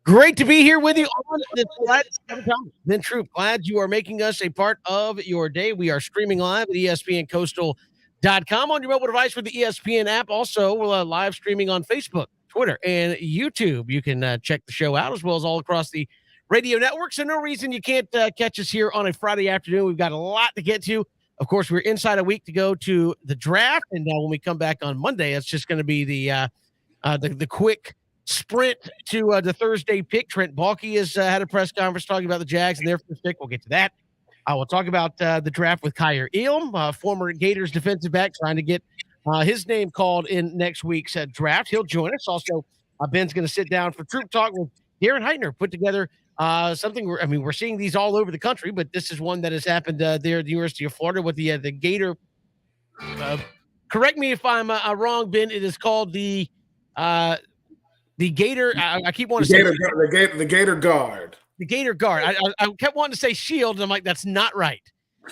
Great to be here with you on the Then True. Glad you are making us a part of your day. We are streaming live at ESPNCoastal.com on your mobile device with the ESPN app. Also, we're live streaming on Facebook, Twitter, and YouTube. You can check the show out as well as all across the radio network. So no reason you can't catch us here on a Friday afternoon. We've got a lot to get to. Of course, we're inside a week to go to the draft, and when we come back on Monday, it's just going to be the quick sprint to the Thursday pick. Trent Baalke has had a press conference talking about the Jags and their first pick. We'll get to that. We'll talk about the draft with Kyer Elam, former Gators defensive back, trying to get his name called in next week's draft. He'll join us. Also, Ben's going to sit down for Troop Talk with Darren Heitner, put together something. We're seeing these all over the country, but this is one that has happened there at the University of Florida with the Gator. Correct me if I'm wrong, Ben. It is called the Gator. I keep wanting to say the Gator Guard. The Gator Guard. I kept wanting to say Shield, and I'm like, that's not right.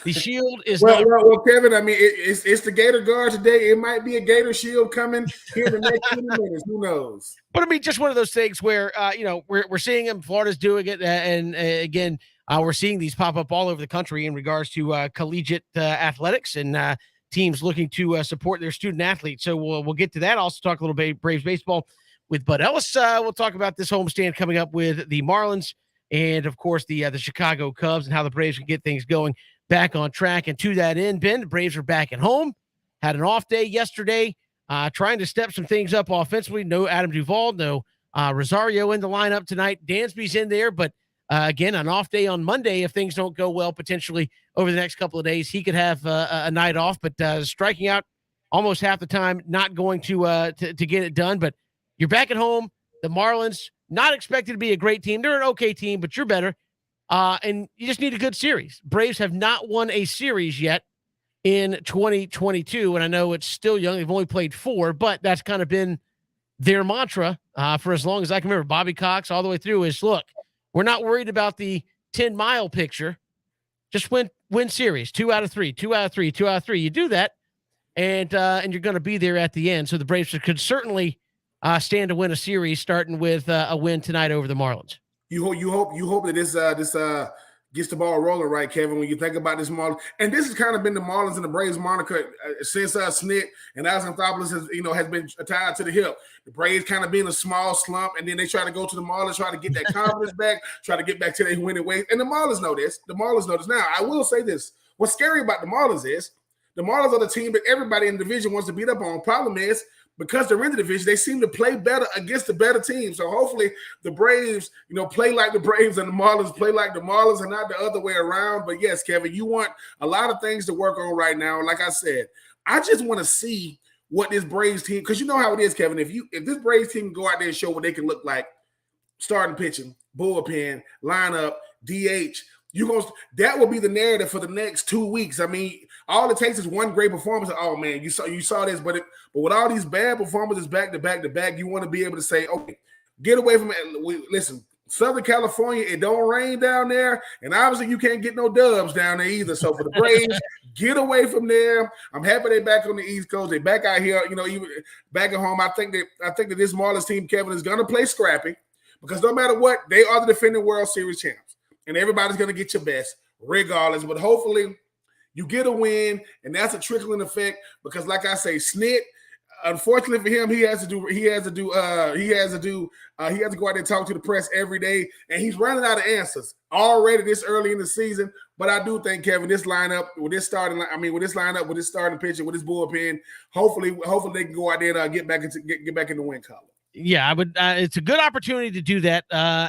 The Shield is well, Kevin. I mean, it's the Gator Guard today. It might be a Gator Shield coming here in the next 20 minutes. Who knows? But I mean, just one of those things where we're seeing them. Florida's doing it, and again, we're seeing these pop up all over the country in regards to collegiate athletics and teams looking to support their student athletes. So we'll get to that. Also talk a little bit Braves baseball with Bud Ellis. We'll talk about this homestand coming up with the Marlins and, of course, the Chicago Cubs and how the Braves can get things going back on track. And to that end, Ben, the Braves are back at home. Had an off day yesterday, trying to step some things up offensively. No Adam Duvall, no Rosario in the lineup tonight. Dansby's in there, but again, an off day on Monday. If things don't go well, potentially over the next couple of days, he could have a night off. But striking out almost half the time, not going to get it done. But you're back at home. The Marlins, not expected to be a great team. They're an okay team, but you're better. And you just need a good series. Braves have not won a series yet in 2022. And I know it's still young. They've only played 4, but that's kind of been their mantra for as long as I can remember. Bobby Cox all the way through is, look, we're not worried about the 10-mile picture. Just win series. 2 out of 3, 2 out of 3, 2 out of 3. You do that, and you're going to be there at the end. So the Braves could certainly stand to win a series, starting with a win tonight over the Marlins. You hope that this gets the ball rolling, right, Kevin? When you think about this Marlins, and this has kind of been the Marlins and the Braves moniker since Snit and Alexandropoulos has been tied to the hip. The Braves kind of being a small slump, and then they try to go to the Marlins, try to get that confidence back, try to get back to their winning ways. And the Marlins know this. Now, I will say this: what's scary about the Marlins is the Marlins are the team that everybody in the division wants to beat up on. Problem is, because they're in the division, they seem to play better against the better teams. So hopefully the Braves, play like the Braves and the Marlins play like the Marlins and not the other way around. But yes, Kevin, you want a lot of things to work on right now. Like I said, I just want to see what this Braves team, because you know how it is, Kevin. If this Braves team can go out there and show what they can look like, starting pitching, bullpen, lineup, DH, that will be the narrative for the next 2 weeks. I mean, all it takes is one great performance. Oh man, you saw this, but with all these bad performances back to back to back, you want to be able to say, okay, get away from it. Listen, Southern California, it don't rain down there, and obviously you can't get no dubs down there either. So for the Braves, get away from there. I'm happy they're back on the East Coast. They're back out here, even back at home. I think that this Marlins team, Kevin, is going to play scrappy because no matter what, they are the defending World Series champs, and everybody's going to get your best regardless. But hopefully you get a win, and that's a trickling effect because, like I say, Snit, unfortunately for him, he has to go out there and talk to the press every day, and he's running out of answers already this early in the season. But I do think, Kevin, this lineup with this starting pitcher, with this bullpen, hopefully they can go out there and get back in the win column. Yeah, I would. It's a good opportunity to do that,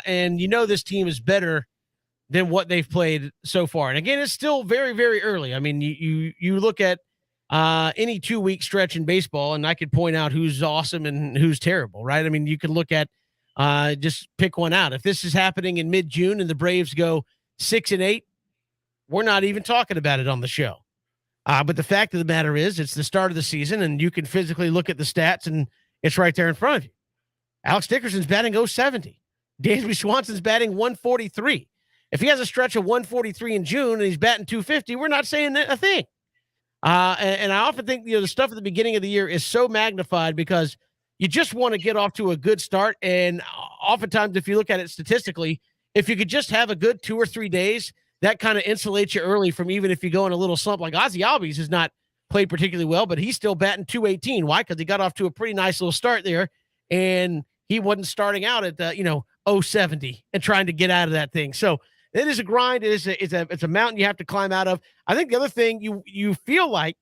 and this team is better than what they've played so far. And again, it's still very, very early. I mean, you look at any 2-week stretch in baseball, and I could point out who's awesome and who's terrible, right? I mean, you can look at just pick one out. If this is happening in mid-June and the Braves go 6-8, we're not even talking about it on the show. But the fact of the matter is, it's the start of the season, and you can physically look at the stats, and it's right there in front of you. Alex Dickerson's batting .070. Dansby Swanson's batting .143. If he has a stretch of 143 in June and he's batting .250, we're not saying a thing. And I often think, the stuff at the beginning of the year is so magnified because you just want to get off to a good start. And oftentimes, if you look at it statistically, if you could just have a good 2 or 3 days, that kind of insulates you early from even if you go in a little slump. Like Ozzie Albies has not played particularly well, but he's still batting 218. Why? Because he got off to a pretty nice little start there, and he wasn't starting out at the 070 and trying to get out of that thing. So it is a grind. It's a mountain you have to climb out of. I think the other thing you feel like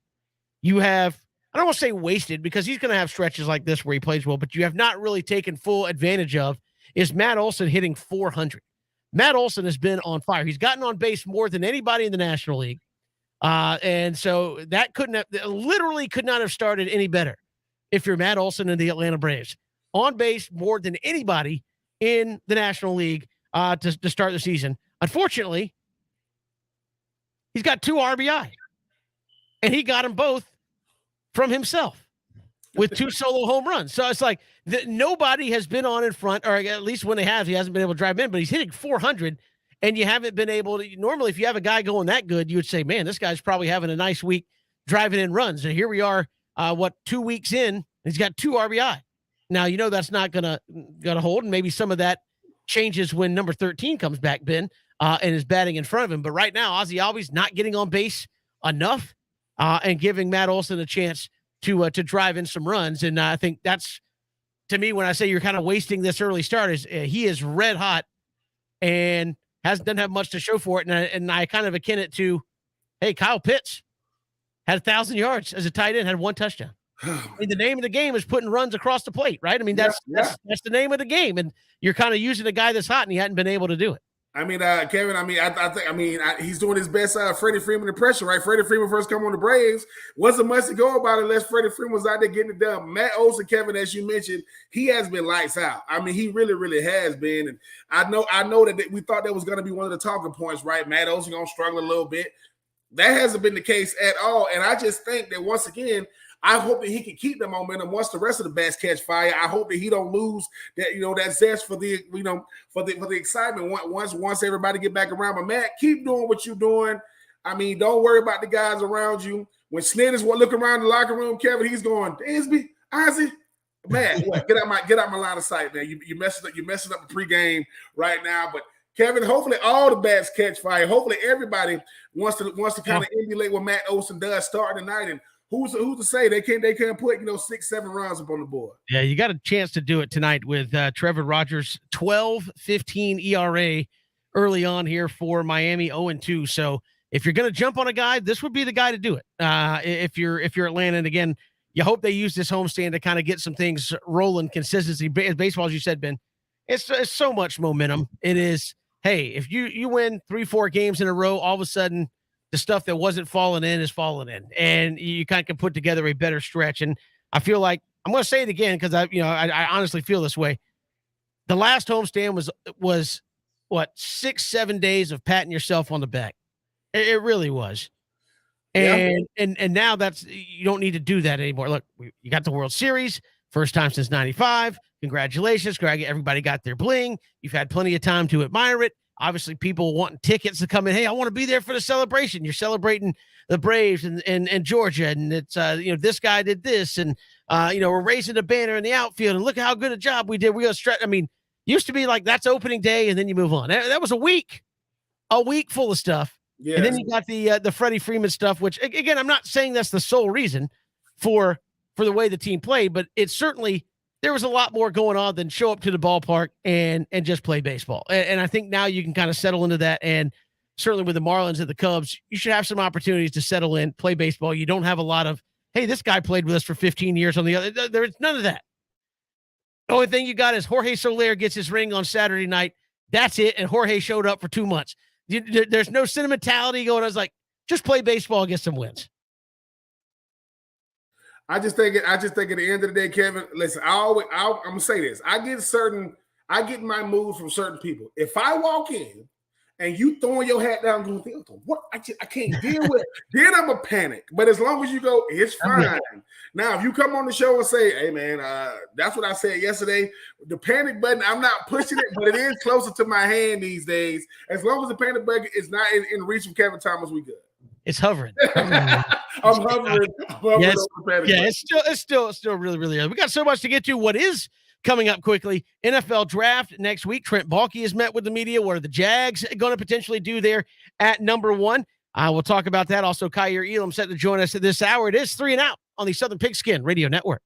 you have, I don't want to say wasted, because he's going to have stretches like this where he plays well, but you have not really taken full advantage of, is Matt Olson hitting 400. Matt Olson has been on fire. He's gotten on base more than anybody in the National League. And so that literally could not have started any better if you're Matt Olson and the Atlanta Braves. On base more than anybody in the National League to start the season. Unfortunately, he's got 2 RBI, and he got them both from himself with 2 solo home runs. So it's like nobody has been on in front, or at least when they have, he hasn't been able to drive in, but he's hitting 400, and you haven't been able to. Normally, if you have a guy going that good, you would say, man, this guy's probably having a nice week driving in runs. And here we are, 2 weeks in, he's got 2 RBI. Now, that's not gonna hold, and maybe some of that changes when number 13 comes back, Ben, and is batting in front of him. But right now, Ozzie Albies not getting on base enough, and giving Matt Olson a chance to drive in some runs. And I think that's, to me, when I say you're kind of wasting this early start, is he is red hot and doesn't have much to show for it. And I kind of akin it to, hey, Kyle Pitts had 1,000 yards as a tight end, had 1 touchdown. I mean, the name of the game is putting runs across the plate, right? I mean, that's the name of the game, and you're kind of using a guy that's hot, and he hadn't been able to do it. I mean, Kevin, he's doing his best Freddie Freeman impression, right? Freddie Freeman first come on the Braves. Wasn't much to go about unless Freddie Freeman was out there getting it done. Matt Olson, Kevin, as you mentioned, he has been lights out. I mean, he really, really has been. And I know that we thought that was going to be one of the talking points, right? Matt Olson going to struggle a little bit. That hasn't been the case at all. And I just think that, once again, I hope that he can keep the momentum once the rest of the bats catch fire. I hope that he don't lose that, that zest for the, for the excitement once everybody get back around. But Matt, keep doing what you're doing. I mean, don't worry about the guys around you. When Snit is looking around the locker room, Kevin, he's going, Dansby, Ozzie, man, get out my line of sight, man. You're messing up the pregame right now. But Kevin, hopefully all the bats catch fire. Hopefully everybody wants to kind of emulate what Matt Olson does starting tonight. And who's to say they can't put 6-7 runs up on the board? Yeah, you got a chance to do it tonight with Trevor Rogers, 12.15 ERA early on here for Miami, 0-2. So if you're going to jump on a guy, this would be the guy to do it. If you're Atlanta, and again, you hope they use this homestand to kind of get some things rolling. Consistency, baseball, as you said, Ben, it's so much momentum. It is. Hey, if you win 3-4 games in a row, all of a sudden, the stuff that wasn't falling in is falling in, and you kind of can put together a better stretch. And I feel like, I'm going to say it again, because I honestly feel this way. The last homestand was what, 6-7 days of patting yourself on the back. It really was. And now you don't need to do that anymore. Look, you got the World Series, first time since 95. Congratulations. Everybody got their bling. You've had plenty of time to admire it. Obviously, people wanting tickets to come in. Hey, I want to be there for the celebration. You're celebrating the Braves and Georgia, and it's this guy did this, and we're raising the banner in the outfield, and look how good a job we did. We got stretch. I mean, used to be like that's opening day, and then you move on. That was a week full of stuff, and then you got the Freddie Freeman stuff. Which again, I'm not saying that's the sole reason for the way the team played, but it's certainly. There was a lot more going on than show up to the ballpark and just play baseball. And I think now you can kind of settle into that. And certainly with the Marlins and the Cubs, you should have some opportunities to settle in, play baseball. You don't have a lot of, hey, this guy played with us for 15 years on the other. There's none of that. The only thing you got is Jorge Soler gets his ring on Saturday night. That's it. And Jorge showed up for 2 months. There's no sentimentality going on. I was like, just play baseball and get some wins. I just think at the end of the day, Kevin, listen, I'm gonna say this. I get my mood from certain people. If I walk in and you throwing your hat down, going, what? I can't deal with it. Then I'm a panic. But as long as you go, it's fine. Now, if you come on the show and say, hey man, that's what I said yesterday. The panic button, I'm not pushing it, but it is closer to my hand these days. As long as the panic button is not in reach of Kevin Thomas, we good. It's hovering. I'm hovering. I'm hovering Yes. over the panic Yeah, button. it's still really, really early. We got so much to get to. What is coming up quickly? NFL draft next week. Trent Baalke has met with the media. What are the Jags going to potentially do there at number one? We'll talk about that. Also, Kyer Elam set to join us at this hour. It is 3 and Out on the Southern Pigskin Radio Network.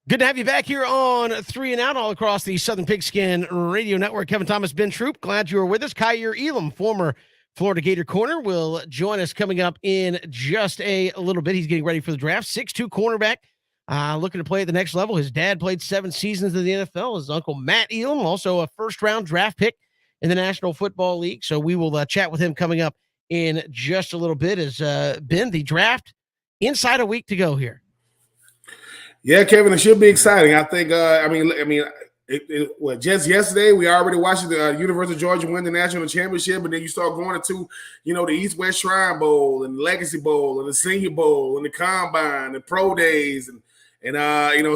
Good to have you back here on 3 and Out all across the Southern Pigskin Radio Network. Kevin Thomas, Ben Troop, glad you were with us. Kyer Elam, former Florida Gator corner, will join us coming up in just a little bit. He's getting ready for the draft. 6'2" cornerback, looking to play at the next level. His dad played 7 seasons in the NFL. His uncle, Matt Elam, also a first-round draft pick in the National Football League. So we will chat with him coming up in just a little bit. As Ben, the draft inside a week to go here. Yeah, Kevin, it should be exciting. I think. Just yesterday we already watched the University of Georgia win the national championship, and then you start going into, the East-West Shrine Bowl and the Legacy Bowl and the Senior Bowl and the Combine and Pro Days and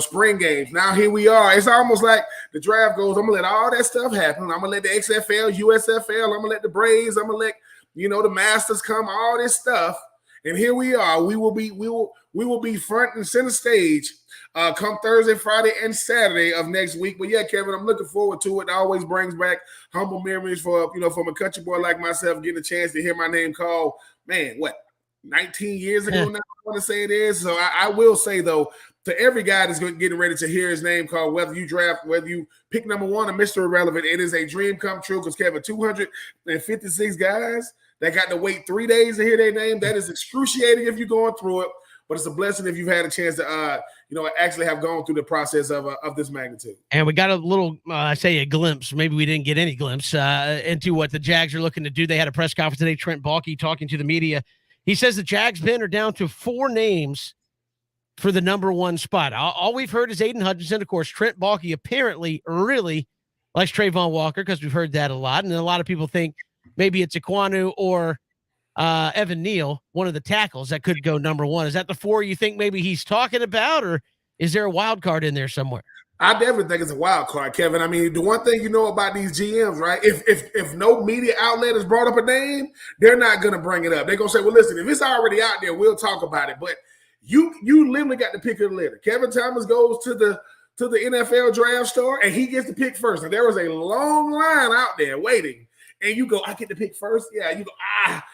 spring games. Now here we are. It's almost like the draft goes. I'm gonna let all that stuff happen. I'm gonna let the XFL, USFL. I'm gonna let the Braves. I'm gonna let the Masters come. All this stuff, and here we are. We will be front and center stage. Come Thursday, Friday, and Saturday of next week. But yeah, Kevin, I'm looking forward to it. It always brings back humble memories from a country boy like myself, getting a chance to hear my name called, 19 years ago now, I want to say it is. So I will say, though, to every guy that's getting ready to hear his name called, whether you pick number one or Mr. Irrelevant, it is a dream come true because, Kevin, 256 guys that got to wait 3 days to hear their name, that is excruciating if you're going through it. But it's a blessing if you've had a chance to, actually have gone through the process of this magnitude. And we got a little, a glimpse. Maybe we didn't get any glimpse into what the Jags are looking to do. They had a press conference today. Trent Baalke talking to the media. He says the Jags, Ben, are down to 4 names for the number 1 spot. All we've heard is Aiden Hutchinson. Of course, Trent Baalke apparently really likes Trayvon Walker because we've heard that a lot. And a lot of people think maybe it's Ekwonu or Evan Neal, one of the tackles that could go number 1. Is that the 4 you think maybe he's talking about, or is there a wild card in there somewhere? I definitely think it's a wild card, Kevin. I mean, the one thing you know about these GMs, right? If no media outlet has brought up a name, they're not going to bring it up. They're going to say, well, listen, if it's already out there, we'll talk about it. But you literally got the pick of the litter. Kevin Thomas goes to the NFL draft store, and he gets to pick first. And there was a long line out there waiting. And you go, I get to pick first? Yeah, you go,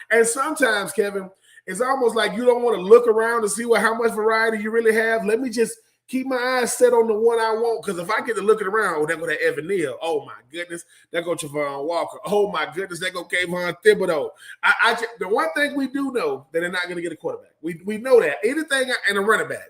And sometimes, Kevin, it's almost like you don't want to look around to see how much variety you really have. Let me just keep my eyes set on the one I want, because if I get to looking around, there go that Evan Neal. Oh, my goodness. There go Trayvon Walker. Oh, my goodness. There go Kayvon Thibodeaux. The one thing we do know, that they're not going to get a quarterback. We know that. Anything, and a running back.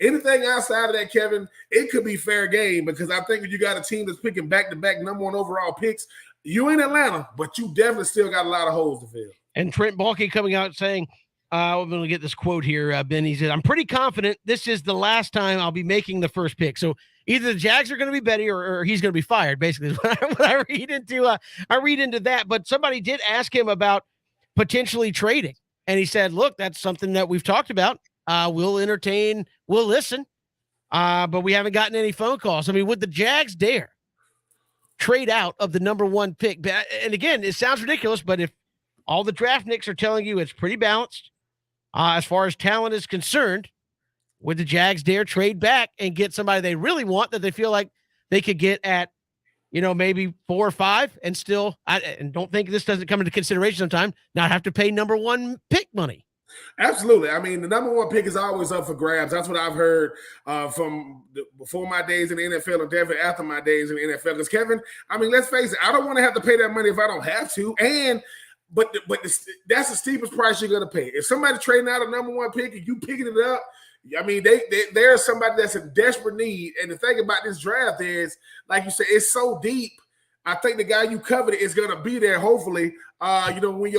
Anything outside of that, Kevin, it could be fair game, because I think if you got a team that's picking back-to-back number 1 overall picks, you in Atlanta, but you definitely still got a lot of holes to fill. And Trent Baalke coming out saying, I'm going to get this quote here, Ben. He said, I'm pretty confident this is the last time I'll be making the first pick. So either the Jags are going to be better or he's going to be fired, basically, is what I read into that. But somebody did ask him about potentially trading. And he said, look, that's something that we've talked about. We'll entertain, we'll listen, but we haven't gotten any phone calls. I mean, would the Jags dare trade out of the number 1 pick? And again, it sounds ridiculous, but if all the draft nicks are telling you it's pretty balanced as far as talent is concerned, would the Jags dare trade back and get somebody they really want that they feel like they could get at, maybe 4 or 5 and still, and don't think this doesn't come into consideration sometime, not have to pay number 1 pick money? Absolutely. I mean, the number 1 pick is always up for grabs. That's what I've heard from before my days in the NFL and definitely after my days in the NFL. Because, Kevin, I mean, let's face it, I don't want to have to pay that money if I don't have to. But that's the steepest price you're going to pay. If somebody trading out a number 1 pick and you picking it up, I mean, there's somebody that's in desperate need. And the thing about this draft is, like you said, it's so deep. I think the guy you coveted is going to be there. Hopefully, when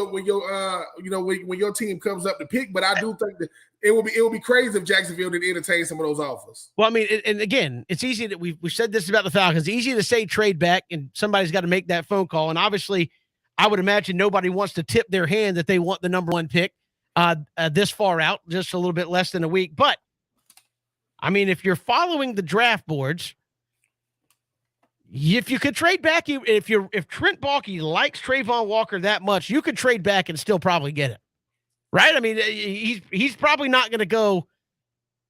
your team comes up to pick. But I do think that it will be crazy if Jacksonville didn't entertain some of those offers. Well, I mean, and again, it's easy that we've said this about the Falcons. It's easy to say trade back, and somebody's got to make that phone call. And obviously, I would imagine nobody wants to tip their hand that they want the number 1 pick this far out, just a little bit less than a week. But I mean, if you're following the draft boards, if you could trade back, if Trent Baalke likes Trayvon Walker that much, you could trade back and still probably get it, right? I mean, he's probably not going to go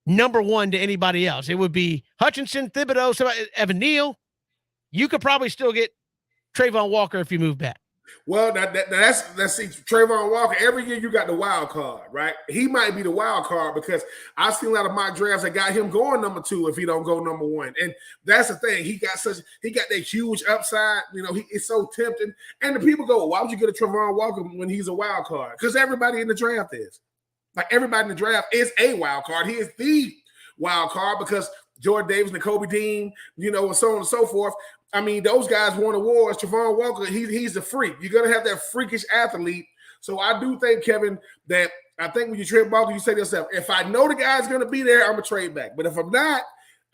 number 1 to anybody else. It would be Hutchinson, Thibodeaux, Evan Neal. You could probably still get Trayvon Walker if you move back. Well, let's see. Trayvon Walker, every year you got the wild card, right? He might be the wild card because I've seen a lot of mock drafts that got him going number 2 if he don't go number 1. And that's the thing. He got that huge upside. It's so tempting. And the people go, why would you get a Trayvon Walker when he's a wild card? Because everybody in the draft is. Like everybody in the draft is a wild card. He is the wild card because Jordan Davis, Nakobe Dean, and so on and so forth. I mean, those guys won awards. Trayvon Walker, he's a freak. You're going to have that freakish athlete. So I do think, Kevin, that I think when you trade Walker, you say to yourself, if I know the guy's going to be there, I'm going to trade back. But if I'm not,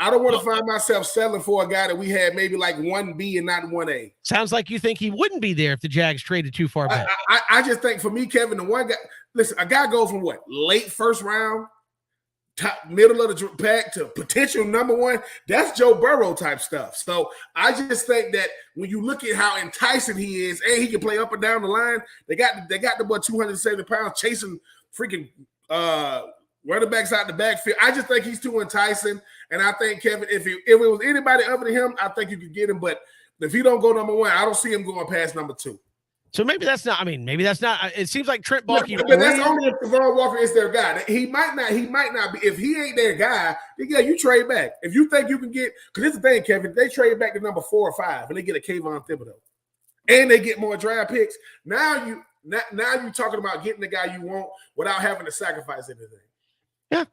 I don't want to find myself selling for a guy that we had maybe like 1B and not 1A. Sounds like you think he wouldn't be there if the Jags traded too far back. I just think for me, Kevin, the one guy, listen, a guy goes from what? Late first round, top middle of the pack to potential number 1. That's Joe Burrow type stuff. So I just think that when you look at how enticing he is, and he can play up and down the line, they got the boy 270 pounds chasing freaking running backs out the backfield. I just think he's too enticing. And I think, Kevin, if it was anybody other than him, I think you could get him. But if he don't go number 1, I don't see him going past number 2. So maybe that's not. It seems like Trent Baalke. But that's only if Trayvon Walker is their guy. He might not be. If he ain't their guy, then yeah, you trade back. If you think you can get, because it's the thing, Kevin, they trade back to number 4 or 5, and they get a Kayvon Thibodeaux, and they get more draft picks. Now you're talking about getting the guy you want without having to sacrifice anything. Yeah,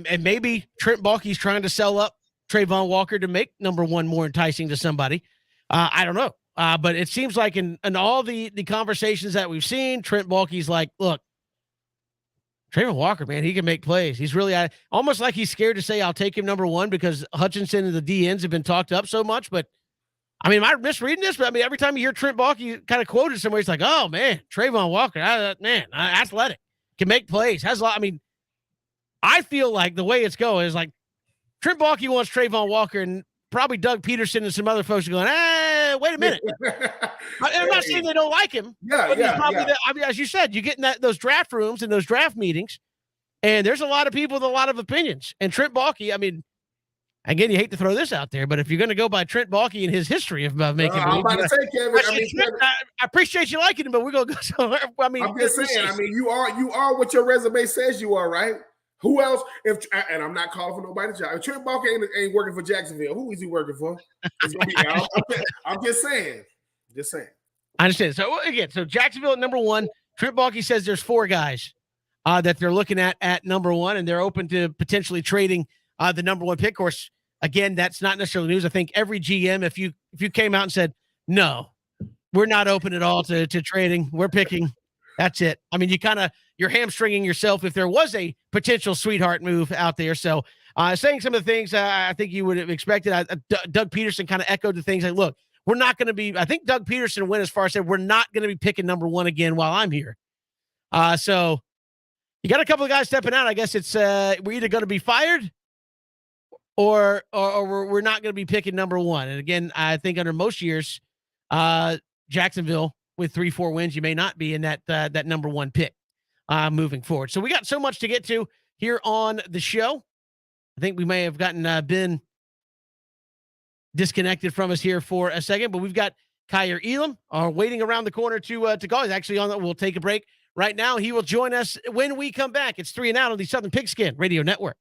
and maybe Trent Baalke's trying to sell up Trayvon Walker to make number 1 more enticing to somebody. I don't know. But it seems like in all the conversations that we've seen, Trent Baalke's like, look, Trayvon Walker, man, he can make plays. He's really almost like he's scared to say I'll take him number 1 because Hutchinson and the DNs have been talked up so much. But I mean, am I misreading this? But I mean, every time you hear Trent Baalke kind of quoted somewhere, he's like, oh man, Trayvon Walker, athletic, can make plays, has a lot. I mean, I feel like the way it's going is like Trent Baalke wants Trayvon Walker, and probably Doug Peterson and some other folks are going, wait a minute. I'm not saying they don't like him. As you said, you get in those draft rooms and those draft meetings, and there's a lot of people with a lot of opinions. And Trent Baalke, I mean, again, you hate to throw this out there, but if you're going to go by Trent Baalke and his history of making I'm about to say, Kevin, I appreciate you liking him, but we're going to go somewhere. I mean, I'm just saying, I mean, you are what your resume says you are, right? Who else? And I'm not calling for nobody to job. If Trent Baalke ain't working for Jacksonville, who is he working for? It's gonna be, I'm just saying. Just saying. I understand. So again, Jacksonville at number 1. Trent Baalke says there's 4 guys that they're looking at number 1, and they're open to potentially trading the number 1 pick. Of course, again, that's not necessarily news. I think every GM, if you came out and said, no, we're not open at all to trading, we're picking. That's it. I mean, you're hamstringing yourself if there was a potential sweetheart move out there. So saying some of the things I think you would have expected. Doug Peterson kind of echoed the things like, look, we're not going to be, I think Doug Peterson went as far as said, we're not going to be picking number 1 again while I'm here. So you got a couple of guys stepping out. I guess it's we're either going to be fired or we're not going to be picking number 1. And again, I think under most years, Jacksonville, with 3-4 wins, you may not be in that number 1 pick moving forward. So we got so much to get to here on the show. I think we may have gotten Ben disconnected from us here for a second, but we've got Kaiir Elam waiting around the corner to call. He's actually on. We'll take a break right now. He will join us when we come back. It's 3 and Out on the Southern Pigskin Radio Network.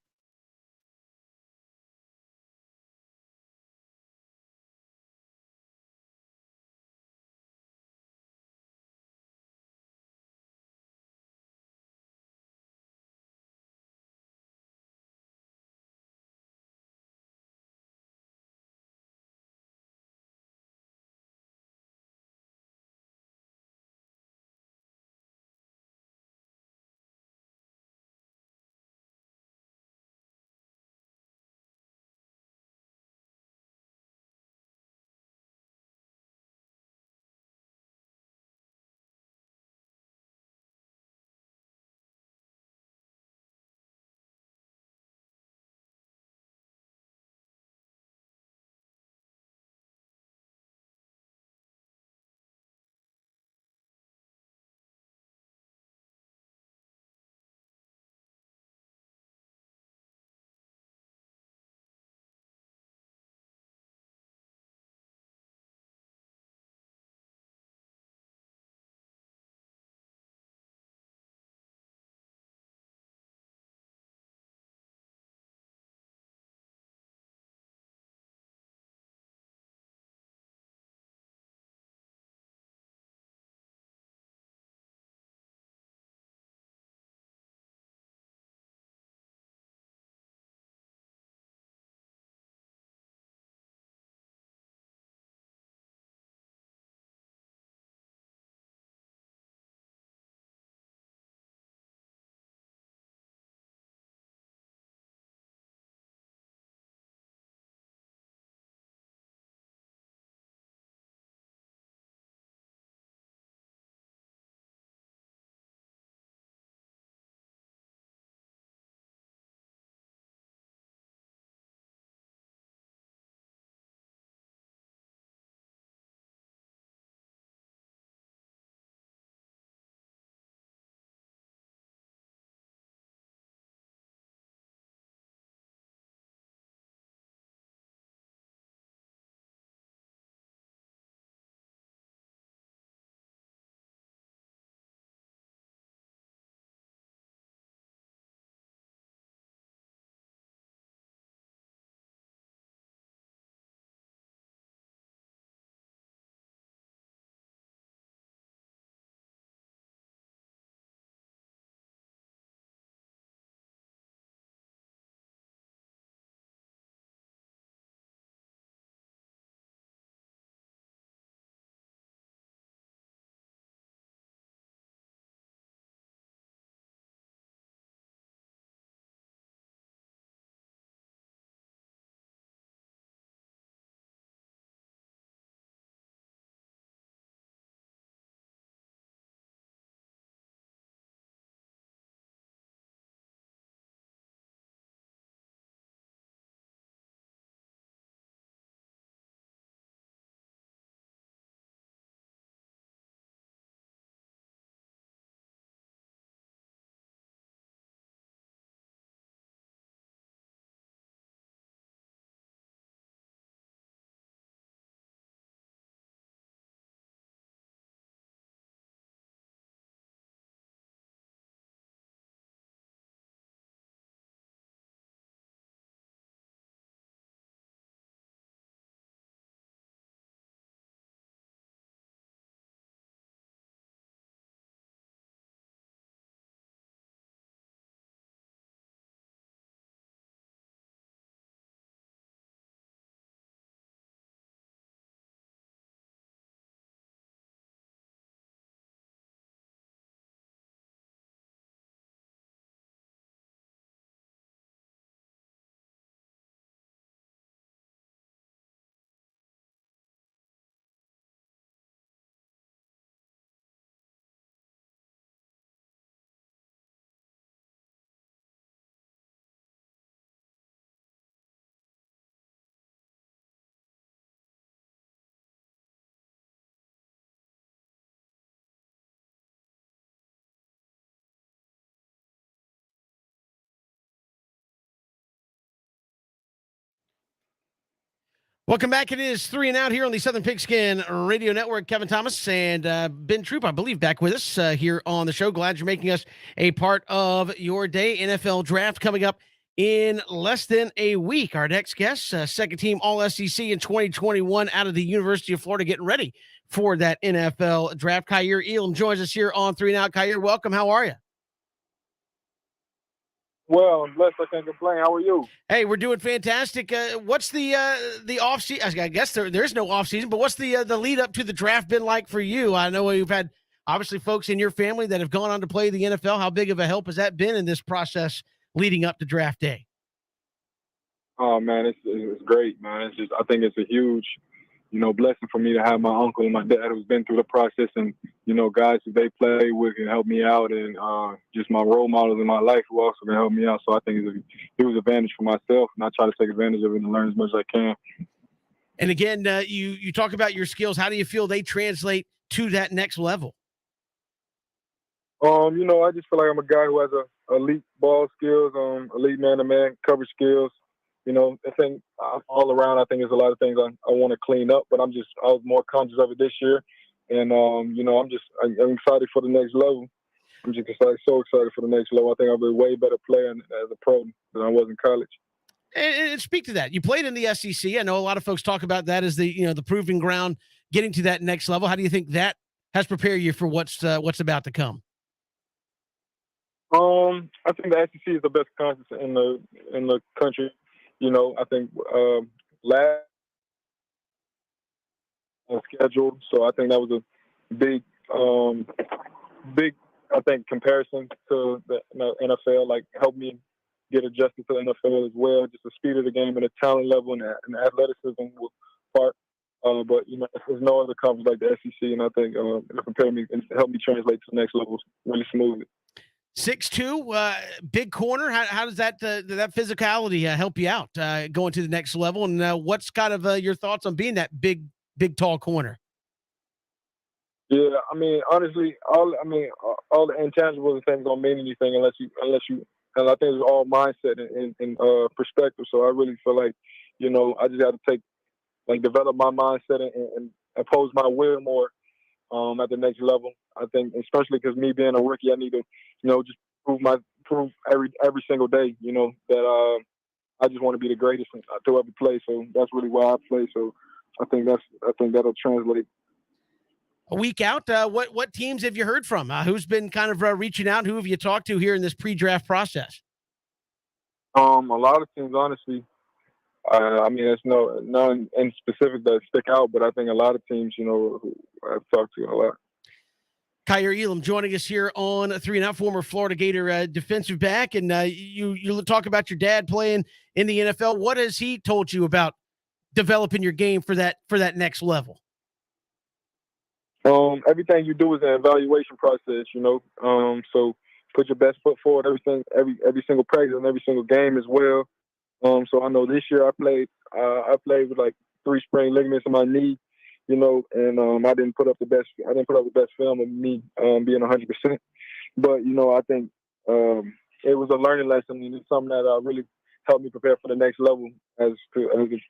Welcome back. It is 3 and Out here on the Southern Pigskin Radio Network. Kevin Thomas and Ben Troop, I believe, back with us here on the show. Glad you're making us a part of your day. NFL draft coming up in less than a week. Our next guest, second team All-SEC in 2021 out of the University of Florida, getting ready for that NFL draft. Kaiir Elam joins us here on 3 and Out. Kaiir, welcome. How are you? Well, I'm blessed. I can't complain. How are you? Hey, we're doing fantastic. What's the off season? I guess there's no off season, but what's the lead up to the draft been like for you? I know you've had obviously folks in your family that have gone on to play the NFL. How big of a help has that been in this process leading up to draft day? Oh man, it's great, man. I think it's a huge, blessing for me to have my uncle and my dad who's been through the process, and guys who they play with can help me out, and just my role models in my life who also can help me out. So I think it's a huge advantage for myself, and I try to take advantage of it and learn as much as I can. And again, you talk about your skills. How do you feel they translate to that next level? I just feel like I'm a guy who has elite ball skills, elite man-to-man coverage skills. I think all around, I think there's a lot of things I want to clean up, but I was more conscious of it this year. And, I'm excited for the next level. I'm just so excited for the next level. I think I'll be a way better player as a pro than I was in college. And speak to that. You played in the SEC. I know a lot of folks talk about that as the proving ground, getting to that next level. How do you think that has prepared you for what's about to come? I think the SEC is the best conference in the country. I think last scheduled, so I think that was a big, I think, comparison to the NFL. Like, helped me get adjusted to the NFL as well. Just the speed of the game and the talent level and the athleticism part. But there's no other conference like the SEC, and I think it prepared me and helped me translate to the next level really smoothly. 6'2", big corner. How does that physicality help you out going to the next level? And what's kind of your thoughts on being that big, tall corner? Yeah, I mean, honestly, all the intangibles and things don't mean anything unless you. And I think it's all mindset and perspective. So I really feel like, I just got to develop my mindset and impose my will more at the next level. I think, especially because me being a rookie, I need to, just prove every single day, that I just want to be the greatest to ever play. So that's really why I play. So I think that'll translate. A week out, what teams have you heard from? Who's been kind of reaching out? Who have you talked to here in this pre-draft process? A lot of teams, honestly. I mean, there's none in specific that stick out, but I think a lot of teams, who I've talked to a lot. Kaiir Elam joining us here on 3 and Out, former Florida Gator defensive back, and you talk about your dad playing in the NFL. What has he told you about developing your game for that next level? Everything you do is an evaluation process, so put your best foot forward every single practice and every single game as well. So I know this year I played with like 3 sprained ligaments in my knee, and I didn't put up the best film of me being 100%. But I think it was a learning lesson, and it's something that really helped me prepare for the next level as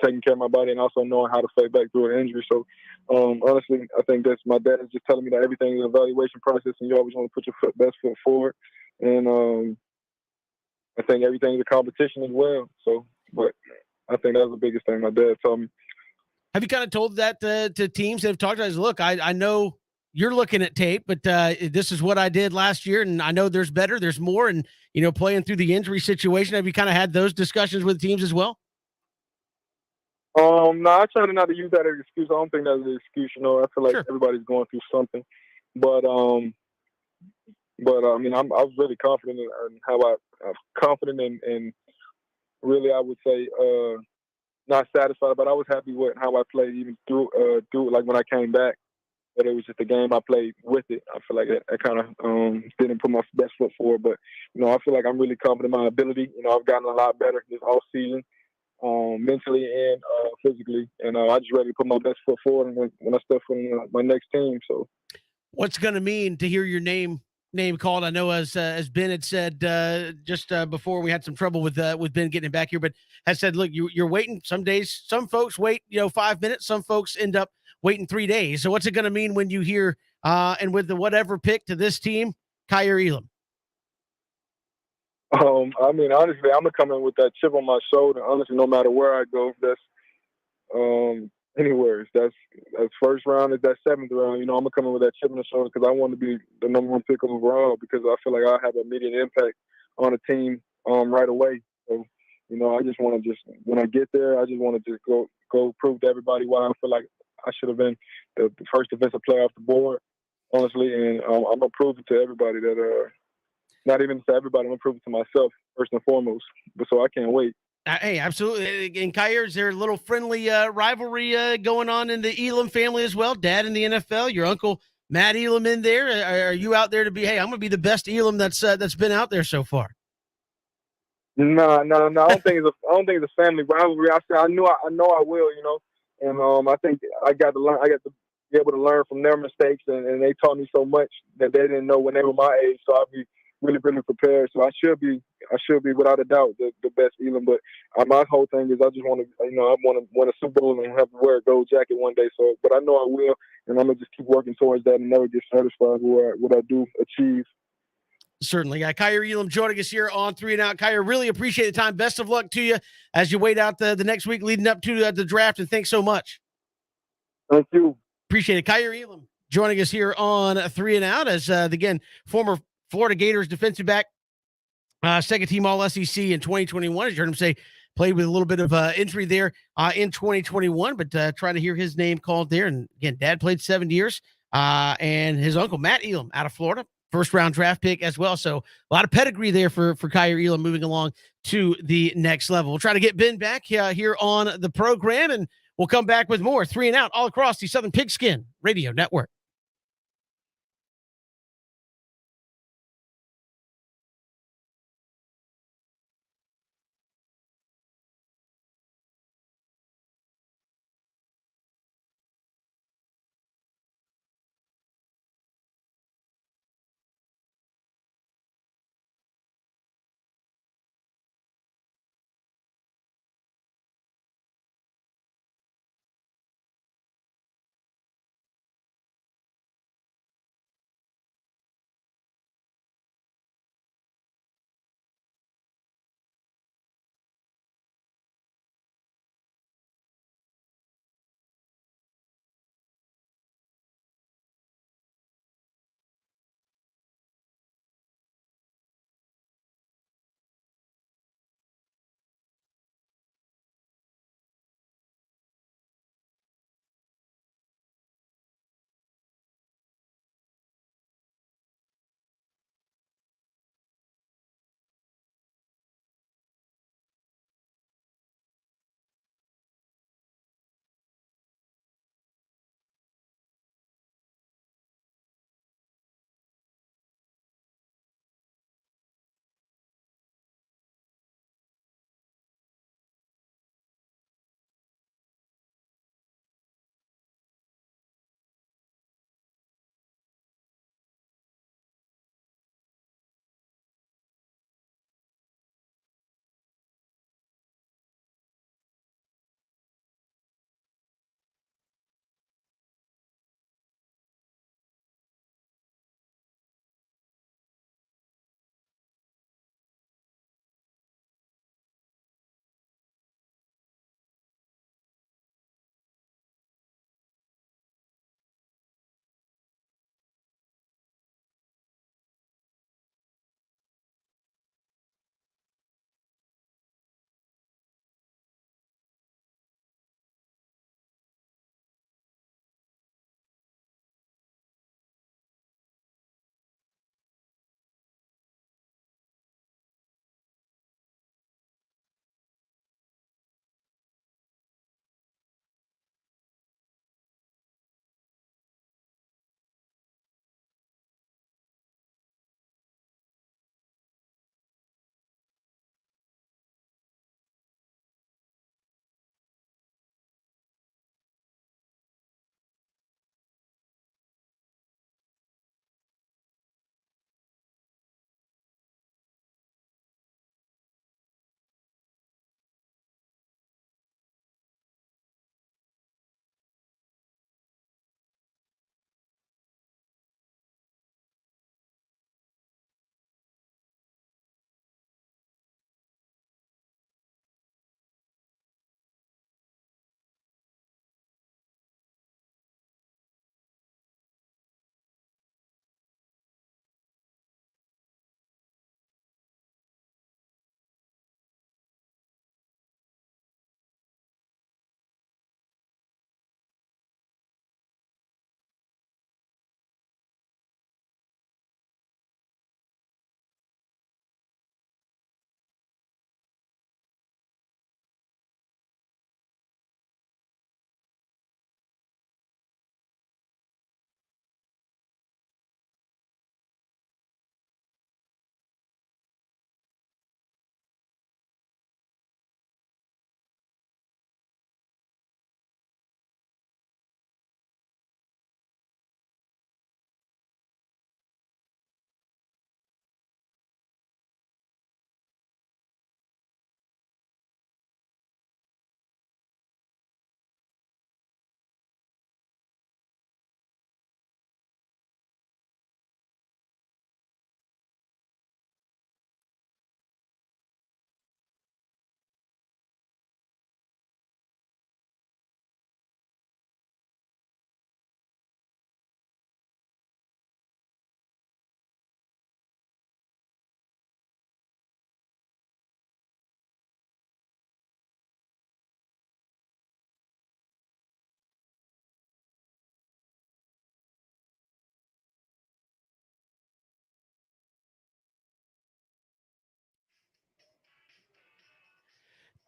taking care of my body and also knowing how to fight back through an injury. So honestly, I think that's my dad is just telling me that everything is an evaluation process, and you always want to put your best foot forward. And I think everything's a competition as well. So, but I think that's the biggest thing my dad told me. Have you kind of told that to teams that have talked to us? Look, I know you're looking at tape, but this is what I did last year, and I know there's more, and playing through the injury situation. Have you kind of had those discussions with teams as well? No, I try not to use that as an excuse. I don't think that's an excuse. I feel like everybody's going through something, but I mean, I was really confident in how I'm confident and really, I would say, not satisfied, but I was happy with how I played even through like when I came back. But it was just a game I played with it. I feel like I kind of didn't put my best foot forward, but I feel like I'm really confident in my ability. I've gotten a lot better this off season, mentally and physically, and I just ready to put my best foot forward when I step in my next team. So, what's going to mean to hear your name name called. I know as Ben had said just before we had some trouble with Ben getting him back here, but has said, look, you're waiting. Some days, some folks wait 5 minutes. Some folks end up waiting 3 days. So what's it going to mean when you hear and with the whatever pick to this team, Kyer Elam? I mean, honestly, I'm gonna come in with that chip on my shoulder. Honestly, no matter where I go, that's anywhere. That's first round, is that seventh round. I'm gonna come in with that chip on the shoulder because I want to be the number one pick overall because I feel like I have an immediate impact on a team right away. So, I just want to when I get there, I just want to just go prove to everybody why I feel like I should have been the first defensive player off the board, honestly, and I'm gonna prove it to everybody that not even to everybody, I'm gonna prove it to myself first and foremost. But so I can't wait. Hey, absolutely. And Kyer, is there a little friendly rivalry going on in the Elam family as well? Dad in the NFL, your uncle Matt Elam in there. Are you out there to be? Hey, I'm going to be the best Elam that's been out there so far. No, no, no. I don't think it's a family rivalry. I know I will. And I think I got to learn. I got to be able to learn from their mistakes, and they taught me so much that they didn't know when they were my age. So I'll be really, really prepared. So I should be without a doubt the best Elam. But my whole thing is I just want to, I want to win a Super Bowl and have to wear a gold jacket one day. So, but I know I will, and I'm gonna just keep working towards that and never get satisfied with what I do achieve. Certainly. Kyer Elam joining us here on 3 and Out. Kyer, really appreciate the time. Best of luck to you as you wait out the next week leading up to the draft, and thanks so much. Thank you. Appreciate it. Kyer Elam joining us here on 3 and Out as, again, former Florida Gators defensive back, second team All SEC in 2021. As you heard him say, played with a little bit of injury there in 2021, but trying to hear his name called there. And again, dad played 7 years, and his uncle, Matt Elam, out of Florida, first round draft pick as well. So a lot of pedigree there for Kyer Elam moving along to the next level. We'll try to get Ben back here on the program, and we'll come back with more 3 and Out all across the Southern Pigskin Radio Network.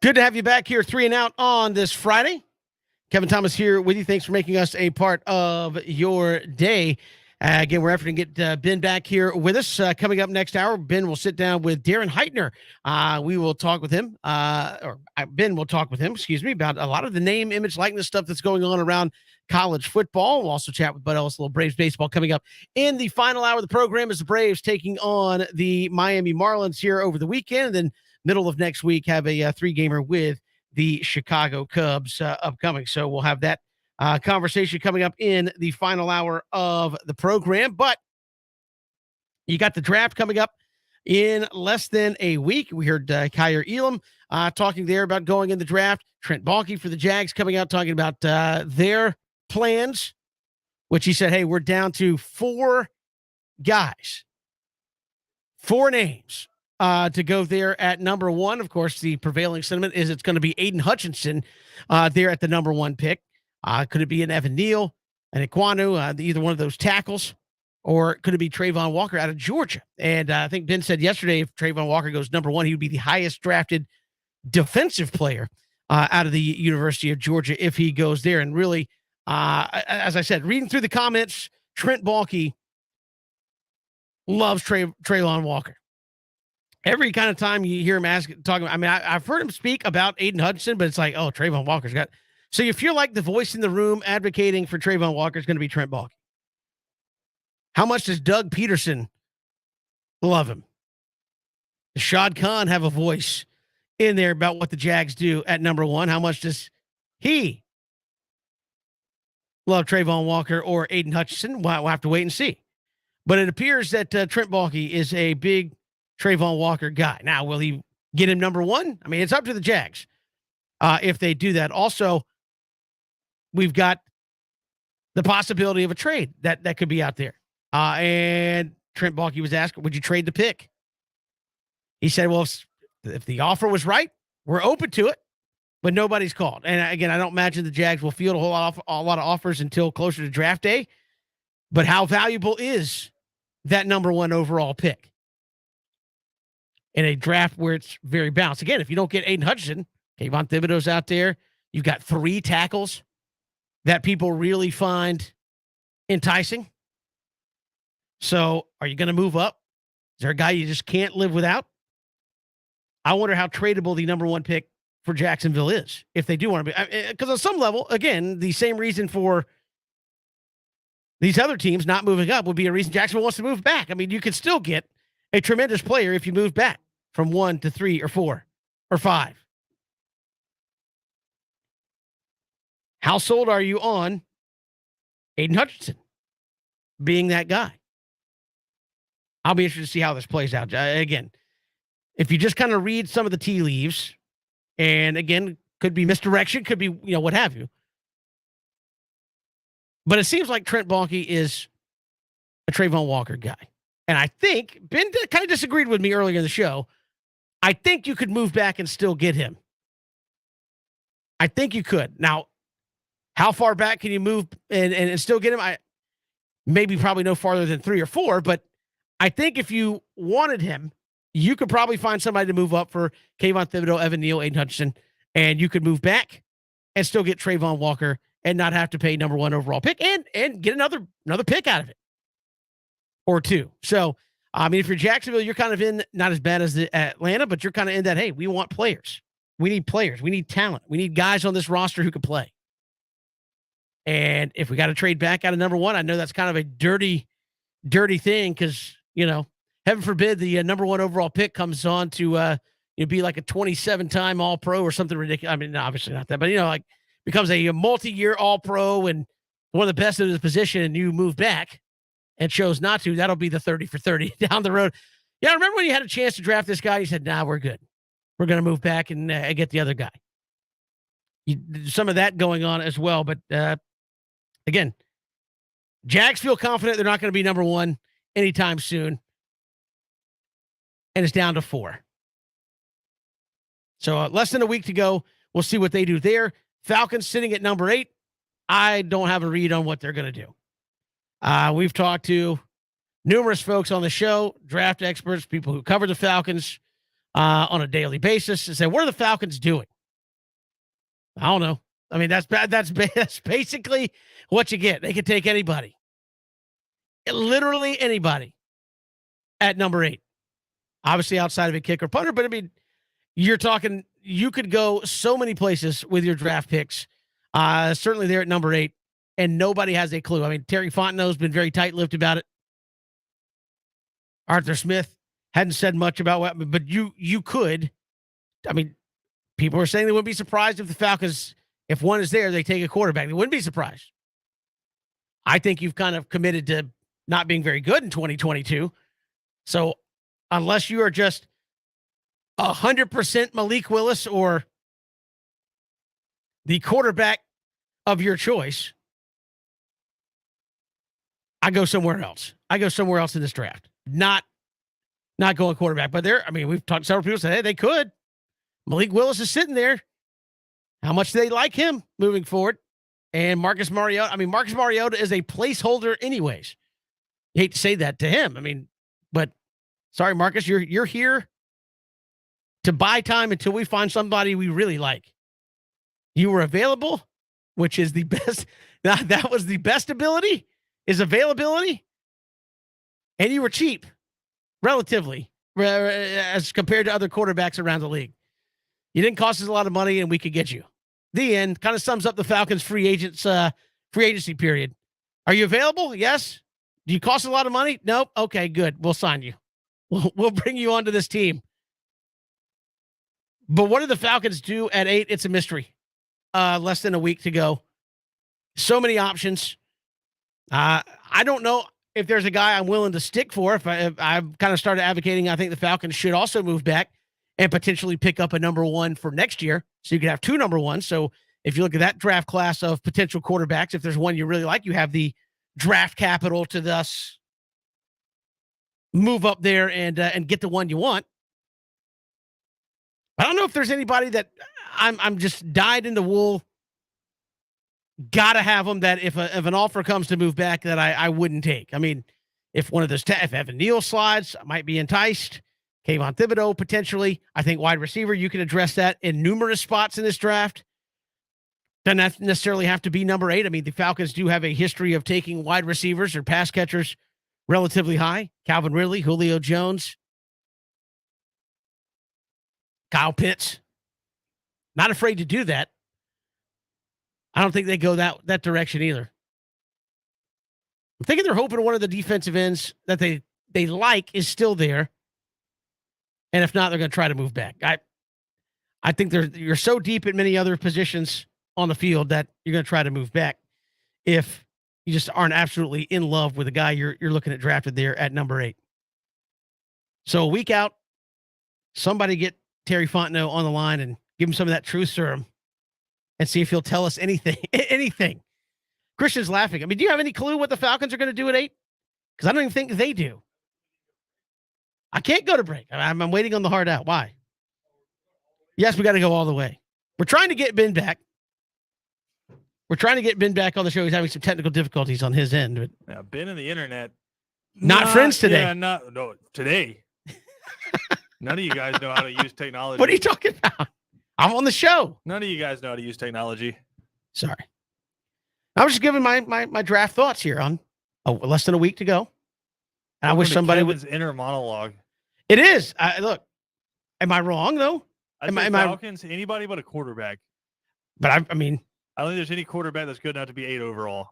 Good to have you back here, 3 and Out on this Friday. Kevin Thomas here with you. Thanks for making us a part of your day. Again, we're efforting to get Ben back here with us. Coming up next hour, Ben will sit down with Darren Heitner. We will talk with him, Ben will talk with him, about a lot of the name, image, likeness stuff that's going on around college football. We'll also chat with Bud Ellis, a little Braves baseball coming up in the final hour of the program as the Braves taking on the Miami Marlins here over the weekend. And then middle of next week, have a 3-gamer with the Chicago Cubs upcoming. So we'll have that conversation coming up in the final hour of the program. But you got the draft coming up in less than a week. We heard Kyer Elam talking there about going in the draft. Trent Baalke for the Jags coming out talking about their plans, which he said, hey, we're down to 4 guys, 4 names to go there at number 1. Of course, the prevailing sentiment is it's going to be Aiden Hutchinson there at the number 1 pick. Could it be an Evan Neal, an Ekwonu, either one of those tackles, or could it be Trayvon Walker out of Georgia? And I think Ben said yesterday if Trayvon Walker goes number 1, he would be the highest drafted defensive player out of the University of Georgia if he goes there. And really, as I said, reading through the comments, Trent Baalke loves Trayvon Walker. Every kind of time you hear him talking, I mean, I've heard him speak about Aiden Hutchinson, but it's like, oh, Trayvon Walker's got. So you feel like the voice in the room advocating for Trayvon Walker is going to be Trent Baalke. How much does Doug Peterson love him? Does Shad Khan have a voice in there about what the Jags do at number 1? How much does he love Trayvon Walker or Aiden Hutchinson? We'll have to wait and see. But it appears that Trent Baalke is a big Trayvon Walker guy. Now, will he get him number 1? I mean, it's up to the Jags if they do that. Also, we've got the possibility of a trade that could be out there. And Trent Baalke was asked, would you trade the pick? He said, well, if the offer was right, we're open to it, but nobody's called. And again, I don't imagine the Jags will field a lot of offers until closer to draft day. But how valuable is that number 1 overall pick in a draft where it's very balanced? Again, if you don't get Aiden Hutchinson, Kayvon Thibodeaux's out there. You've got 3 tackles that people really find enticing. So are you going to move up? Is there a guy you just can't live without? I wonder how tradable the number 1 pick for Jacksonville is, if they do want to be. Because on some level, again, the same reason for these other teams not moving up would be a reason Jacksonville wants to move back. I mean, you could still get a tremendous player if you move back from 1 to 3 or 4 or 5. How sold are you on Aiden Hutchinson being that guy? I'll be interested to see how this plays out. Again, if you just kind of read some of the tea leaves, and again, could be misdirection, could be, what have you. But it seems like Trent Baalke is a Trayvon Walker guy. And I think, Ben kind of disagreed with me earlier in the show, I think you could move back and still get him. I think you could. Now, how far back can you move and still get him? Probably no farther than 3 or 4, but I think if you wanted him, you could probably find somebody to move up for Kayvon Thibodeaux, Evan Neal, Aiden Hutchinson, and you could move back and still get Trayvon Walker and not have to pay number 1 overall pick and get another pick out of it or 2. So, I mean, if you're Jacksonville, you're kind of in, not as bad as the Atlanta, but you're kind of in that, hey, we want players. We need players. We need talent. We need guys on this roster who can play. And if we got to trade back out of number 1, I know that's kind of a dirty thing because, heaven forbid the number 1 overall pick comes on to be like a 27-time All-Pro or something ridiculous. I mean, obviously not that, but, becomes a multi-year All-Pro and one of the best in his position, and you move back and chose not to. That'll be the 30 for 30 down the road. Yeah, I remember when you had a chance to draft this guy, you said, nah, we're good. We're going to move back and get the other guy. Some of that going on as well, but again, Jags feel confident they're not going to be number 1 anytime soon. And it's down to 4. So less than a week to go. We'll see what they do there. Falcons sitting at number 8. I don't have a read on what they're going to do. We've talked to numerous folks on the show, draft experts, people who cover the Falcons on a daily basis, and say, what are the Falcons doing? I don't know. I mean, that's bad. That's basically what you get. They can take anybody, literally anybody, at number 8. Obviously, outside of a kicker punter, but I mean, you're talking. You could go so many places with your draft picks. Certainly, there at number 8, and nobody has a clue. I mean, Terry Fontenot's been very tight-lipped about it. Arthur Smith hadn't said much about what, but you could. I mean, people are saying they wouldn't be surprised if the Falcons, if one is there, they take a quarterback. They wouldn't be surprised. I think you've kind of committed to not being very good in 2022. So unless you are just 100% Malik Willis or the quarterback of your choice, I go somewhere else. I go somewhere else in this draft. Not going quarterback. But there, I mean, we've talked to several people said, hey, they could. Malik Willis is sitting there. How much do they like him moving forward? And Marcus Mariota. I mean, Marcus Mariota is a placeholder anyways. You hate to say that to him. I mean, but sorry, Marcus, you're here to buy time until we find somebody we really like. You were available, which is the best. That was the best ability, is availability. And you were cheap, relatively, as compared to other quarterbacks around the league. You didn't cost us a lot of money, and we could get you. The end kind of sums up the Falcons' free agency period. Are you available? Yes. Do you cost a lot of money? Nope. Okay, good. We'll sign you. We'll bring you onto this team. But what do the Falcons do at 8? It's a mystery. Less than a week to go. So many options. I don't know if there's a guy I'm willing to stick for. If I've kind of started advocating, I think the Falcons should also move back and potentially pick up a number 1 for next year. So you could have 2 number 1s. So if you look at that draft class of potential quarterbacks, if there's one you really like, you have the draft capital to thus move up there and get the one you want. I don't know if there's anybody that I'm just dyed in the wool. Gotta have them that if an offer comes to move back that I wouldn't take. I mean, if one of those, if Evan Neal slides, I might be enticed. Kayvon Thibodeaux, potentially. I think wide receiver, you can address that in numerous spots in this draft. Doesn't necessarily have to be number 8. I mean, the Falcons do have a history of taking wide receivers or pass catchers relatively high. Calvin Ridley, Julio Jones, Kyle Pitts. Not afraid to do that. I don't think they go that direction either. I'm thinking they're hoping one of the defensive ends that they like is still there. And if not, they're going to try to move back. I think you're so deep at many other positions on the field that you're going to try to move back if you just aren't absolutely in love with the guy you're looking at drafted there at number 8. So a week out, somebody get Terry Fontenot on the line and give him some of that truth serum and see if he'll tell us anything. Anything. Christian's laughing. I mean, do you have any clue what the Falcons are going to do at 8? Because I don't even think they do. I can't go to break. I'm waiting on the hard out. Why? Yes, we got to go all the way. We're trying to get Ben back. We're trying to get Ben back on the show. He's having some technical difficulties on his end. But yeah, Ben and the internet. Not friends today. Yeah, no, today. None of you guys know how to use technology. What are you talking about? I'm on the show. None of you guys know how to use technology. Sorry. I was just giving my draft thoughts here on less than a week to go. And I wish somebody Kevin's inner monologue. It is. Look, am I wrong though? Am Falcons, anybody but a quarterback. But I mean, I don't think there's any quarterback that's good enough to be 8 overall.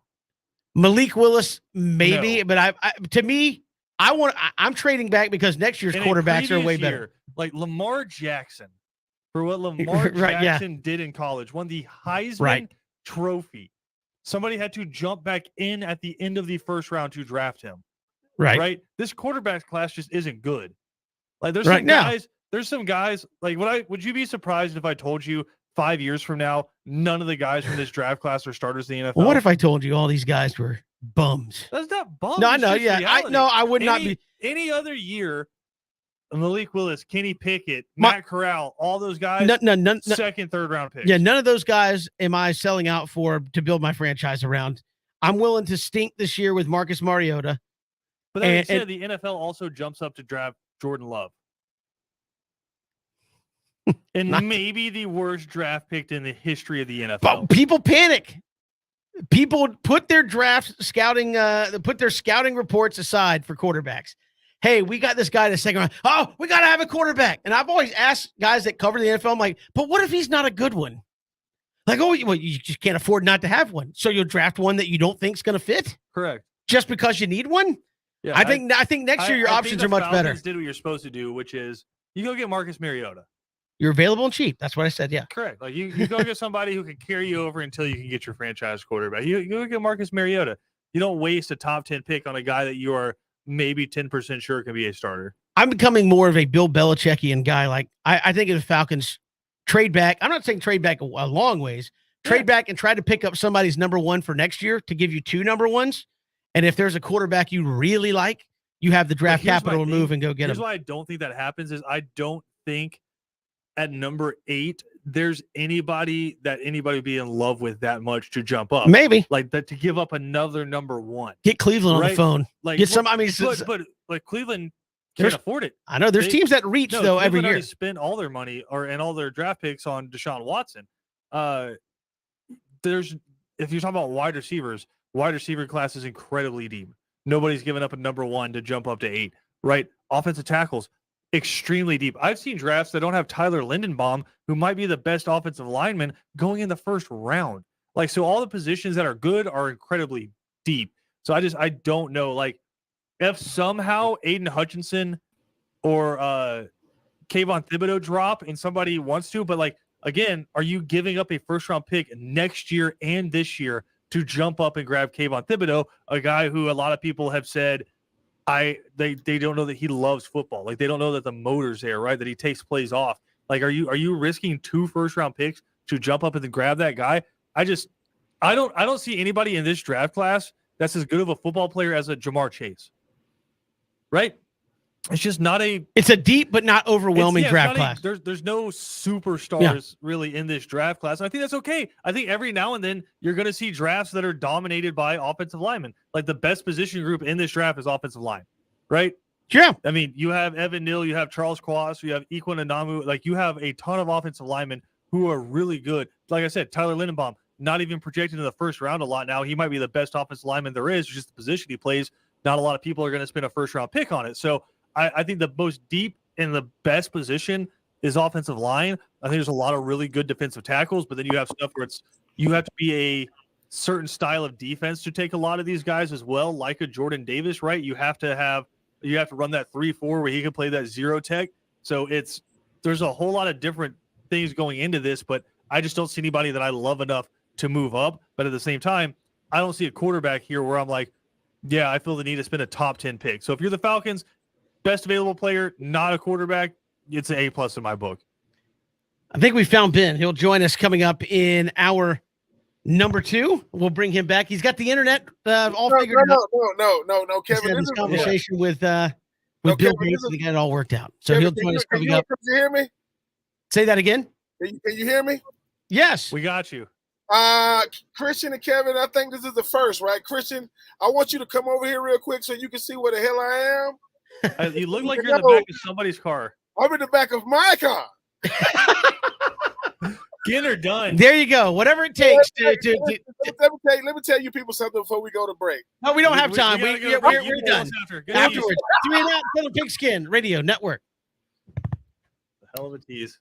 Malik Willis, maybe, No. but to me, I'm trading back because next year's quarterbacks are way better. Like Lamar Jackson, for what Lamar Jackson did in college, won the Heisman Trophy. Somebody had to jump back in at the end of the first round to draft him. Right. This quarterback class just isn't good. Like there's some guys. There's some guys. Like would you be surprised if I told you 5 years from now none of the guys from this draft class are starters in the NFL? Well, what if I told you all these guys were bums? That's not bums. No, I know. Yeah, I would not be. Any other year, Malik Willis, Kenny Pickett, Matt Corral, all those guys. No, second, third round picks. Yeah, none of those guys am I selling out for to build my franchise around. I'm willing to stink this year with Marcus Mariota. But that being said, the NFL also jumps up to draft Jordan Love. And maybe the worst draft pick in the history of the NFL. But people panic. People put their scouting reports aside for quarterbacks. Hey, we got this guy in the second round. Oh, we got to have a quarterback. And I've always asked guys that cover the NFL, I'm like, but what if he's not a good one? Like, oh, well, you just can't afford not to have one. So you'll draft one that you don't think is going to fit? Correct. Just because you need one? Yeah, I think next year your options are much better. Did what you're supposed to do, which is you go get Marcus Mariota. You're available and cheap. That's what I said. Yeah, correct. Like you go get somebody who can carry you over until you can get your franchise quarterback. You go get Marcus Mariota. You don't waste a top 10 pick on a guy that you are maybe 10% sure can be a starter. I'm becoming more of a Bill Belichickian guy. Like I think if the Falcons trade back, I'm not saying trade back a long ways. Trade back and try to pick up somebody's number one for next year to give you 2 number ones. And if there's a quarterback you really like, you have the draft capital to move and go get him. Here's why I don't think that happens is I don't think at number 8 there's anybody would be in love with that much to jump up. Maybe. Like that to give up another number 1. Get Cleveland on the phone. Like get some. I mean, but like Cleveland can't afford it. I know there's teams that reach though every year. Spend all their money and all their draft picks on Deshaun Watson. If you're talking about wide receiver class is incredibly deep. Nobody's given up a number 1 to jump up to 8, right? Offensive tackles, extremely deep. I've seen drafts that don't have Tyler Lindenbaum, who might be the best offensive lineman, going in the first round. Like, so all the positions that are good are incredibly deep. So I don't know. Like, if somehow Aiden Hutchinson or Kayvon Thibodeaux drop and somebody wants to, but like, again, are you giving up a first-round pick next year and this year to jump up and grab Kayvon Thibodeaux, a guy who a lot of people have said they don't know that he loves football. Like, they don't know that the motor's there, right? That he takes plays off. Like, are you risking 2 first-round picks to jump up and grab that guy? I don't see anybody in this draft class that's as good of a football player as a Jamar Chase, right? It's just not it's a deep but not overwhelming draft class. There's no superstars really in this draft class. And I think that's okay. I think every now and then you're going to see drafts that are dominated by offensive linemen. Like, the best position group in this draft is offensive line, right? Yeah. I mean, you have Evan Neal, you have Charles Cross, you have Equan Anamu. Like, you have a ton of offensive linemen who are really good. Like I said, Tyler Lindenbaum, not even projected in the first round a lot now. He might be the best offensive lineman there is, just the position he plays. Not a lot of people are going to spend a first-round pick on it. So I think the most deep and the best position is offensive line. I think there's a lot of really good defensive tackles, but then you have stuff where you have to be a certain style of defense to take a lot of these guys as well, like a Jordan Davis, right? You have to run that 3-4 where he can play that zero tech. So there's a whole lot of different things going into this, but I just don't see anybody that I love enough to move up. But at the same time, I don't see a quarterback here where I'm like, yeah, I feel the need to spend a top 10 pick. So if you're the Falcons, best available player, not a quarterback, it's an A+ in my book. I think we found Ben. He'll join us coming up in hour number 2. We'll bring him back. He's got the internet all figured out. No, Kevin. This conversation with Bill Gates, and got it all worked out. So Kevin, he'll join us coming up. Can you hear me? Say that again. Can you hear me? Yes. We got you. Christian and Kevin, I think this is the first, right? Christian, I want you to come over here real quick so you can see where the hell I am. You look like you're in the back of somebody's car. I'm in the back of my car. Get her done. There you go. Whatever it takes let me tell you people something before we go to break. No, we don't have time. We're done. Afterwards. 3 and Out, Pigskin Radio Network. The hell of a tease.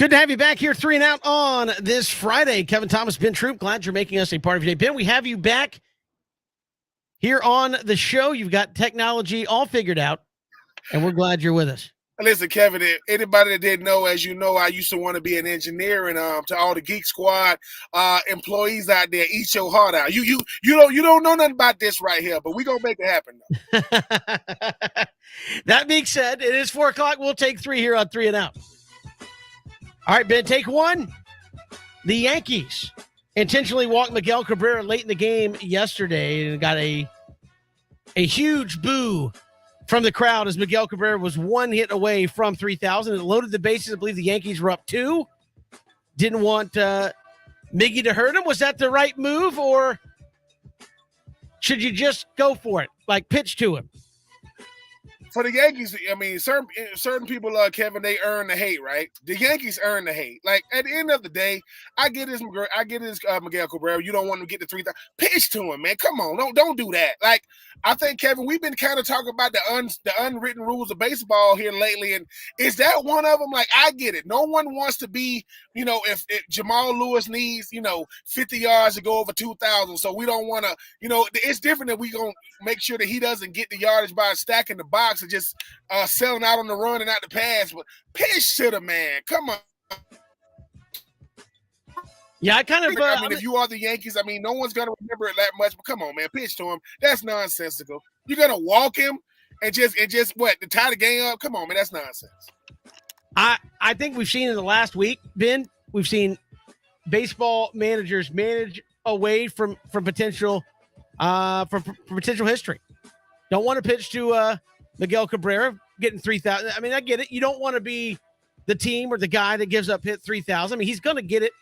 Good to have you back here, 3 and Out on this Friday. Kevin Thomas, Ben Troop, glad you're making us a part of your day. Ben, we have you back here on the show. You've got technology all figured out, and we're glad you're with us. Listen, Kevin, anybody that didn't know, as you know, I used to want to be an engineer, and to all the Geek Squad employees out there, eat your heart out. You don't know nothing about this right here, but we're gonna make it happen though. That being said, it is 4 o'clock. We'll take 3 here on 3 and Out. All right, Ben, take 1. The Yankees intentionally walked Miguel Cabrera late in the game yesterday and got a huge boo from the crowd as Miguel Cabrera was 1 hit away from 3,000. It loaded the bases. I believe the Yankees were up 2. Didn't want Miggy to hurt him. Was that the right move, or should you just go for it, like pitch to him? For the Yankees, I mean, certain people, Kevin, they earn the hate, right? The Yankees earn the hate. Like, at the end of the day, I get this Miguel Cabrera. You don't want him to get the 3,000. Pitch to him, man. Come on, don't do that. Like, I think, Kevin, we've been kind of talking about the unwritten rules of baseball here lately, and is that one of them? Like, I get it. No one wants to be, if Jamal Lewis needs, 50 yards to go over 2,000, so we don't want to, it's different that we going to make sure that he doesn't get the yardage by stacking the box and just selling out on the run and out the pass. But pitch to the man. Come on. Yeah, I kind of. If you are the Yankees, no one's going to remember it that much. But come on, man, pitch to him. That's nonsensical. You're going to walk him and just what, to tie the game up? Come on, man, that's nonsense. I think we've seen in the last week, Ben, we've seen baseball managers manage away from potential potential history. Don't want to pitch to Miguel Cabrera getting 3,000. I mean, I get it. You don't want to be the team or the guy that gives up hit 3,000. I mean, he's going to get it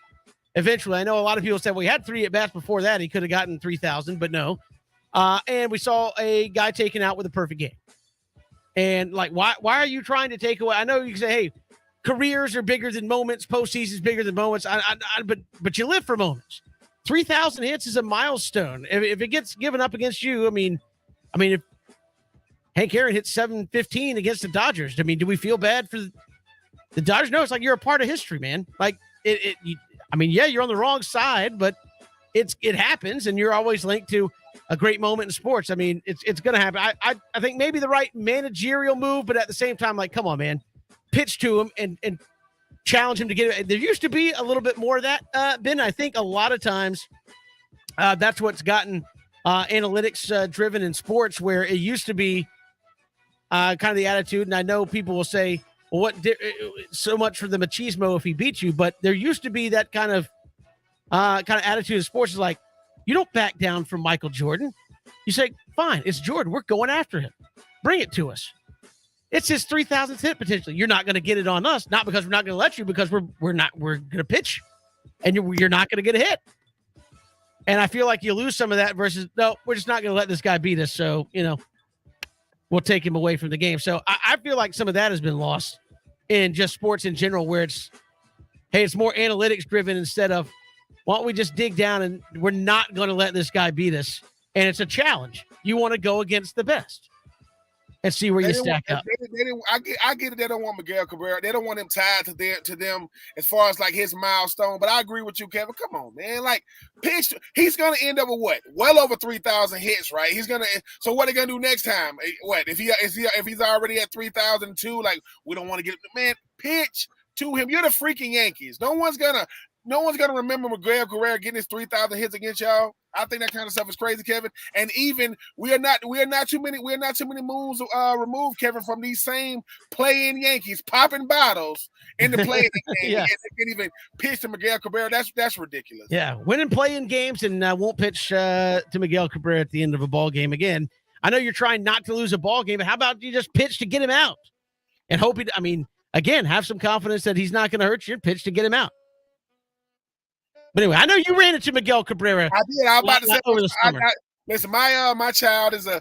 eventually. I know a lot of people said, well, he had 3 at-bats before that. He could have gotten 3,000, but no. And we saw a guy taken out with a perfect game. And, like, why are you trying to take away? I know you can say, hey, careers are bigger than moments. Postseason is bigger than moments. But you live for moments. 3,000 hits is a milestone. If it gets given up against you, I mean, if Hank Aaron hit 715 against the Dodgers, do we feel bad for the Dodgers? No, it's like you're a part of history, man. Like you're on the wrong side, but it happens, and you're always linked to a great moment in sports. I mean, it's going to happen. I think maybe the right managerial move, but at the same time, like, come on, man, pitch to him and challenge him to get it. There used to be a little bit more of that, Ben. I think a lot of times that's what's gotten analytics driven in sports, where it used to be kind of the attitude. And I know people will say, well, so much for the machismo if he beats you, but there used to be that kind of attitude in sports is like, you don't back down from Michael Jordan. You say, fine, it's Jordan. We're going after him. Bring it to us. It's his 3,000th hit potentially. You're not going to get it on us, not because we're not going to let you, because we're going to pitch, and you're not going to get a hit. And I feel like you lose some of that versus, no, we're just not going to let this guy beat us. So, we'll take him away from the game. So I feel like some of that has been lost in just sports in general, where it's more analytics driven instead of, why don't we just dig down and we're not going to let this guy beat us. And it's a challenge. You want to go against the best and see where you stack up. I get it. They don't want Miguel Cabrera. They don't want him tied to them as far as like his milestone. But I agree with you, Kevin. Come on, man. Like, pitch. He's gonna end up with what? Well over 3,000 hits, right? So what are they gonna do next time? What if he's already at 3,002? Like, we don't want to get man. Pitch to him. You're the freaking Yankees. No one's gonna remember Miguel Cabrera getting his 3,000 hits against y'all. I think that kind of stuff is crazy, Kevin. And even we are not too many moves removed, Kevin, from these same play-in Yankees popping bottles in the play-in game. Yeah. And they can't even pitch to Miguel Cabrera. That's ridiculous. Yeah, winning play-in games and won't pitch to Miguel Cabrera at the end of a ball game again. I know you're trying not to lose a ball game, but how about you just pitch to get him out and hope again, have some confidence that he's not going to hurt you. Pitch to get him out. But anyway, I know you ran into Miguel Cabrera. I did. I was about to say over the summer. Listen, my child is a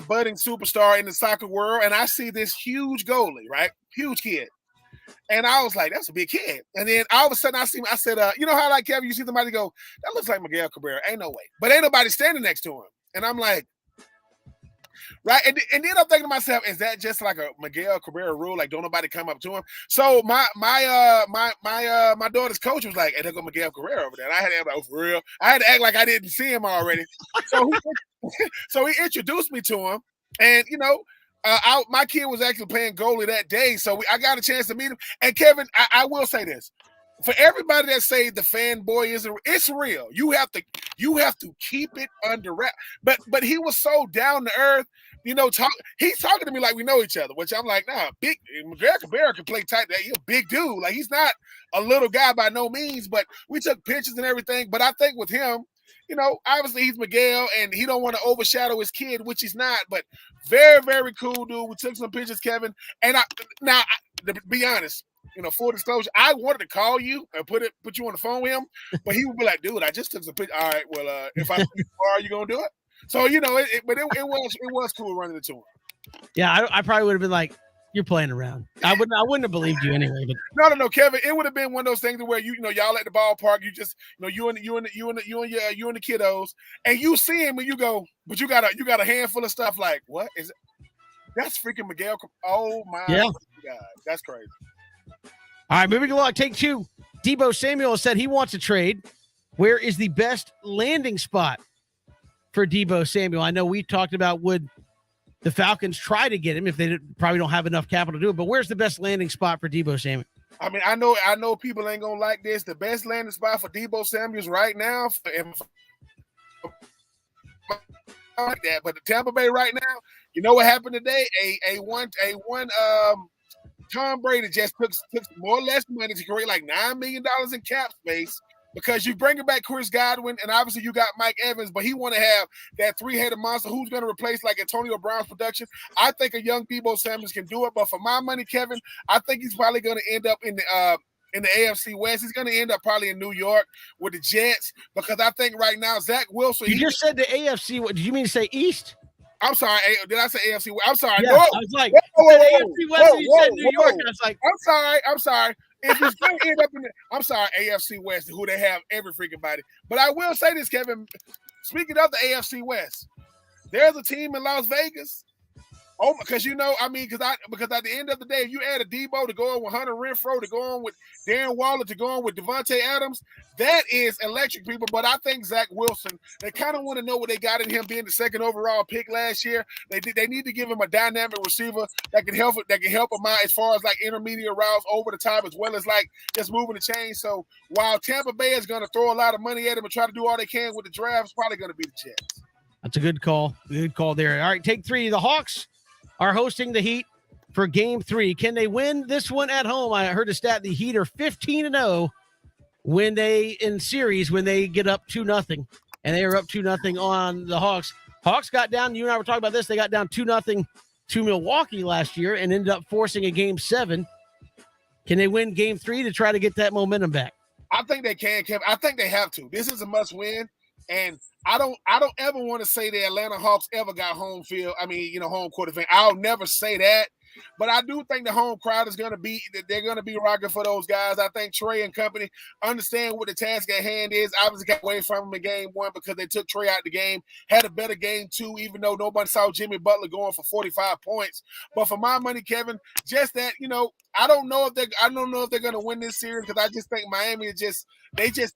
budding superstar in the soccer world, and I see this huge goalie, right? Huge kid. And I was like, that's a big kid. And then all of a sudden I said, you know how, like, Kevin, you see somebody go, that looks like Miguel Cabrera. Ain't no way. But ain't nobody standing next to him. And I'm like, right? And then I'm thinking to myself, is that just like a Miguel Cabrera rule? Like, don't nobody come up to him? So my daughter's coach was like, "Hey, there go Miguel Cabrera over there." And I had to act like, "Oh, for real?" I had to act like I didn't see him already. So he introduced me to him, and my kid was actually playing goalie that day, so I got a chance to meet him. And Kevin, I will say this. For everybody that say the fanboy isn't, it's real. You have to keep it under wrap. But he was so down to earth, he's talking to me like we know each other, which I'm like, nah, big Miguel Cabrera can play tight. He's a big dude. Like, he's not a little guy by no means, but we took pictures and everything. But I think with him, obviously he's Miguel and he don't want to overshadow his kid, which he's not, but very, very cool dude. We took some pictures, Kevin. And to be honest, full disclosure, I wanted to call you and put you on the phone with him, but he would be like, dude, I just took some pictures. All right, well, if I are you gonna do it? So it was cool running into him. Yeah, I probably would have been like, you're playing around. I wouldn't have believed you anyway. But... No, Kevin. It would have been one of those things where y'all at the ballpark, you just you and the kiddos, and you see him and you go, but you got a handful of stuff like, what is it? That's freaking Miguel. Oh my God, that's crazy. All right, moving along. Take two. Debo Samuel said he wants a trade. Where is the best landing spot for Debo Samuel? I know we talked about would the Falcons try to get him if they probably don't have enough capital to do it, but where's the best landing spot for Debo Samuel? I mean, I know people ain't gonna like this. The best landing spot for Debo Samuel right now, like that, but the Tampa Bay right now, you know what happened today? A one Tom Brady just took more or less money to create like $9 million in cap space because you bring back Chris Godwin and obviously you got Mike Evans, but he want to have that three-headed monster who's going to replace like Antonio Brown's production. I think a young Debo Samuel can do it, but for my money, Kevin, I think he's probably going to end up in the AFC West. He's going to end up probably in New York with the Jets because I think right now Zach Wilson. You just said the AFC. What did you mean to say East? I'm sorry. Did I say AFC West? I'm sorry. Yeah, no. I was like, AFC West. You said New York. I was like, I'm sorry. If he's going to end up in I'm sorry, AFC West, who they have every freaking body. But I will say this, Kevin. Speaking of the AFC West, there's a team in Las Vegas. Oh, because because at the end of the day, if you add a Debo to go on with Hunter Renfrow, to go on with Darren Waller, to go on with Devontae Adams, that is electric, people. But I think Zach Wilson, they kind of want to know what they got in him being the second overall pick last year. They need to give him a dynamic receiver that can help him out as far as like intermediate routes over the top, as well as like just moving the chain. So while Tampa Bay is going to throw a lot of money at him and try to do all they can with the draft, it's probably going to be the Jets. That's a good call. Good call there. All right, take three. The Hawks are hosting the Heat for Game 3. Can they win this one at home? I heard a stat: the Heat are 15-0 when they get up 2-0, and they are up 2-0 on the Hawks. Hawks got down. You and I were talking about this. They got down 2-0 to Milwaukee last year and ended up forcing a Game 7. Can they win Game 3 to try to get that momentum back? I think they can, Kevin. I think they have to. This is a must-win, and I don't ever want to say the Atlanta Hawks ever got home court advantage. I'll never say that. But I do think the home crowd is going to be – they're going to be rocking for those guys. I think Trey and company understand what the task at hand is. Obviously got away from them in Game 1 because they took Trey out the game, had a better Game 2, even though nobody saw Jimmy Butler going for 45 points. But for my money, Kevin, just that, I don't know if they're going to win this series because I just think Miami is just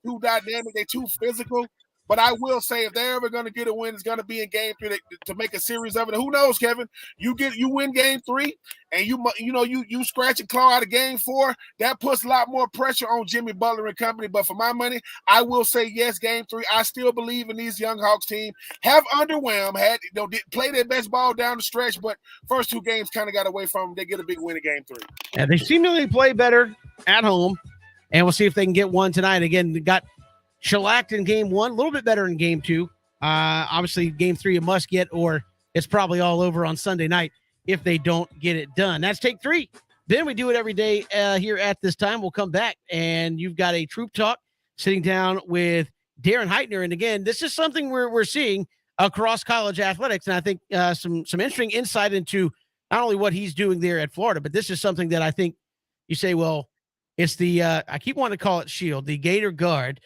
too dynamic. They're too physical. But I will say, if they're ever going to get a win, it's going to be in Game 3 to make a series of it. Who knows, Kevin? You win Game 3, and you scratch and claw out of Game 4. That puts a lot more pressure on Jimmy Butler and company. But for my money, I will say yes, Game 3. I still believe in these young Hawks team. Have underwhelmed, play their best ball down the stretch, but first two games kind of got away from them. They get a big win in Game 3. Yeah, they seemingly play better at home, and we'll see if they can get one tonight. Again, they got shellacked in Game 1, a little bit better in Game 2. Obviously, Game 3 you must get, or it's probably all over on Sunday night if they don't get it done. That's Take 3. Then we do it every day here at this time. We'll come back, and you've got a Troop Talk sitting down with Darren Heitner. And again, this is something we're seeing across college athletics, and I think some interesting insight into not only what he's doing there at Florida, but this is something that I think you say, well, it's the I keep wanting to call it shield, the Gator Guard.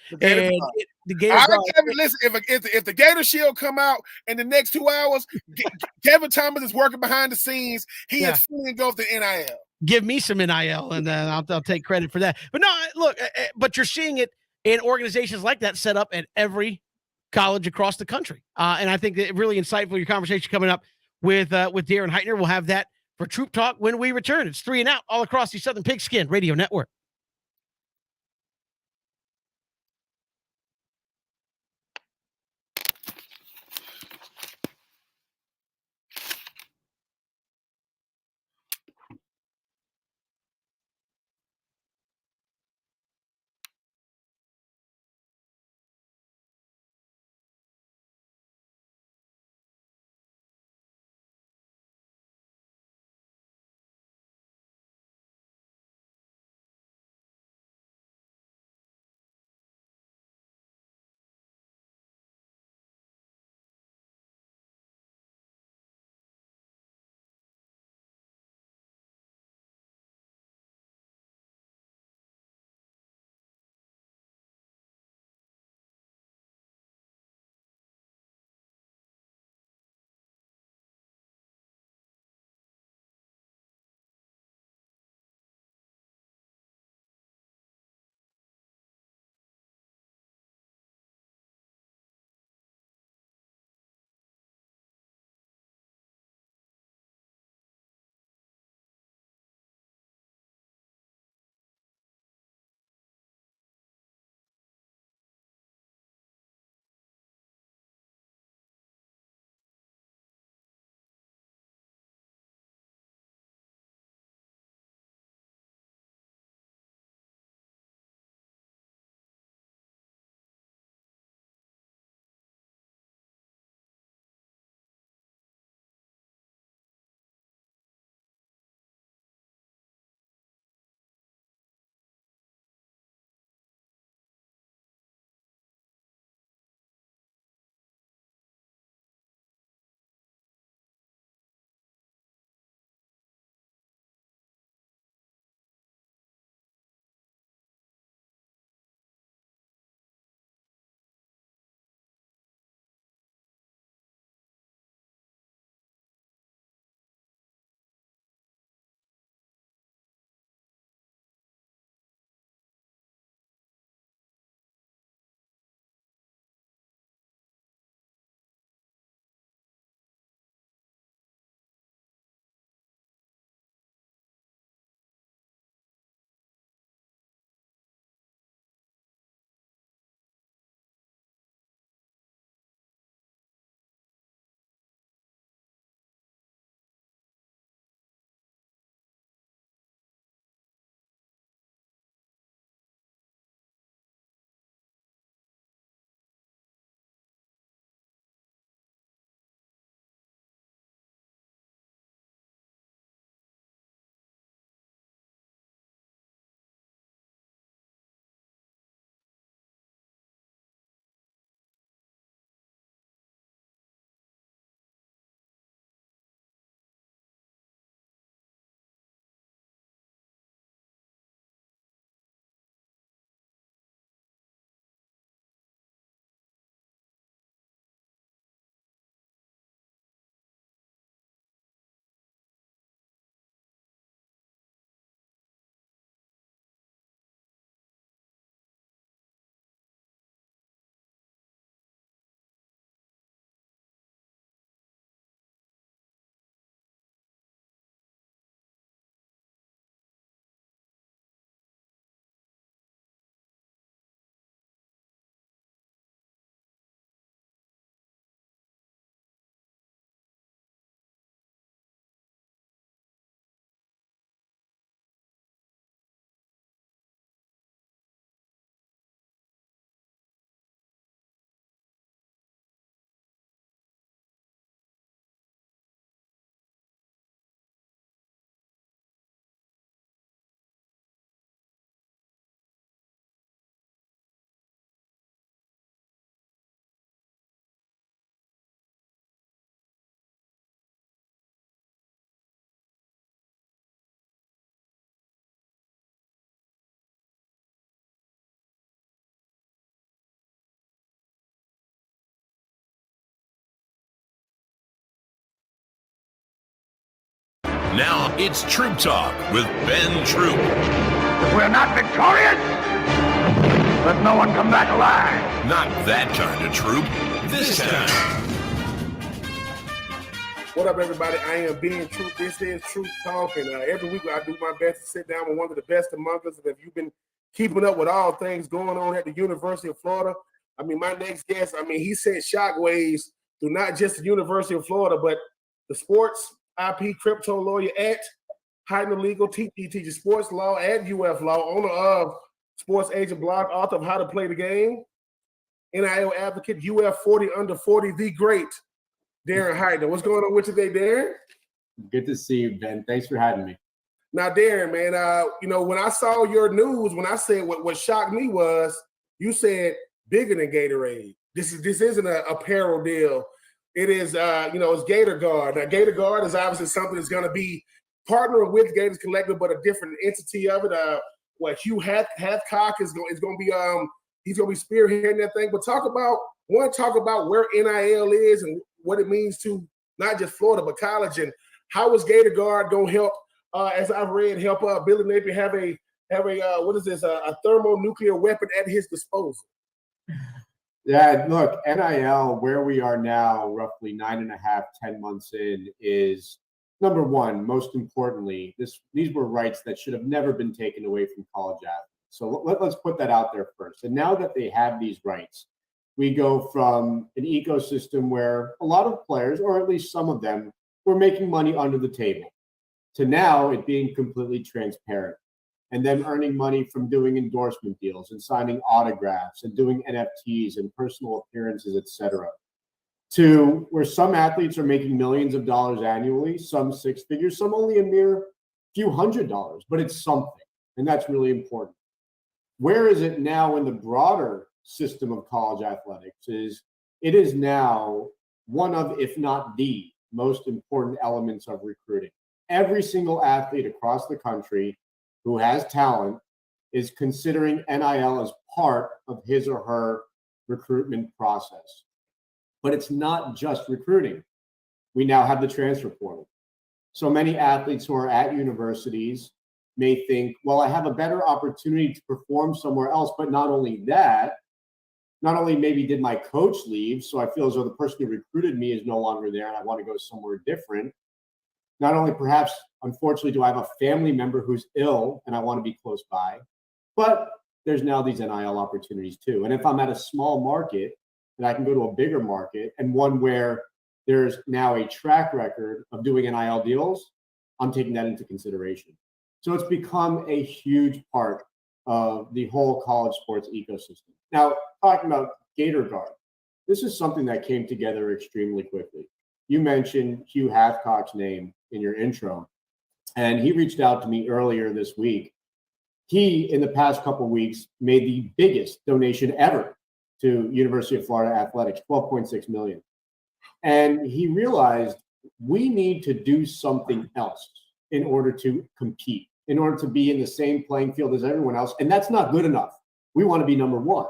the Gators. Kevin, listen, if the Gator Shield come out in the next 2 hours, Kevin Thomas is working behind the scenes. He is fully engulfed in NIL. Give me some NIL, and then I'll take credit for that. But no, look, but you're seeing it in organizations like that set up at every college across the country. And I think that really insightful, your conversation coming up with Darren Heitner. We'll have that for Troop Talk when we return. It's 3 and Out all across the Southern Pigskin Radio Network. Now it's Troop Talk with Ben Troop. If we're not victorious, let no one come back alive. Not that kind of troop. This kind. What up, everybody? I am Ben Troop. This is Troop Talk, and every week I do my best to sit down with one of the best among us. And if you've been keeping up with all things going on at the University of Florida, I mean, my next guest, I mean, he sent shockwaves through not just the University of Florida, but the sports IP crypto lawyer at Heightened Legal, teaches sports law at UF Law, owner of Sports Agent Blog, author of How to Play the Game, NIL advocate, UF 40 under 40, the great Darren Heighten. What's going on with you today, Darren? Good to see you, Ben. Thanks for having me. Now, Darren, man, when I saw your news, when I said what shocked me was you said bigger than Gatorade. This isn't an apparel deal. It is, it's Gator Guard. Now, Gator Guard is obviously something that's going to be partnering with Gators Collective, but a different entity of it. Hugh Hathcock is going to be he's going to be spearheading that thing. But talk about where NIL is and what it means to not just Florida but college, and how is Gator Guard going to help? As I've read, help Billy Napier have a thermonuclear weapon at his disposal. Yeah, look, NIL, where we are now, roughly 9.5, 10 months in, is number one, most importantly, these were rights that should have never been taken away from college athletes. So let's put that out there first. And now that they have these rights, we go from an ecosystem where a lot of players, or at least some of them, were making money under the table, to now it being completely transparent, and then earning money from doing endorsement deals and signing autographs and doing NFTs and personal appearances, etc. To where some athletes are making millions of dollars annually, some six figures, some only a mere few $100s, but it's something. And that's really important. Where is it now in the broader system of college athletics? It is now one of, if not the most important elements of recruiting. Every single athlete across the country who has talent is considering NIL as part of his or her recruitment process. But it's not just recruiting. We now have the transfer portal. So many athletes who are at universities may think, well, I have a better opportunity to perform somewhere else. But not only that, not only maybe did my coach leave, so I feel as though the person who recruited me is no longer there and I want to go somewhere different. Not only perhaps, unfortunately, do I have a family member who's ill and I want to be close by, but there's now these NIL opportunities too. And if I'm at a small market and I can go to a bigger market and one where there's now a track record of doing NIL deals, I'm taking that into consideration. So it's become a huge part of the whole college sports ecosystem. Now, talking about Gator Guard, this is something that came together extremely quickly. You mentioned Hugh Hathcock's name in your intro, and he reached out to me earlier this week. He, in the past couple of weeks, made the biggest donation ever to University of Florida athletics, $12.6 million. And he realized we need to do something else in order to compete, in order to be in the same playing field as everyone else. And that's not good enough. We want to be number one.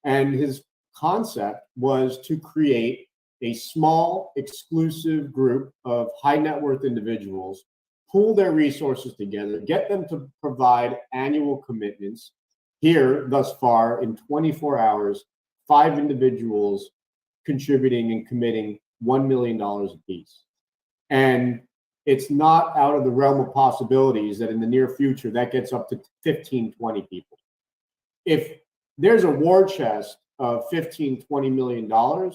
And his concept was to create a small, exclusive group of high net worth individuals, pool their resources together, get them to provide annual commitments. Here, thus far, in 24 hours, 5 individuals contributing and committing $1 million apiece. And it's not out of the realm of possibilities that in the near future, that gets up to 15, 20 people. If there's a war chest of $15, $20 million,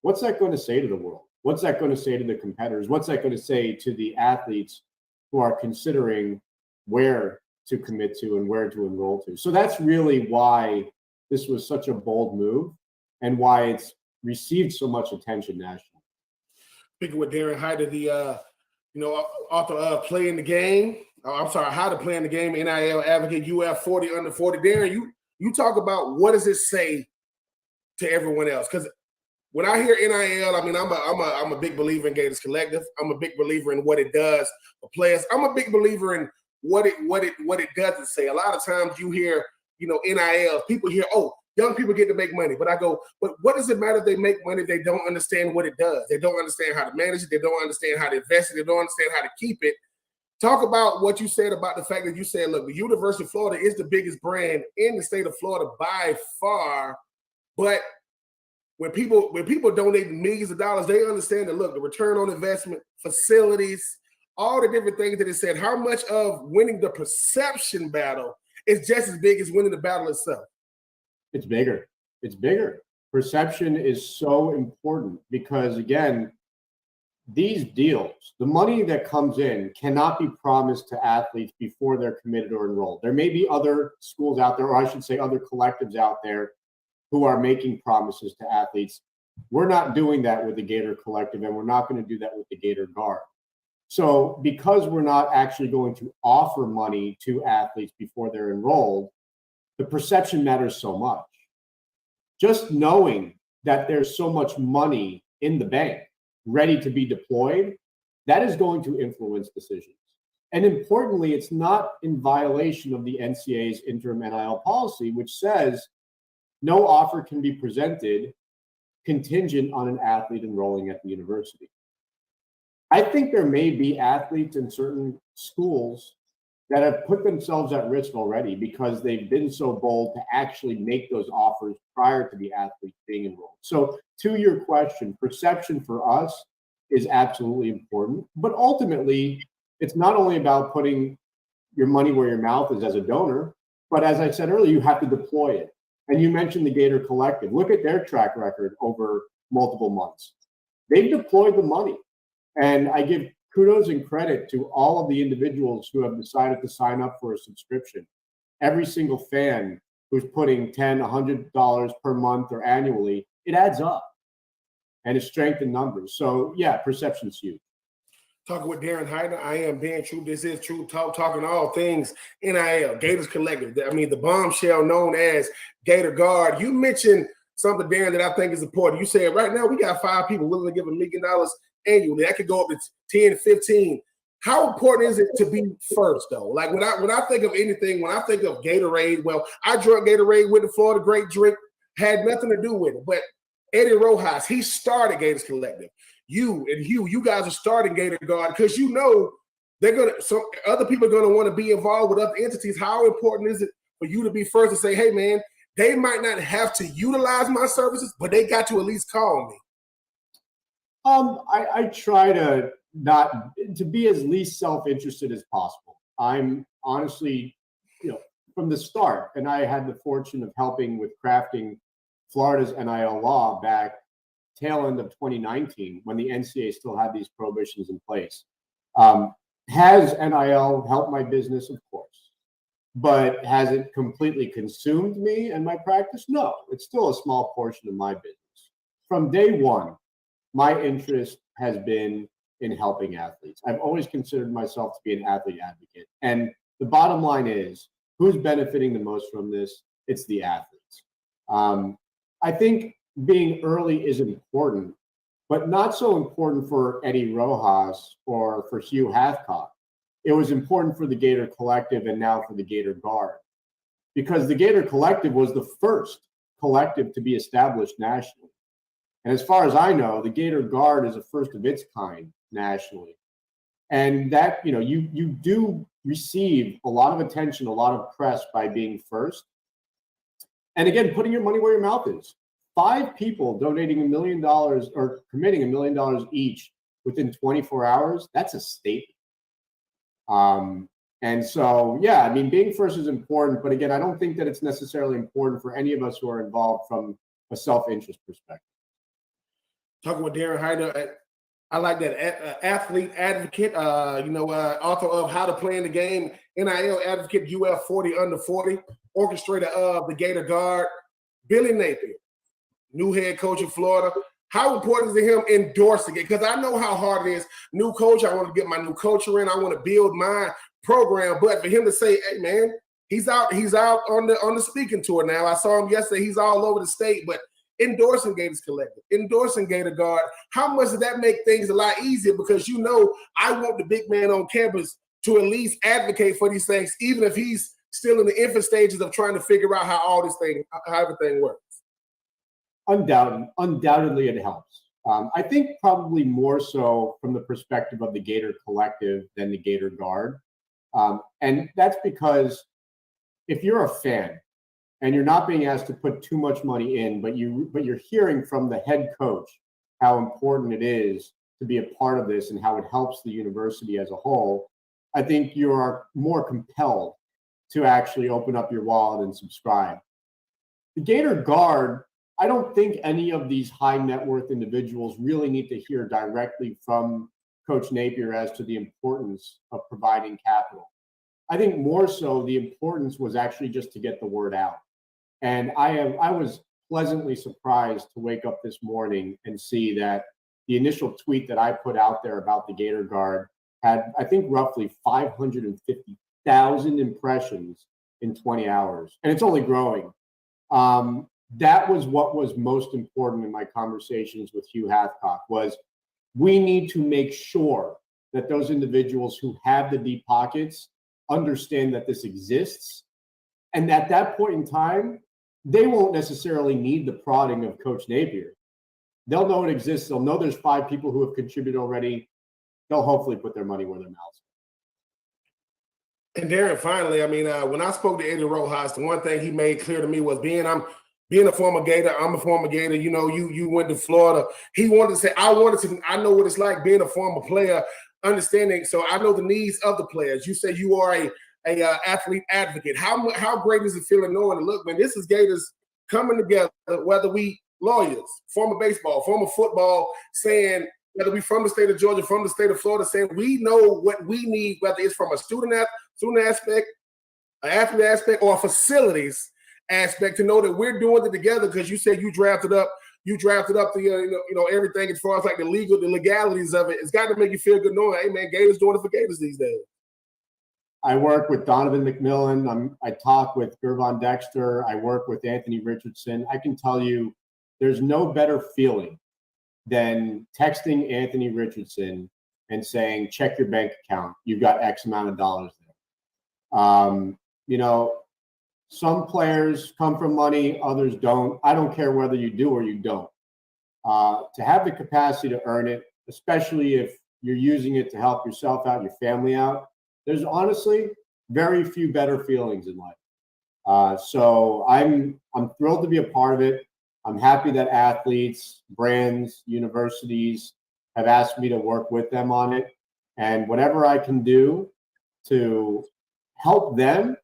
what's that going to say to the world? What's that going to say to the competitors? What's that going to say to the athletes who are considering where to commit to and where to enroll to? So that's really why this was such a bold move and why it's received so much attention nationally. Speaking with Darren Heighten, the author of Playing the Game. How to Play in the Game, NIL advocate, UF 40 under 40. Darren, you talk about what does it say to everyone else? Because when I hear NIL, I mean, I'm a big believer in Gators Collective. I'm a big believer in what it does for players. I'm a big believer in what it doesn't say. A lot of times you hear, NIL, people hear, oh, young people get to make money. But I go, but what does it matter if they make money if they don't understand what it does? They don't understand how to manage it. They don't understand how to invest it. They don't understand how to keep it. Talk about what you said about the fact that you said, look, the University of Florida is the biggest brand in the state of Florida by far. But when people donate millions of dollars, they understand that, look, the return on investment, facilities, all the different things that it said, how much of winning the perception battle is just as big as winning the battle itself. It's bigger. It's bigger. Perception is so important because, again, these deals, the money that comes in cannot be promised to athletes before they're committed or enrolled. There may be other schools out there, or I should say other collectives out there who are making promises to athletes. We're not doing that with the Gator Collective, and we're not going to do that with the Gator Guard. So because we're not actually going to offer money to athletes before they're enrolled, the perception matters so much. Just knowing that there's so much money in the bank ready to be deployed, that is going to influence decisions. And importantly, it's not in violation of the NCAA's interim NIL policy, which says no offer can be presented contingent on an athlete enrolling at the university. I think there may be athletes in certain schools that have put themselves at risk already because they've been so bold to actually make those offers prior to the athlete being enrolled. So to your question, perception for us is absolutely important, but ultimately it's not only about putting your money where your mouth is as a donor, but as I said earlier, you have to deploy it. And you mentioned the Gator Collective. Look at their track record over multiple months. They've deployed the money. And I give kudos and credit to all of the individuals who have decided to sign up for a subscription. Every single fan who's putting $10, $100 per month or annually, it adds up. And it's strength in numbers. So, yeah, perception's huge. Talking with Darren Hyder. I am Ben Troop. This is Troop Talk, talking all things NIL, Gators Collective. I mean, the bombshell known as Gator Guard. You mentioned something, Darren, that I think is important. You said right now we got 5 people willing to give $1 million annually. That could go up to 10, 15. How important is it to be first, though? Like when I think of anything, when I think of Gatorade, well, I drank Gatorade with the Florida Great Drink, had nothing to do with it. But Eddie Rojas, he started Gators Collective. You and Hugh, you guys are starting Gator Guard because you know some other people are gonna want to be involved with other entities. How important is it for you to be first and say, hey man, they might not have to utilize my services, but they got to at least call me? I try to be as least self-interested as possible. I'm honestly, from the start, and I had the fortune of helping with crafting Florida's NIL law back tail end of 2019 when the NCAA still had these prohibitions in place. Has NIL helped my business? Of course. But has it completely consumed me and my practice? No, it's still a small portion of my business. From day one, my interest has been in helping athletes. I've always considered myself to be an athlete advocate. And the bottom line is, who's benefiting the most from this? It's the athletes. I think being early is important, but not so important for Eddie Rojas or for Hugh Hathcock. It was important for the Gator Collective and now for the Gator Guard, because the Gator Collective was the first collective to be established nationally. And as far as I know, the Gator Guard is a first of its kind nationally. And that, you do receive a lot of attention, a lot of press by being first. And again, putting your money where your mouth is. 5 people donating $1 million or committing $1 million each within 24 hours, that's a statement. And so, yeah, I mean, being first is important. But again, I don't think that it's necessarily important for any of us who are involved from a self-interest perspective. Talking with Darren Hyder, I like that athlete advocate, author of How to Play in the Game, NIL advocate, UF 40 under 40, orchestrator of the Gator Guard, Billy Napier, new head coach of Florida. How important is it him endorsing it? Because I know how hard it is. New coach, I want to get my new coacher in. I want to build my program. But for him to say, hey, man, he's out on the speaking tour now. I saw him yesterday. He's all over the state. But endorsing Gators Collective, endorsing Gator Guard, how much does that make things a lot easier? Because I want the big man on campus to at least advocate for these things, even if he's still in the infant stages of trying to figure out how everything works? Undoubtedly it helps. I think probably more so from the perspective of the Gator Collective than the Gator Guard. And that's because if you're a fan and you're not being asked to put too much money in, but you're hearing from the head coach how important it is to be a part of this and how it helps the university as a whole, I think you are more compelled to actually open up your wallet and subscribe. The Gator Guard, I don't think any of these high net worth individuals really need to hear directly from Coach Napier as to the importance of providing capital. I think more so the importance was actually just to get the word out. And I was pleasantly surprised to wake up this morning and see that the initial tweet that I put out there about the Gator Guard had, I think, roughly 550,000 impressions in 20 hours. And it's only growing. That was what was most important in my conversations with Hugh Hathcock was we need to make sure that those individuals who have the deep pockets understand that this exists. And at that point in time, they won't necessarily need the prodding of Coach Napier. They'll know it exists. They'll know there's 5 people who have contributed already. They'll hopefully put their money where their mouths are. And Darren, finally, I mean, when I spoke to Eddie Rojas, the one thing he made clear to me was being a former Gator, I'm a former Gator. You know, you went to Florida. He wanted to say, I know what it's like being a former player, understanding. So I know the needs of the players. You say you are a athlete advocate. How great is it feeling knowing, look, man, this is Gators coming together, whether we lawyers, former baseball, former football, saying, whether we from the state of Georgia, from the state of Florida, saying we know what we need, whether it's from a student aspect, an athlete aspect, or a facilities aspect, to know that we're doing it together. Because you said you drafted up the everything as far as like the legalities of it. It's got to make you feel good knowing, hey man, Gators doing it for Gators these days. I work with Donovan McMillan. I talk with Kayvon Dexter. I work with Anthony Richardson. I can tell you there's no better feeling than texting Anthony Richardson and saying, check your bank account. You've got X amount of dollars there. Some players come from money, others don't. I don't care whether you do or you don't. To have the capacity to earn it, especially if you're using it to help yourself out, your family out, there's honestly very few better feelings in life. So I'm thrilled to be a part of it. I'm happy that athletes, brands, universities have asked me to work with them on it. And whatever I can do to help them,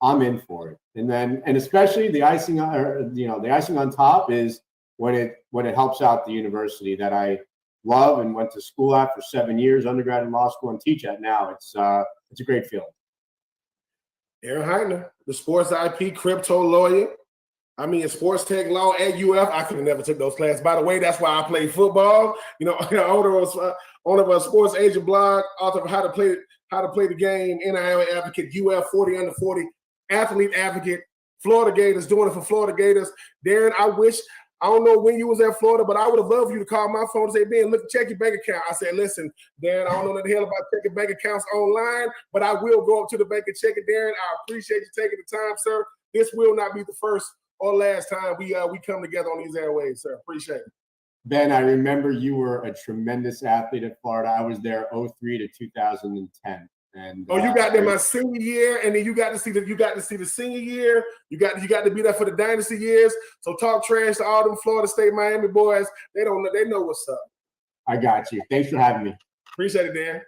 I'm in for it. And especially the icing on top is when it helps out the university that I love and went to school at for 7 years, undergrad and law school, and teach at now. It's a great feeling. Aaron Heitner, the sports IP crypto lawyer. I mean, in sports tech law at UF, I could have never took those classes. By the way, that's why I played football. Owner of a sports agent blog, author of how to play the game, NIL advocate, UF 40 under 40, athlete advocate, Florida Gators, doing it for Florida Gators. Darren, I don't know when you was at Florida, but I would have loved you to call my phone and say, Ben, look, check your bank account. I said, listen, Darren, I don't know the hell about checking bank accounts online, but I will go up to the bank and check it, Darren. I appreciate you taking the time, sir. This will not be the first or last time we come together on these airwaves, sir. Appreciate it. Ben, I remember you were a tremendous athlete at Florida. I was there 2003 to 2010. And you got there my senior year, and then you got to see the senior year. You got to be there for the dynasty years. So talk trash to all them Florida State, Miami boys. They know what's up. I got you. Thanks for having me. Appreciate it, Dan.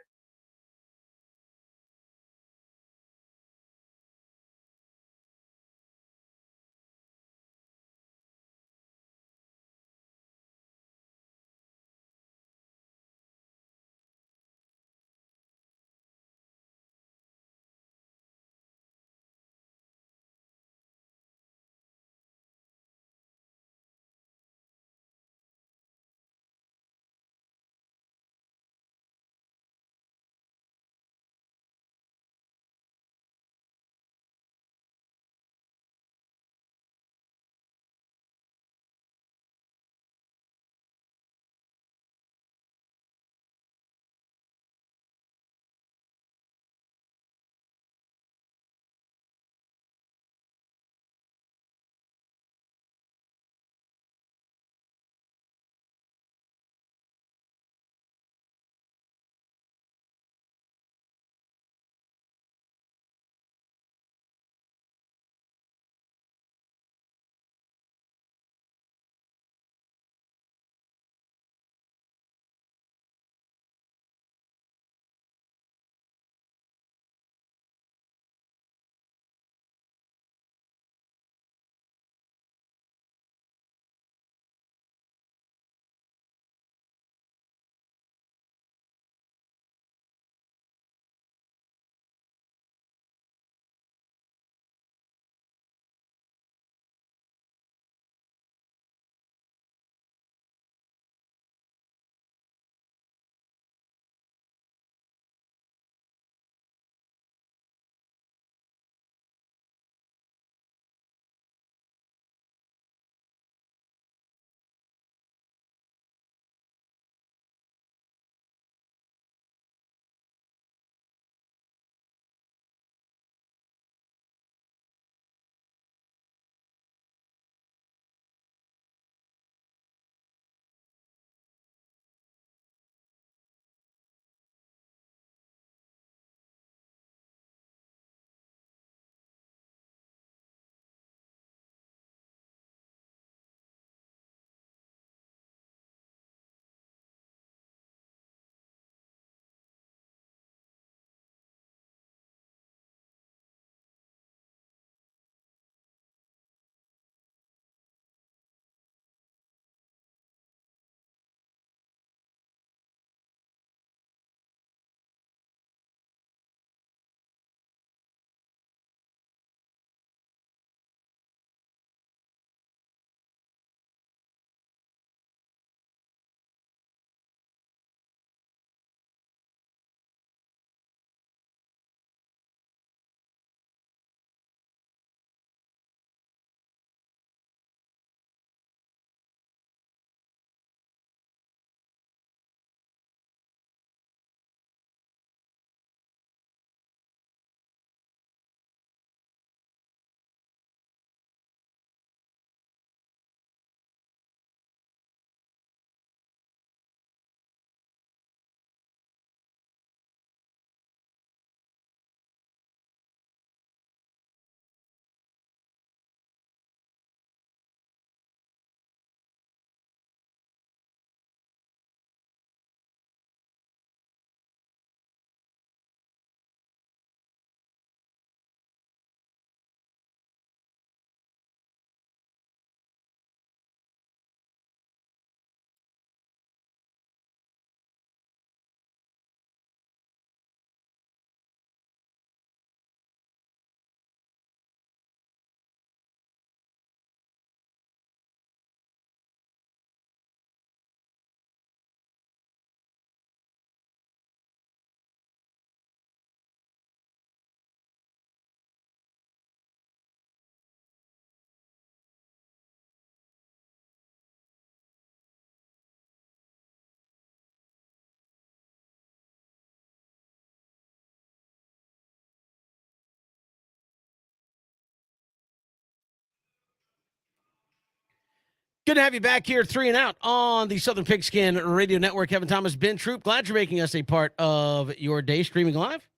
Good to have you back here, 3 and Out on the Southern Pigskin Radio Network. Kevin Thomas, Ben Troop, glad you're making us a part of your day, streaming live.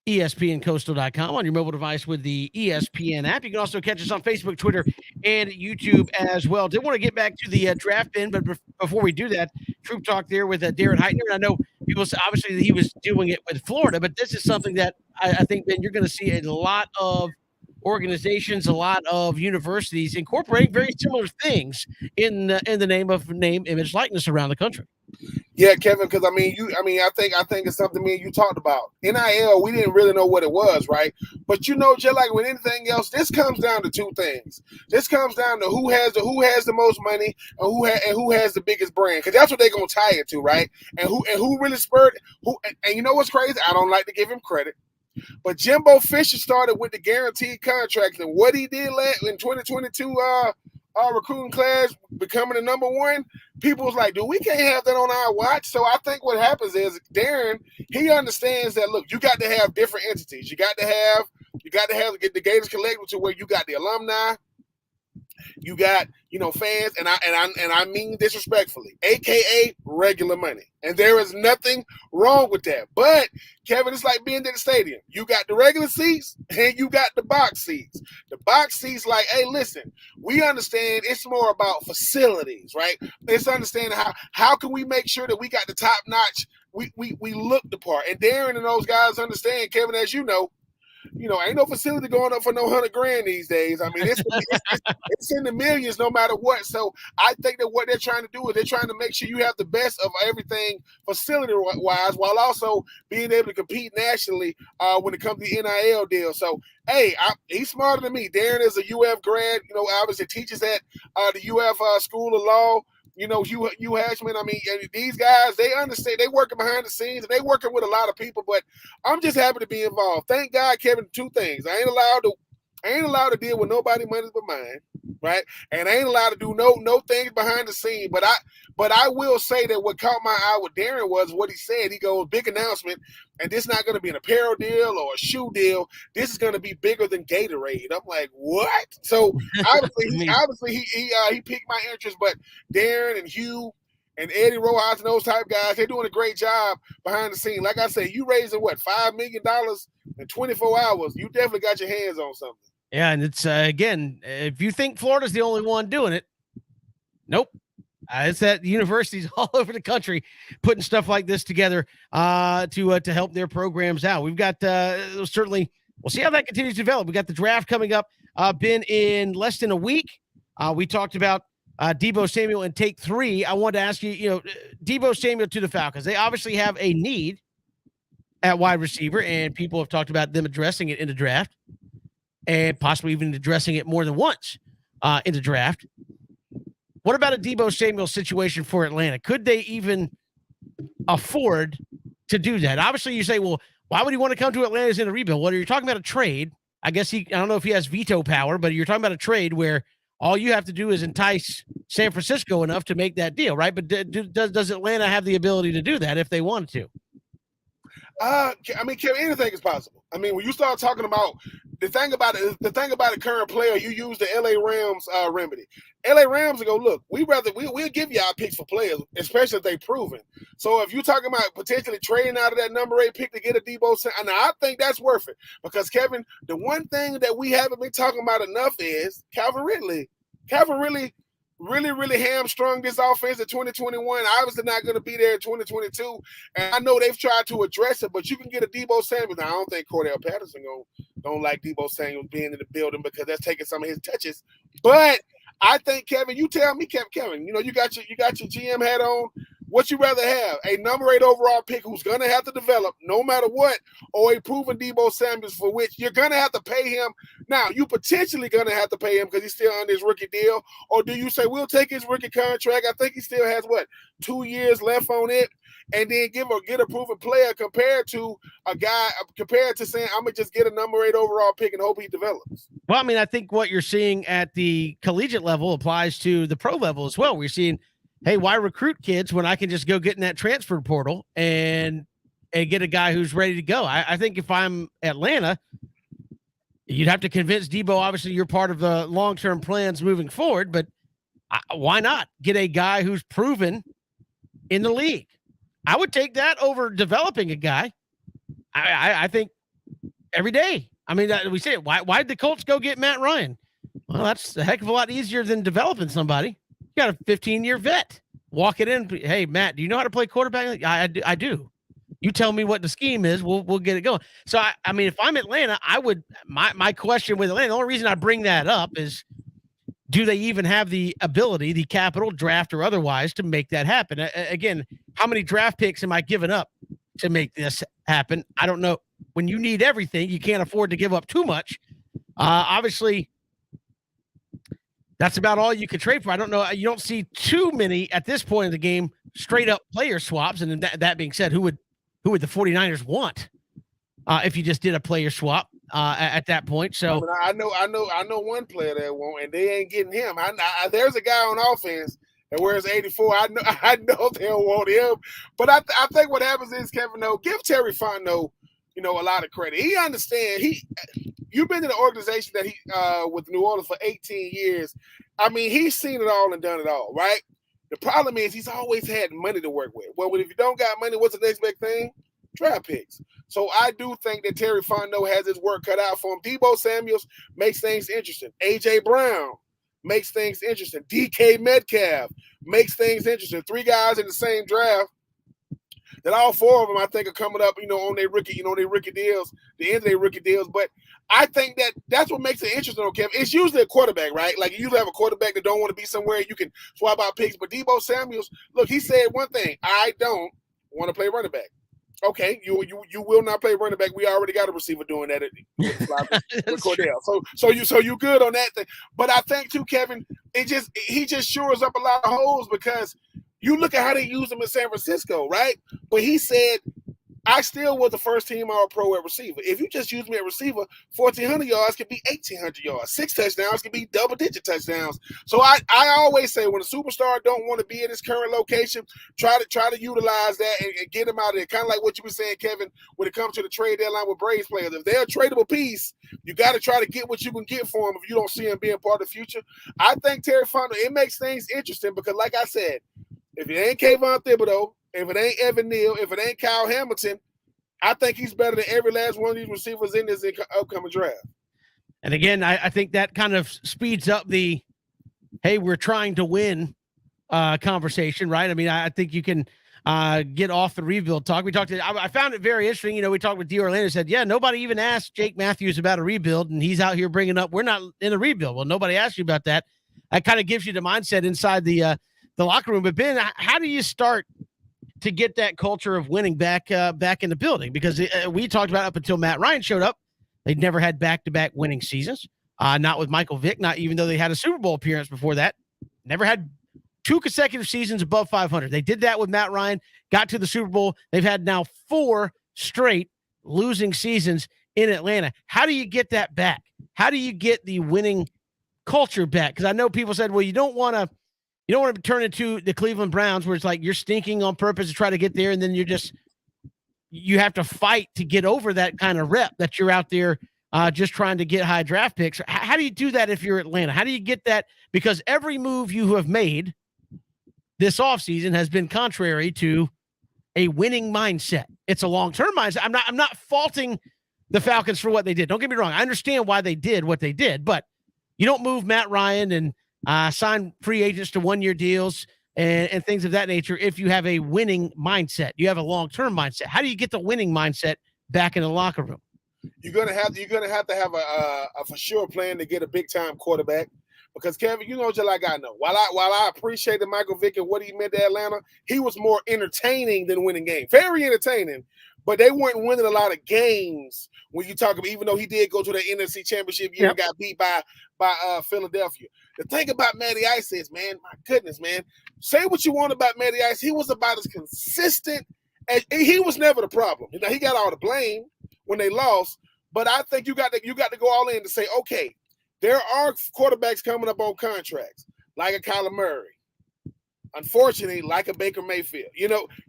ESPNcoastal.com on your mobile device with the ESPN app. You can also catch us on Facebook, Twitter, and YouTube as well. Did want to get back to the draft bin, but before we do that, Troop Talk there with Darren Heitner. And I know people obviously he was doing it with Florida, but this is something that I think, Ben, you're going to see a lot of organizations, a lot of universities incorporating very similar things in the name of name, image, likeness around the country. Yeah, Kevin, because I think it's something me and you talked about. NIL, we didn't really know what it was, right? But just like with anything else, this comes down to two things. This comes down to who has the most money and who has the biggest brand, because that's what they're gonna tie it to, right? And who really spurred who? And you know what's crazy? I don't like to give him credit, but Jimbo Fisher started with the guaranteed contract, and what he did in 2022 recruiting class, becoming the number one, people was like, dude, we can't have that on our watch. So I think what happens is Darren, he understands that, look, you got to have different entities. You got to have the Gators Collective, to where you got the alumni, you got, fans, and I mean disrespectfully, AKA regular money. And there is nothing wrong with that. But Kevin, it's like being in the stadium. You got the regular seats and you got the box seats. The box seats, like, hey, listen, we understand it's more about facilities, right? It's understanding how can we make sure that we got the top notch, we look the part. And Darren and those guys understand, Kevin, as you know, ain't no facility going up for no $100,000 these days. I mean, it's in the millions no matter what. So I think that what they're trying to do is they're trying to make sure you have the best of everything facility-wise, while also being able to compete nationally when it comes to the NIL deal. So, hey, he's smarter than me. Darren is a UF grad, obviously teaches at the UF School of Law. Hugh Hatchman, these guys, they understand. They working behind the scenes, and they working with a lot of people, but I'm just happy to be involved. Thank God, Kevin, two things. I ain't allowed to deal with nobody money but mine, right? And I ain't allowed to do no things behind the scene. But I will say that what caught my eye with Darren was what he said. He goes, big announcement, and this is not going to be an apparel deal or a shoe deal. This is going to be bigger than Gatorade. I'm like, what? So obviously he piqued my interest. But Darren and Hugh and Eddie Rojas and those type guys, they're doing a great job behind the scene. Like I said, you raising $5 million in 24 hours. You definitely got your hands on something. Yeah, and it's again, if you think Florida's the only one doing it, nope. It's that universities all over the country putting stuff like this together to help their programs out. We've got certainly, we'll see how that continues to develop. We got the draft coming up, been in less than a week. We talked about Debo Samuel in take 3. I wanted to ask you, Debo Samuel to the Falcons. They obviously have a need at wide receiver, and people have talked about them addressing it in the draft, and possibly even addressing it more than once in the draft. What about a Debo Samuel situation for Atlanta? Could they even afford to do that? Obviously, you say, well, why would he want to come to Atlanta as in a rebuild? Well, you're talking about a trade. I guess I don't know if he has veto power, but you're talking about a trade where all you have to do is entice San Francisco enough to make that deal, right? But does Atlanta have the ability to do that if they wanted to? Kevin, anything is possible. When you start talking about the thing about a current player, you use the LA Rams remedy. LA Rams will go, look, we'll give you our picks for players, especially if they proven. So if you're talking about potentially trading out of that number 8 pick to get a Debo, and I think that's worth it, because Kevin, the one thing that we haven't been talking about enough is Calvin Ridley. Calvin really hamstrung this offense in 2021. Obviously not going to be there in 2022. And I know they've tried to address it, but you can get a Debo Samuel. Now, I don't think Cordell Patterson don't like Debo Samuel being in the building, because that's taking some of his touches. But I think, Kevin, you tell me, Kevin, you got your GM hat on. What you rather have, a number 8 overall pick who's going to have to develop no matter what, or a proven Debo Samuel for which you're going to have to pay him? Now, you potentially going to have to pay him because he's still on his rookie deal, or do you say we'll take his rookie contract? I think he still has 2 years left on it, and then get a proven player compared to saying I'm gonna just get a number 8 overall pick and hope he develops. Well, I think what you're seeing at the collegiate level applies to the pro level as well. We're seeing, hey, why recruit kids when I can just go get in that transfer portal and get a guy who's ready to go? I think if I'm Atlanta, you'd have to convince Debo. Obviously, you're part of the long-term plans moving forward, but why not get a guy who's proven in the league? I would take that over developing a guy. I think every day. I mean, we say it. Why did the Colts go get Matt Ryan? Well, that's a heck of a lot easier than developing somebody. You got a 15-year vet. Walk it in. Hey, Matt, do you know how to play quarterback? I do. You tell me what the scheme is. We'll get it going. So, I mean, if I'm Atlanta, I would – my question with Atlanta, the only reason I bring that up is, do they even have the ability, the capital, draft or otherwise, to make that happen? Again, how many draft picks am I giving up to make this happen? I don't know. When you need everything, you can't afford to give up too much. Obviously, that's about all you could trade for. I don't know. You don't see too many at this point in the game straight up player swaps. And that being said, who would the 49ers want if you just did a player swap at that point? So I know one player that won't, and they ain't getting him. There's a guy on offense that wears 84. I know they don't want him, but I think what happens is, Kevin, give Terry Fontenot, a lot of credit. He understands. You've been in the organization that he with New Orleans for 18 years. I mean, he's seen it all and done it all, right? The problem is he's always had money to work with. Well, if you don't got money, what's the next big thing? Draft picks. So I do think that Terry Fontenot has his work cut out for him. Debo Samuels makes things interesting. A.J. Brown makes things interesting. DK Metcalf makes things interesting. 3 guys in the same draft that all 4 of them, I think, are coming up, on their rookie, their rookie deals, the end of their rookie deals. But I think that's what makes it interesting, Kevin. It's usually a quarterback, right? Like, you usually have a quarterback that don't want to be somewhere you can swap out picks. But Debo Samuels, look, he said one thing: I don't want to play running back. Okay, you will not play running back. We already got a receiver doing that with Cordell. So you good on that thing. But I think too, Kevin, he just shores up a lot of holes, because you look at how they use him in San Francisco, right? But he said, I still was the first team All-Pro at receiver. If you just use me at receiver, 1,400 yards can be 1,800 yards. 6 touchdowns can be double-digit touchdowns. So I always say, when a superstar don't want to be in his current location, try to utilize that and get him out of there. Kind of like what you were saying, Kevin, when it comes to the trade deadline with Braves players. If they're a tradable piece, you got to try to get what you can get for them if you don't see him being part of the future. I think Terry Fontenot, it makes things interesting, because, like I said, if it ain't Kayvon Thibodeaux, if it ain't Evan Neal, if it ain't Kyle Hamilton, I think he's better than every last one of these receivers in this upcoming draft. And again, I think that kind of speeds up the, hey, we're trying to win conversation, right? I mean, I think you can get off the rebuild talk. I found it very interesting. We talked with D. Orlando, said, yeah, nobody even asked Jake Matthews about a rebuild, and he's out here bringing up, we're not in a rebuild. Well, nobody asked you about that. That kind of gives you the mindset inside the locker room. But Ben, how do you start to get that culture of winning back in the building? Because we talked about up until Matt Ryan showed up, they'd never had back-to-back winning seasons. Not with Michael Vick, not even though they had a Super Bowl appearance before that. Never had 2 consecutive seasons above 500. They did that with Matt Ryan, got to the Super Bowl. They've had now 4 straight losing seasons in Atlanta. How do you get that back? How do you get the winning culture back? Because I know people said, well, you don't want to turn into the Cleveland Browns, where it's like you're stinking on purpose to try to get there, and then you have to fight to get over that kind of rep that you're out there just trying to get high draft picks. How do you do that if you're Atlanta? How do you get that? Because every move you have made this offseason has been contrary to a winning mindset. It's a long-term mindset. I'm not faulting the Falcons for what they did. Don't get me wrong. I understand why they did what they did, but you don't move Matt Ryan and sign free agents to 1-year deals and things of that nature if you have a winning mindset. You have a long-term mindset. How do you get the winning mindset back in the locker room? You're gonna have to have a for sure plan to get a big-time quarterback. Because, Kevin, just like I know, while I appreciated Michael Vick and what he meant to Atlanta, he was more entertaining than winning games. Very entertaining, but they weren't winning a lot of games when you talk about, even though he did go to the NFC Championship year and got beat by Philadelphia. The thing about Matty Ice is, man, my goodness, man, say what you want about Matty Ice. He was about as consistent as he was never the problem. He got all the blame when they lost, but I think you got to go all in to say, okay, there are quarterbacks coming up on contracts, like a Kyler Murray. Unfortunately, like a Baker Mayfield.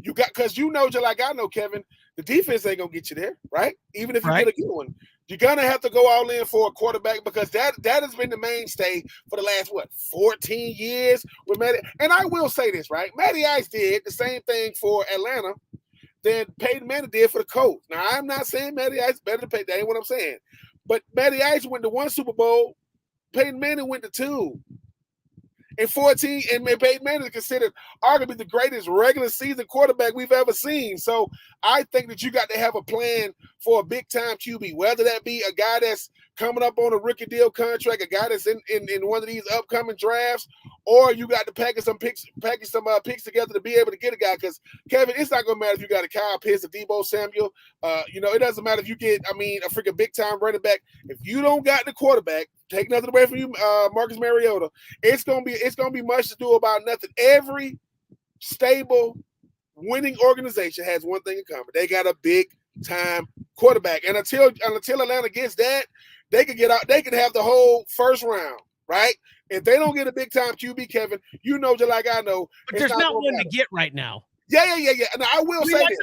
Because just like I know, Kevin, the defense ain't going to get you there, right? Even if you get a good one. You're gonna have to go all in for a quarterback because that has been the mainstay for the last 14 years with Matty. And I will say this, right? Matty Ice did the same thing for Atlanta than Peyton Manning did for the Colts. Now, I'm not saying Matty Ice better than Peyton. That ain't what I'm saying. But Matty Ice went to 1 Super Bowl. Peyton Manning went to 2. In 14, and Peyton Manning is considered arguably the greatest regular season quarterback we've ever seen. So I think that you got to have a plan for a big-time QB, whether that be a guy that's coming up on a rookie deal contract, a guy that's in one of these upcoming drafts, or you got to package some picks together to be able to get a guy. Because, Kevin, it's not going to matter if you got a Kyle Pitts, a Debo Samuel. It doesn't matter if you get, a freaking big-time running back. If you don't got the quarterback, take nothing away from you, Marcus Mariota, it's gonna be much to do about nothing. Every stable winning organization has one thing in common. They got a big time quarterback. And until Atlanta gets that, they can get out, they can have the whole first round, right? If they don't get a big time QB, Kevin, just like I know. But there's not one to get right now. Yeah. And I will say this.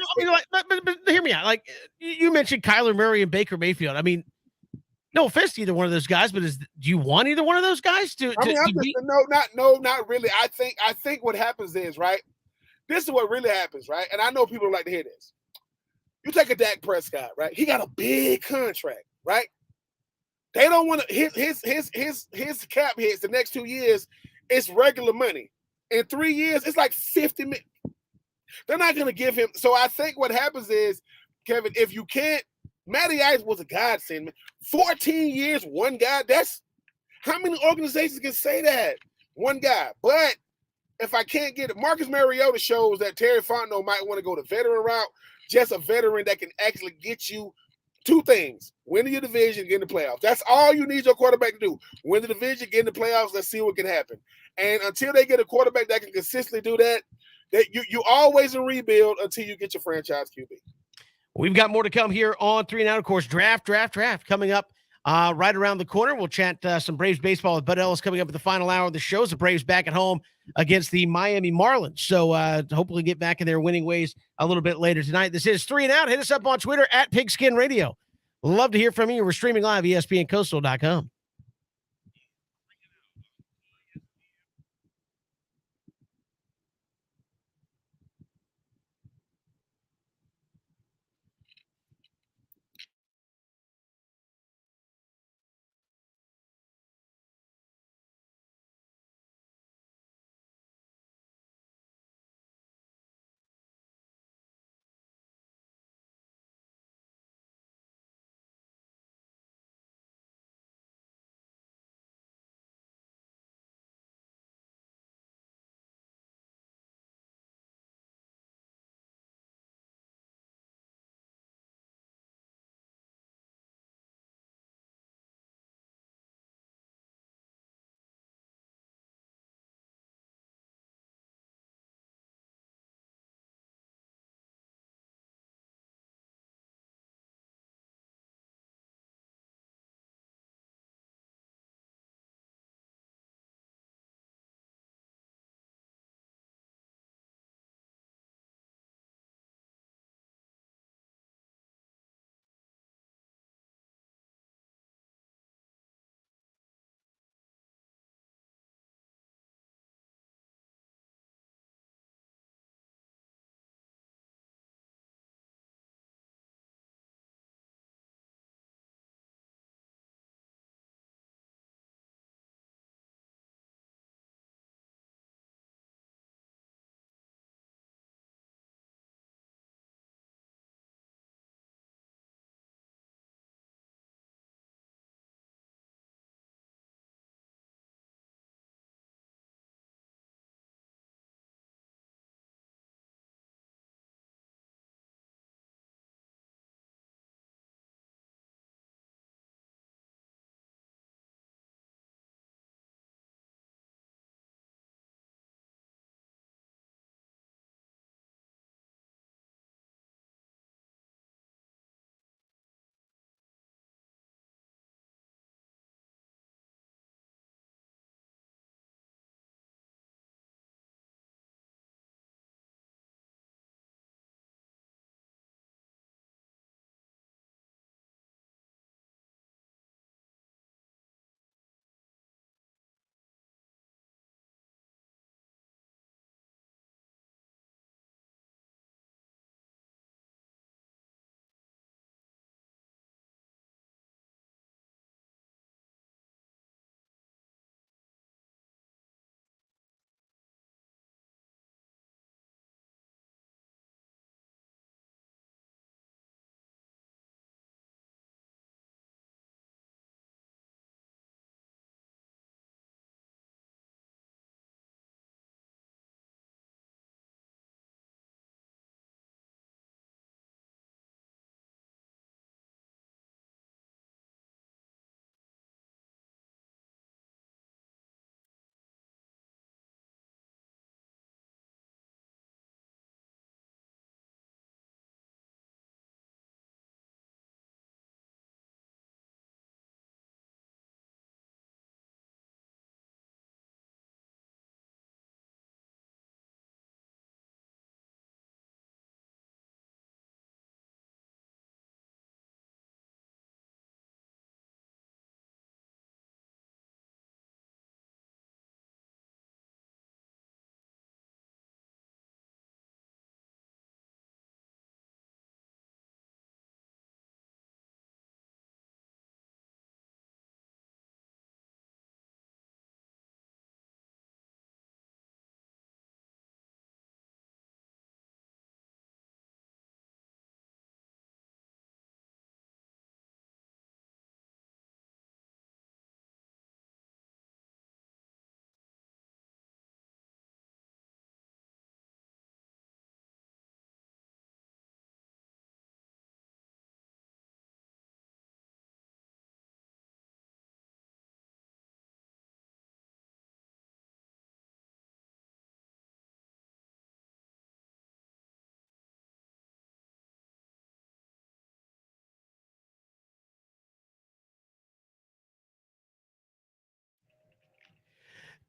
But hear me out. Like you mentioned Kyler Murray and Baker Mayfield. No offense to either one of those guys, but do you want either one of those guys to beat? Not really. I think what happens is, right? This is what really happens, right? And I know people like to hear this. You take a Dak Prescott, right? He got a big contract, right? They don't want to his cap hits the next 2 years. It's regular money. In 3 years, it's like 50 million. They're not going to give him. So I think what happens is, Kevin, if you can't. Matty Ice was a godsend, man. 14 years, one guy. That's how many organizations can say that? One guy. But if I can't get it, Marcus Mariota shows that Terry Fontenot might want to go the veteran route. Just a veteran that can actually get you 2 things: win your division, get in the playoffs. That's all you need your quarterback to do. Win the division, get in the playoffs. Let's see what can happen. And until they get a quarterback that can consistently do that, you always in rebuild until you get your franchise QB. We've got more to come here on 3 and Out. Of course, draft coming up right around the corner. We'll chat some Braves baseball with Bud Ellis coming up at the final hour of the show. The Braves back at home against the Miami Marlins. So hopefully get back in their winning ways a little bit later tonight. This is 3 and Out. Hit us up on Twitter at Pigskin Radio. Love to hear from you. We're streaming live, ESPNCoastal.com.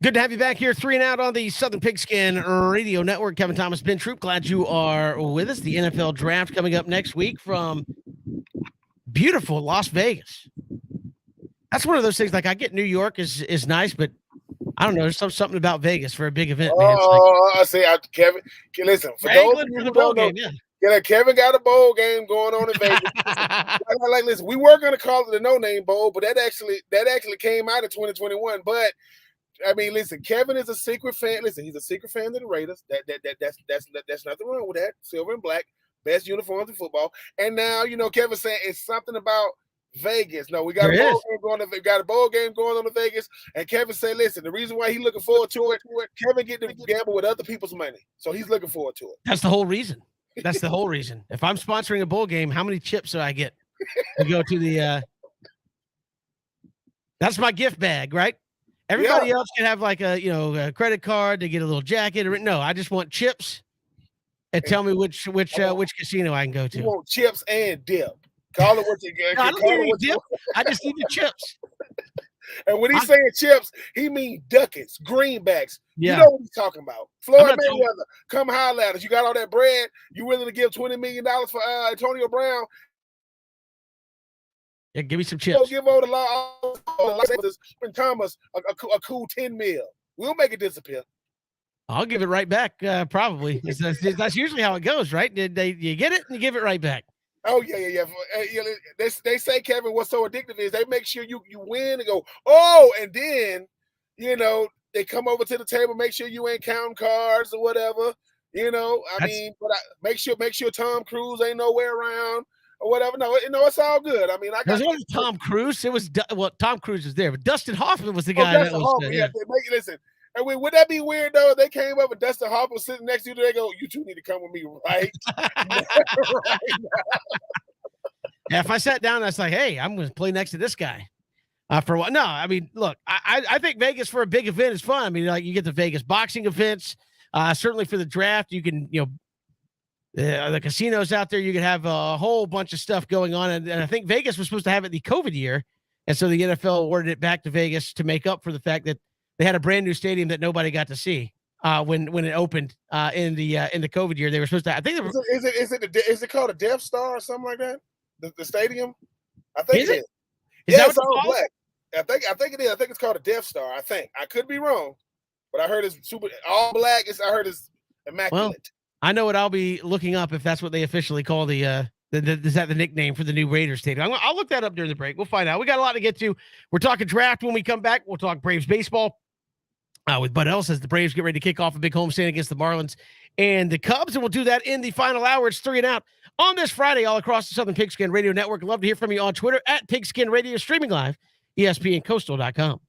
Good to have you back here, 3 and Out on the Southern Pigskin Radio Network. Kevin Thomas, Ben Troop, glad you are with us. The NFL Draft coming up next week from beautiful Las Vegas. That's one of those things. Like, I get New York is nice, but I don't know. There's something about Vegas for a big event, man. I say, Kevin. Listen, for those of you who don't know, Kevin got a bowl game going on in Vegas. Listen, we were going to call it the No Name Bowl, but that actually came out in 2021. But I mean, listen, Kevin is a secret fan. Listen, he's a secret fan of the Raiders. That's nothing wrong with that. Silver and black, best uniforms in football. And now, Kevin's saying it's something about Vegas. No, we got a bowl game going on in Vegas. And Kevin said, listen, the reason why he's looking forward to it, Kevin get to gamble with other people's money. So he's looking forward to it. That's the whole reason. That's the whole reason. If I'm sponsoring a bowl game, how many chips do I get to go to the that's my gift bag, right? Everybody else can have like a credit card to get a little jacket or no, I just want chips and tell me which casino I can go to. You want chips and dip. Call it what you get. No, I don't need dip. I just need the chips. And when he's saying chips, he means ducats, greenbacks. Yeah. You know what he's talking about. Floyd Mayweather, come holler at us. You got all that bread. You willing to give $20 million for Antonio Brown? Yeah, give me some chips. Give over the law. Thomas a cool $10 million. We'll make it disappear. I'll give it right back. Probably. That's usually how it goes, right? You get it and you give it right back. Oh yeah. They say, Kevin, what's so addictive is they make sure you win and go, oh, and then they come over to the table, make sure you ain't counting cards or whatever. Make sure Tom Cruise ain't nowhere around or whatever. No, it's all good. I mean, it wasn't Tom Cruise. It was Tom Cruise was there, but Dustin Hoffman was the guy. Dustin Hoffman. Yeah, listen. And would that be weird though? If they came up and Dustin Hoffman was sitting next to you, they go, "You two need to come with me right now." Yeah, if I sat down, I was like, "Hey, I'm going to play next to this guy." For what? No, I mean, look, I think Vegas for a big event is fun. I mean, like you get the Vegas boxing events. Certainly for the draft, you can the casinos out there. You can have a whole bunch of stuff going on, and I think Vegas was supposed to have it the COVID year, and so the NFL awarded it back to Vegas to make up for the fact that they had a brand new stadium that nobody got to see when it opened in the COVID year. They were supposed to. I think is it called a Death Star or something like that? The stadium, I think is it. Yeah, it's all black. I think it is. I think it's called a Death Star. I think I could be wrong, but I heard it's super all black. I heard it's immaculate. Well, I know what I'll be looking up if that's what they officially call is that the nickname for the new Raiders stadium? I'll look that up during the break. We'll find out. We got a lot to get to. We're talking draft when we come back. We'll talk Braves baseball. With Bud Ellis as the Braves get ready to kick off a big homestand against the Marlins and the Cubs. And we'll do that in the final hour. It's 3 and Out on this Friday all across the Southern Pigskin Radio Network. Love to hear from you on Twitter at Pigskin Radio, streaming live, ESPNCoastal.com.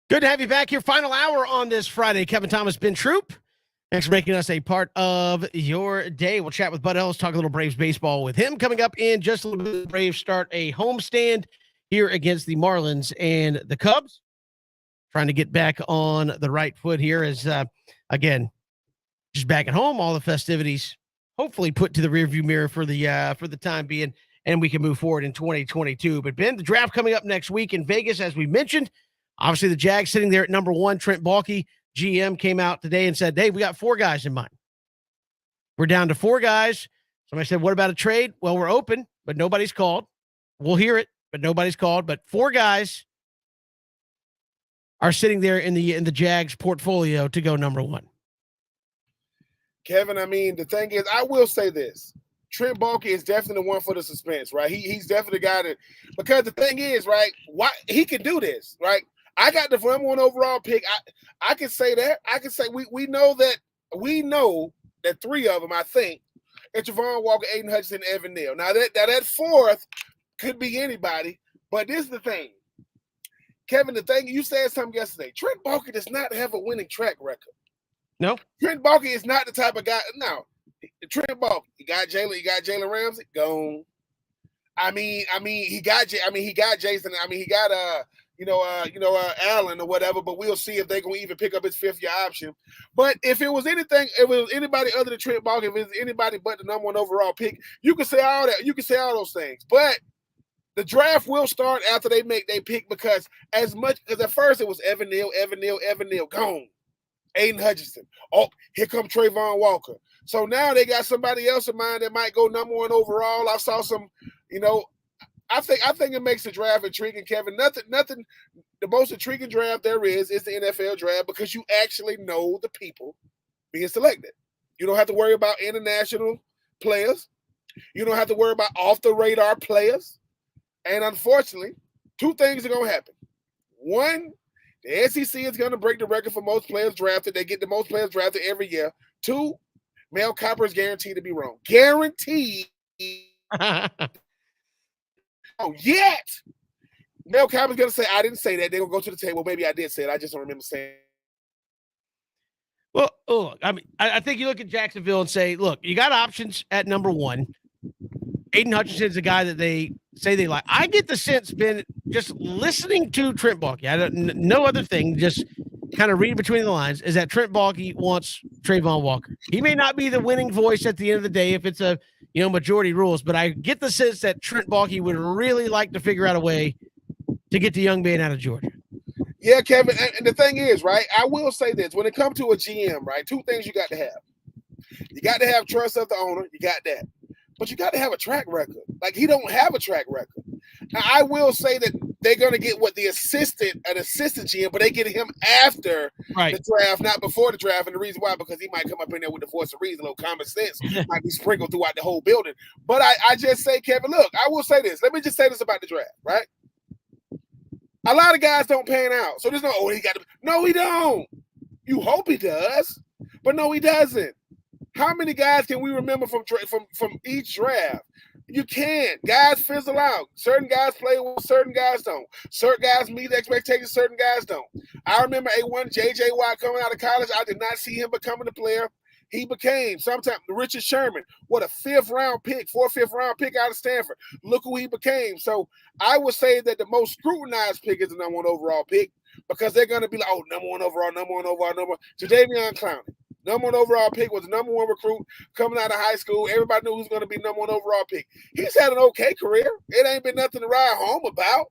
Good to have you back here. Final hour on this Friday. Kevin Thomas, Ben Troop. Thanks for making us a part of your day. We'll chat with Bud Ellis, talk a little Braves baseball with him. Coming up in just a little bit, the Braves start a homestand here against the Marlins and the Cubs. Trying to get back on the right foot here as, again, just back at home, all the festivities hopefully put to the rearview mirror for the time being, and we can move forward in 2022. But Ben, the draft coming up next week in Vegas, as we mentioned. Obviously, the Jags sitting there at number 1. Trent Baalke, GM, came out today and said, hey, we got 4 guys in mind. We're down to 4 guys. Somebody said, what about a trade? Well, we're open, but nobody's called. We'll hear it, but nobody's called. But 4 guys are sitting there in the Jags portfolio to go number 1. Kevin, I mean, the thing is, I will say this. Trent Baalke is definitely the one for the suspense, right? He's definitely the guy that, because the thing is, right, why he can do this, right? I got the number 1 overall pick. I can say that. I can say we know that 3 of them, I think, it's Javon Walker, Aiden Hutchinson, and Evan Neal. Now that 4th could be anybody, but this is the thing. Kevin, the thing, you said something yesterday. Trent Baalke does not have a winning track record. No. Trent Baalke is not the type of guy. No. Trent Baalke, he got Jalen Ramsey, gone. He got Jason. He got Allen or whatever, but we'll see if they're gonna even pick up his 5th-year option. But if it was anybody other than Trent Baalke, if it was anybody but the number 1 overall pick, you can say all that. You can say all those things. But the draft will start after they make their pick, because at first it was Evan Neal, gone. Aiden Hutchinson. Oh, here comes Trayvon Walker. So now they got somebody else in mind that might go number 1 overall. I saw some, I think it makes the draft intriguing, Kevin. Nothing. The most intriguing draft there is the NFL draft, because you actually know the people being selected. You don't have to worry about international players. You don't have to worry about off-the-radar players. And unfortunately, 2 things are going to happen. 1, the SEC is going to break the record for most players drafted. They get the most players drafted every year. 2, Mel Kiper is guaranteed to be wrong. Guaranteed. Oh, yet Mel Kiper's going to say, I didn't say that. They're going to go to the table. Maybe I did say it. I just don't remember saying it. Well, I think you look at Jacksonville and say, look, you got options at number 1. Aiden Hutchinson's a guy that they say they like. I get the sense, Ben, just listening to Trent Baalke, no other thing, just kind of reading between the lines, is that Trent Baalke wants Trayvon Walker. He may not be the winning voice at the end of the day if it's a majority rules, but I get the sense that Trent Baalke would really like to figure out a way to get the young man out of Georgia. Yeah, Kevin, and the thing is, right, I will say this. When it comes to a GM, right, 2 things you got to have. You got to have trust of the owner. You got that. But you got to have a track record. Like, he don't have a track record. Now, I will say that they're going to get an assistant GM, but they get him after the draft, not before the draft. And the reason why, because he might come up in there with the voice of reason, a little common sense might be sprinkled throughout the whole building. But I just say, Kevin, look, I will say this. Let me just say this about the draft, right? A lot of guys don't pan out. So there's no, he got to. No, he don't. You hope he does, but no, he doesn't. How many guys can we remember from each draft? You can't. Guys fizzle out. Certain guys play well, certain guys don't. Certain guys meet expectations, certain guys don't. I remember A1 J.J. Watt coming out of college. I did not see him becoming a player. He became sometime Richard Sherman. What a 4th round pick out of Stanford. Look who he became. So I would say that the most scrutinized pick is the number 1 overall pick, because they're going to be like, oh, number 1 overall. Jadeveon Clowney. Number 1 overall pick was the number 1 recruit coming out of high school. Everybody knew who's going to be number 1 overall pick. He's had an okay career. It ain't been nothing to ride home about.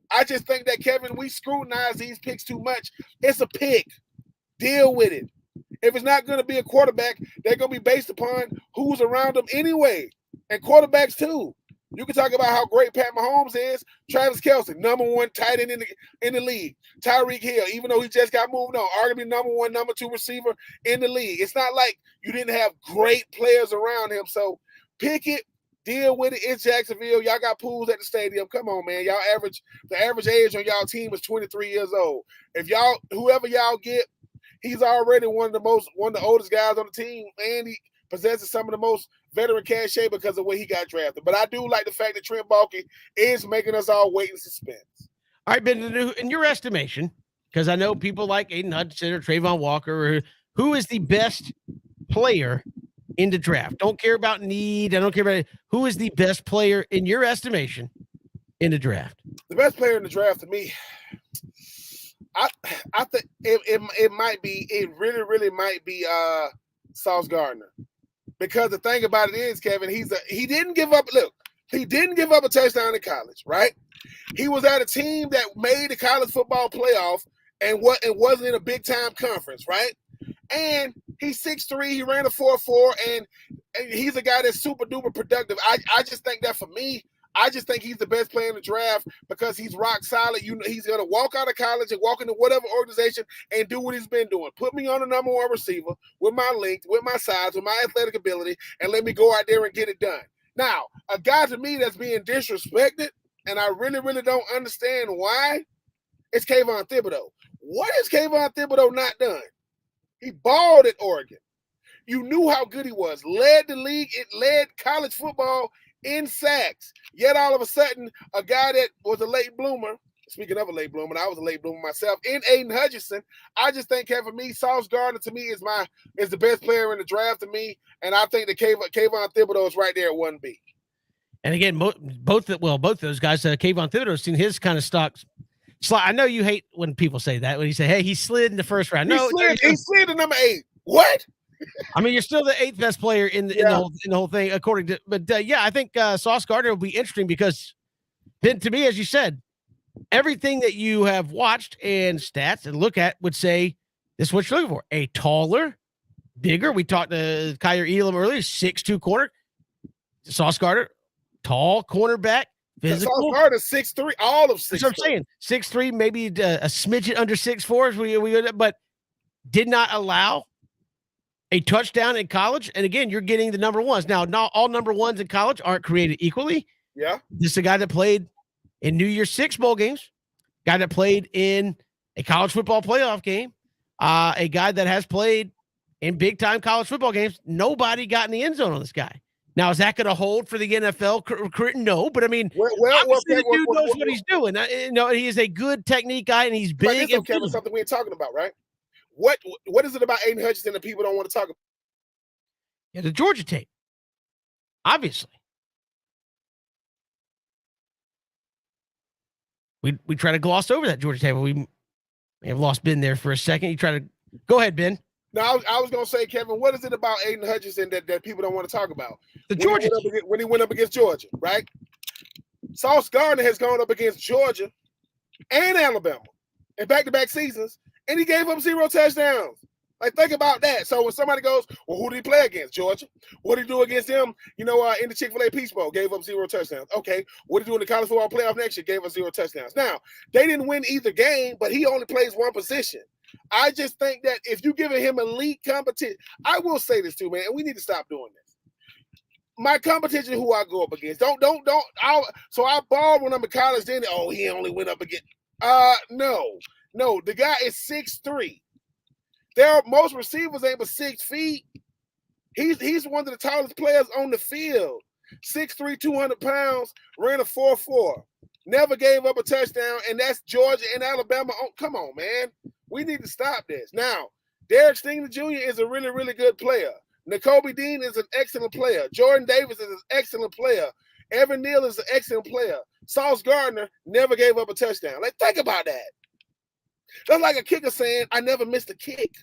I just think that, Kevin, we scrutinize these picks too much. It's a pick. Deal with it. If it's not going to be a quarterback, they're going to be based upon who's around them anyway. And quarterbacks, too. You can talk about how great Pat Mahomes is. Travis Kelce, number 1 tight end in the league. Tyreek Hill, even though he just got moved on, arguably number 1, number 2 receiver in the league. It's not like you didn't have great players around him. So pick it, deal with it. It's Jacksonville. Y'all got pools at the stadium. Come on, man. The average age on y'all team is 23 years old. If whoever y'all get, he's already one of the oldest guys on the team, and he possesses some of the most veteran cachet because of the way he got drafted. But I do like the fact that Trent Baalke is making us all wait in suspense. All right, Ben, in your estimation, because I know people like Aiden Hudson or Trayvon Walker. Who is the best player in the draft? Don't care about need. I don't care about it. Who is the best player in your estimation in the draft? The best player in the draft to me, I think it might be, it really might be Sauce Gardner. Because the thing about it is, Kevin, he didn't give up a touchdown in college, right? He was at a team that made the college football playoff and wasn't in a big time conference, right? And he's 6'3", he ran a 4.4, and he's a guy that's super duper productive. I just think that for me, I just think he's the best player in the draft because he's rock solid. He's going to walk out of college and walk into whatever organization and do what he's been doing. Put me on the number one receiver with my length, with my size, with my athletic ability, and let me go out there and get it done. Now, a guy to me that's being disrespected, and I really don't understand why, it's Kayvon Thibodeaux. What has Kayvon Thibodeaux not done? He balled at Oregon. You knew how good he was. Led the league. It led college football in sacks. Yet all of a sudden, a guy that was a late bloomer, speaking of a late bloomer, I was a late bloomer myself, in Aiden Hutchinson, I just think, for me, Sauce Gardner to me is the best player in the draft to me, and I think that Kayvon Thibodeaux is right there at 1B. And again, both of those guys, Kayvon Thibodeaux, seen his kind of stocks. I know you hate when people say that, when you say, hey, he slid in the first round. He slid to number 8. What? I mean, you're still the 8th best player in the whole thing, according to. But I think Sauce Gardner will be interesting because, then to me, as you said, everything that you have watched and stats and look at would say this is what you're looking for: a taller, bigger. We talked to Kyer Elam earlier, 6'2" corner. Sauce Gardner, tall cornerback, physical. Sauce Gardner 6'3", all of 6'3". That's what I'm saying. 6'3", maybe a smidget under 6'4", but did not allow a touchdown in college. And again, you're getting the number ones. Now, not all number ones in college aren't created equally. Yeah. This is a guy that played in New Year's Six bowl games, guy that played in a college football playoff game, a guy that has played in big time college football games. Nobody got in the end zone on this guy. Now, is that going to hold for the NFL career? No, but I mean, obviously the dude knows what he's doing. He is a good technique guy, and he's big. But this is something we ain't talking about, right? What is it about Aiden Hutchinson that people don't want to talk about? Yeah, the Georgia tape. Obviously. We try to gloss over that Georgia tape, but we may have lost Ben there for a second. You try to go ahead, Ben. No, I was going to say, Kevin, what is it about Aiden Hutchinson that people don't want to talk about? When he went up against Georgia, right? Sauce Gardner has gone up against Georgia and Alabama in back-to-back seasons, and he gave up 0 touchdowns. Like, think about that. So when somebody goes, well, who did he play against? Georgia. What did he do against them? In the Chick-fil-A Peach Bowl, gave up 0 touchdowns. Okay. What did he do in the college football playoff next year? Gave up 0 touchdowns. Now, they didn't win either game, but he only plays one position. I just think that if you're giving him elite competition, I will say this too, man, and we need to stop doing this. My competition, who I go up against, so I ball when I'm in college, then, he only went up against, no, the guy is 6'3". Most receivers ain't but 6 feet. He's one of the tallest players on the field. 6'3", 200 pounds, ran a 4.4. Never gave up a touchdown, and that's Georgia and Alabama. Oh, come on, man. We need to stop this. Now, Derek Stingley Jr. is a really, really good player. Nakobe Dean is an excellent player. Jordan Davis is an excellent player. Evan Neal is an excellent player. Sauce Gardner never gave up a touchdown. Like, think about that. That's like a kicker saying, I never missed a kick.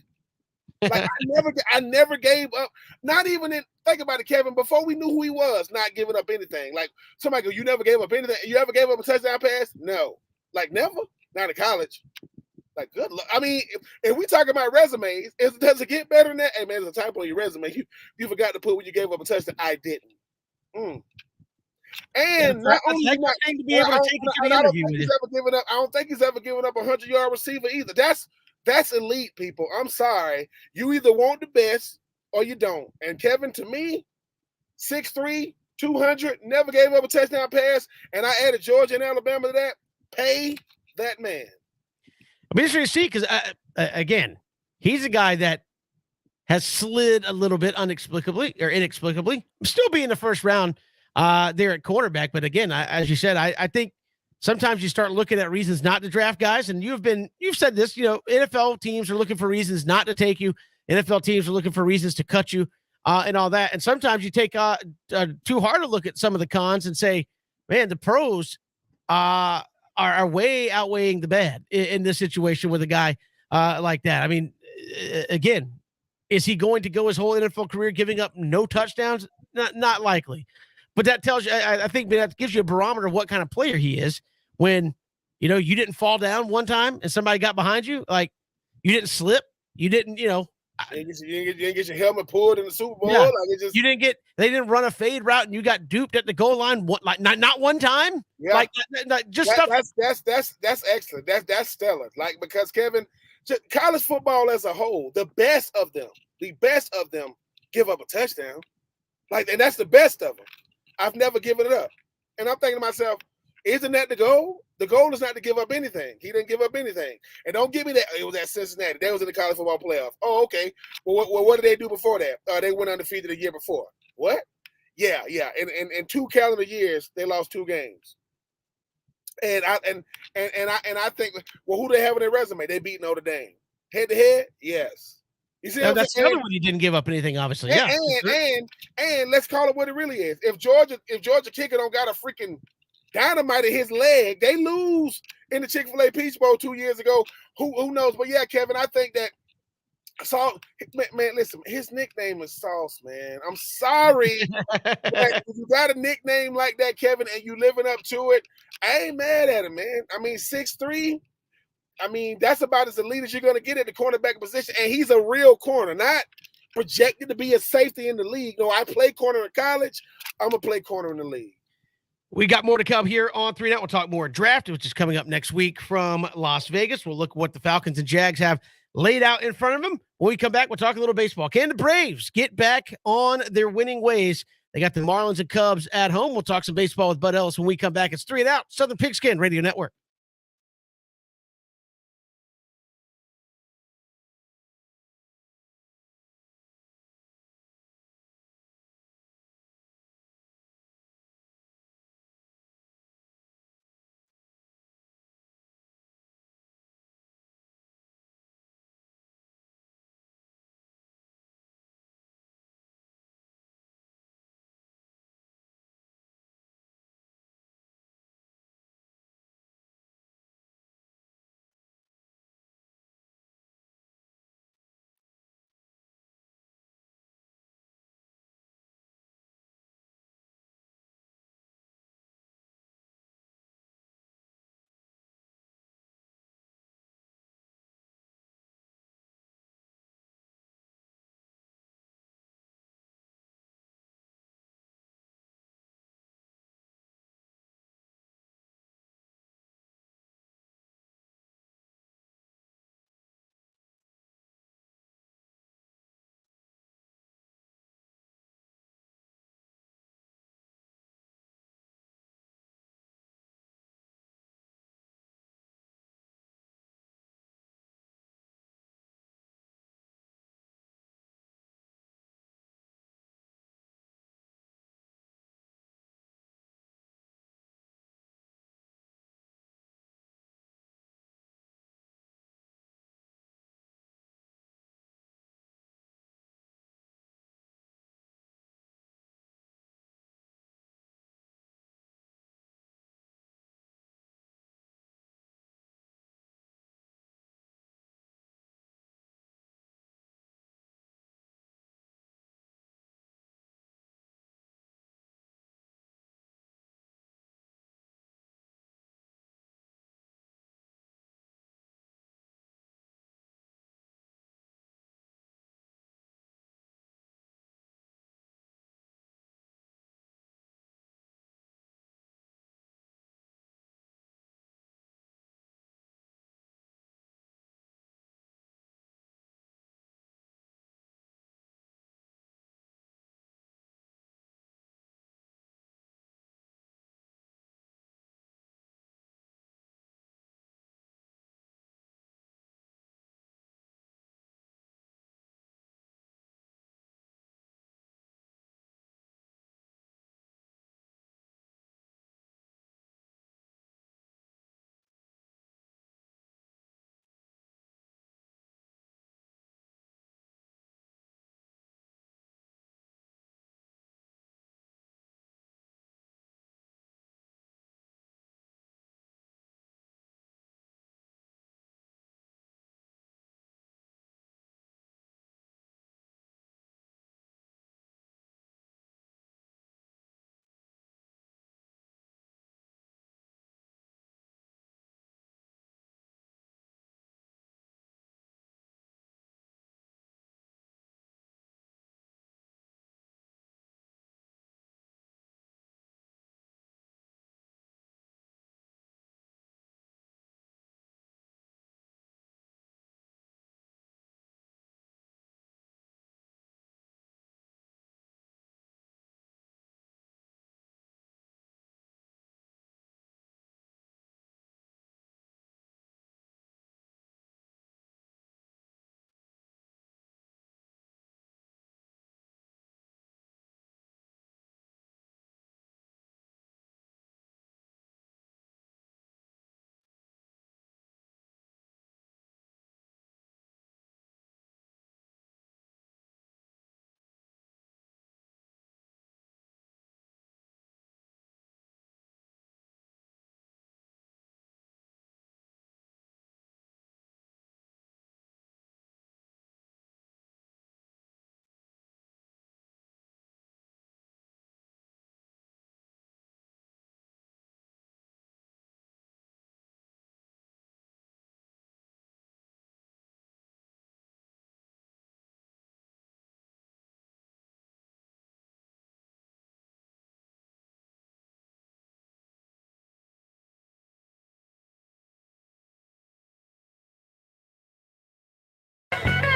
Like, I never gave up. Not even think about it, Kevin, before we knew who he was, not giving up anything. Like, somebody go, you never gave up anything? You ever gave up a touchdown pass? No. Like, never? Not in college. Like, good luck. I mean, if we talk about resumes, does it get better than that? Hey, man, there's a typo on your resume. You forgot to put when you gave up a touchdown. I didn't. And not only I don't think he's ever given up a 100-yard receiver either. That's elite, people. I'm sorry. You either want the best or you don't. And Kevin, to me, 6'3", 200, never gave up a touchdown pass, and I added Georgia and Alabama to that. Pay that man. I'm interested to see because, again, he's a guy that has slid a little bit inexplicably. Still be in the first round there at quarterback. But again, as you said, I think sometimes you start looking at reasons not to draft guys. And you've said this, NFL teams are looking for reasons not to take you. NFL teams are looking for reasons to cut you and all that. And sometimes you take too hard a look at some of the cons and say, man, the pros are way outweighing the bad in this situation with a guy like that. I mean, again, is he going to go his whole NFL career giving up no touchdowns? Not likely. But that tells you, I think that gives you a barometer of what kind of player he is when, you didn't fall down one time and somebody got behind you. Like, you didn't slip. You didn't, You didn't get your helmet pulled in the Super Bowl. Yeah. Like they didn't run a fade route and you got duped at the goal line. Not one time. Yeah. Like just stuff. That's excellent. That's stellar. Like, because Kevin, college football as a whole, the best of them give up a touchdown. Like, and that's the best of them. I've never given it up. And I'm thinking to myself, isn't that the goal? The goal is not to give up anything. He didn't give up anything. And don't give me that. It was at Cincinnati. They was in the college football playoff. Oh, okay. Well, what did they do before that? They went undefeated the year before. What? Yeah. In 2 calendar years, they lost 2 games. And I think, well, who they have on their resume? They beat Notre Dame. Head to head? Yes. You see, that's the other one. You didn't give up anything, obviously. And let's call it what it really is. If Georgia kicker don't got a freaking dynamite in his leg, they lose in the Chick-fil-A Peach Bowl 2 years ago. Who knows? But yeah, Kevin, I think that man, listen, his nickname is Sauce, man. I'm sorry. If you got a nickname like that, Kevin, and you living up to it, I ain't mad at him, man. I mean, 6'3". I mean, that's about as elite as you're going to get at the cornerback position. And he's a real corner, not projected to be a safety in the league. No, I play corner in college. I'm going to play corner in the league. We got more to come here on 3 Net. We'll talk more draft, which is coming up next week from Las Vegas. We'll look at what the Falcons and Jags have laid out in front of them. When we come back, we'll talk a little baseball. Can the Braves get back on their winning ways? They got the Marlins and Cubs at home. We'll talk some baseball with Bud Ellis when we come back. It's 3 and Out, Southern Pigskin Radio Network.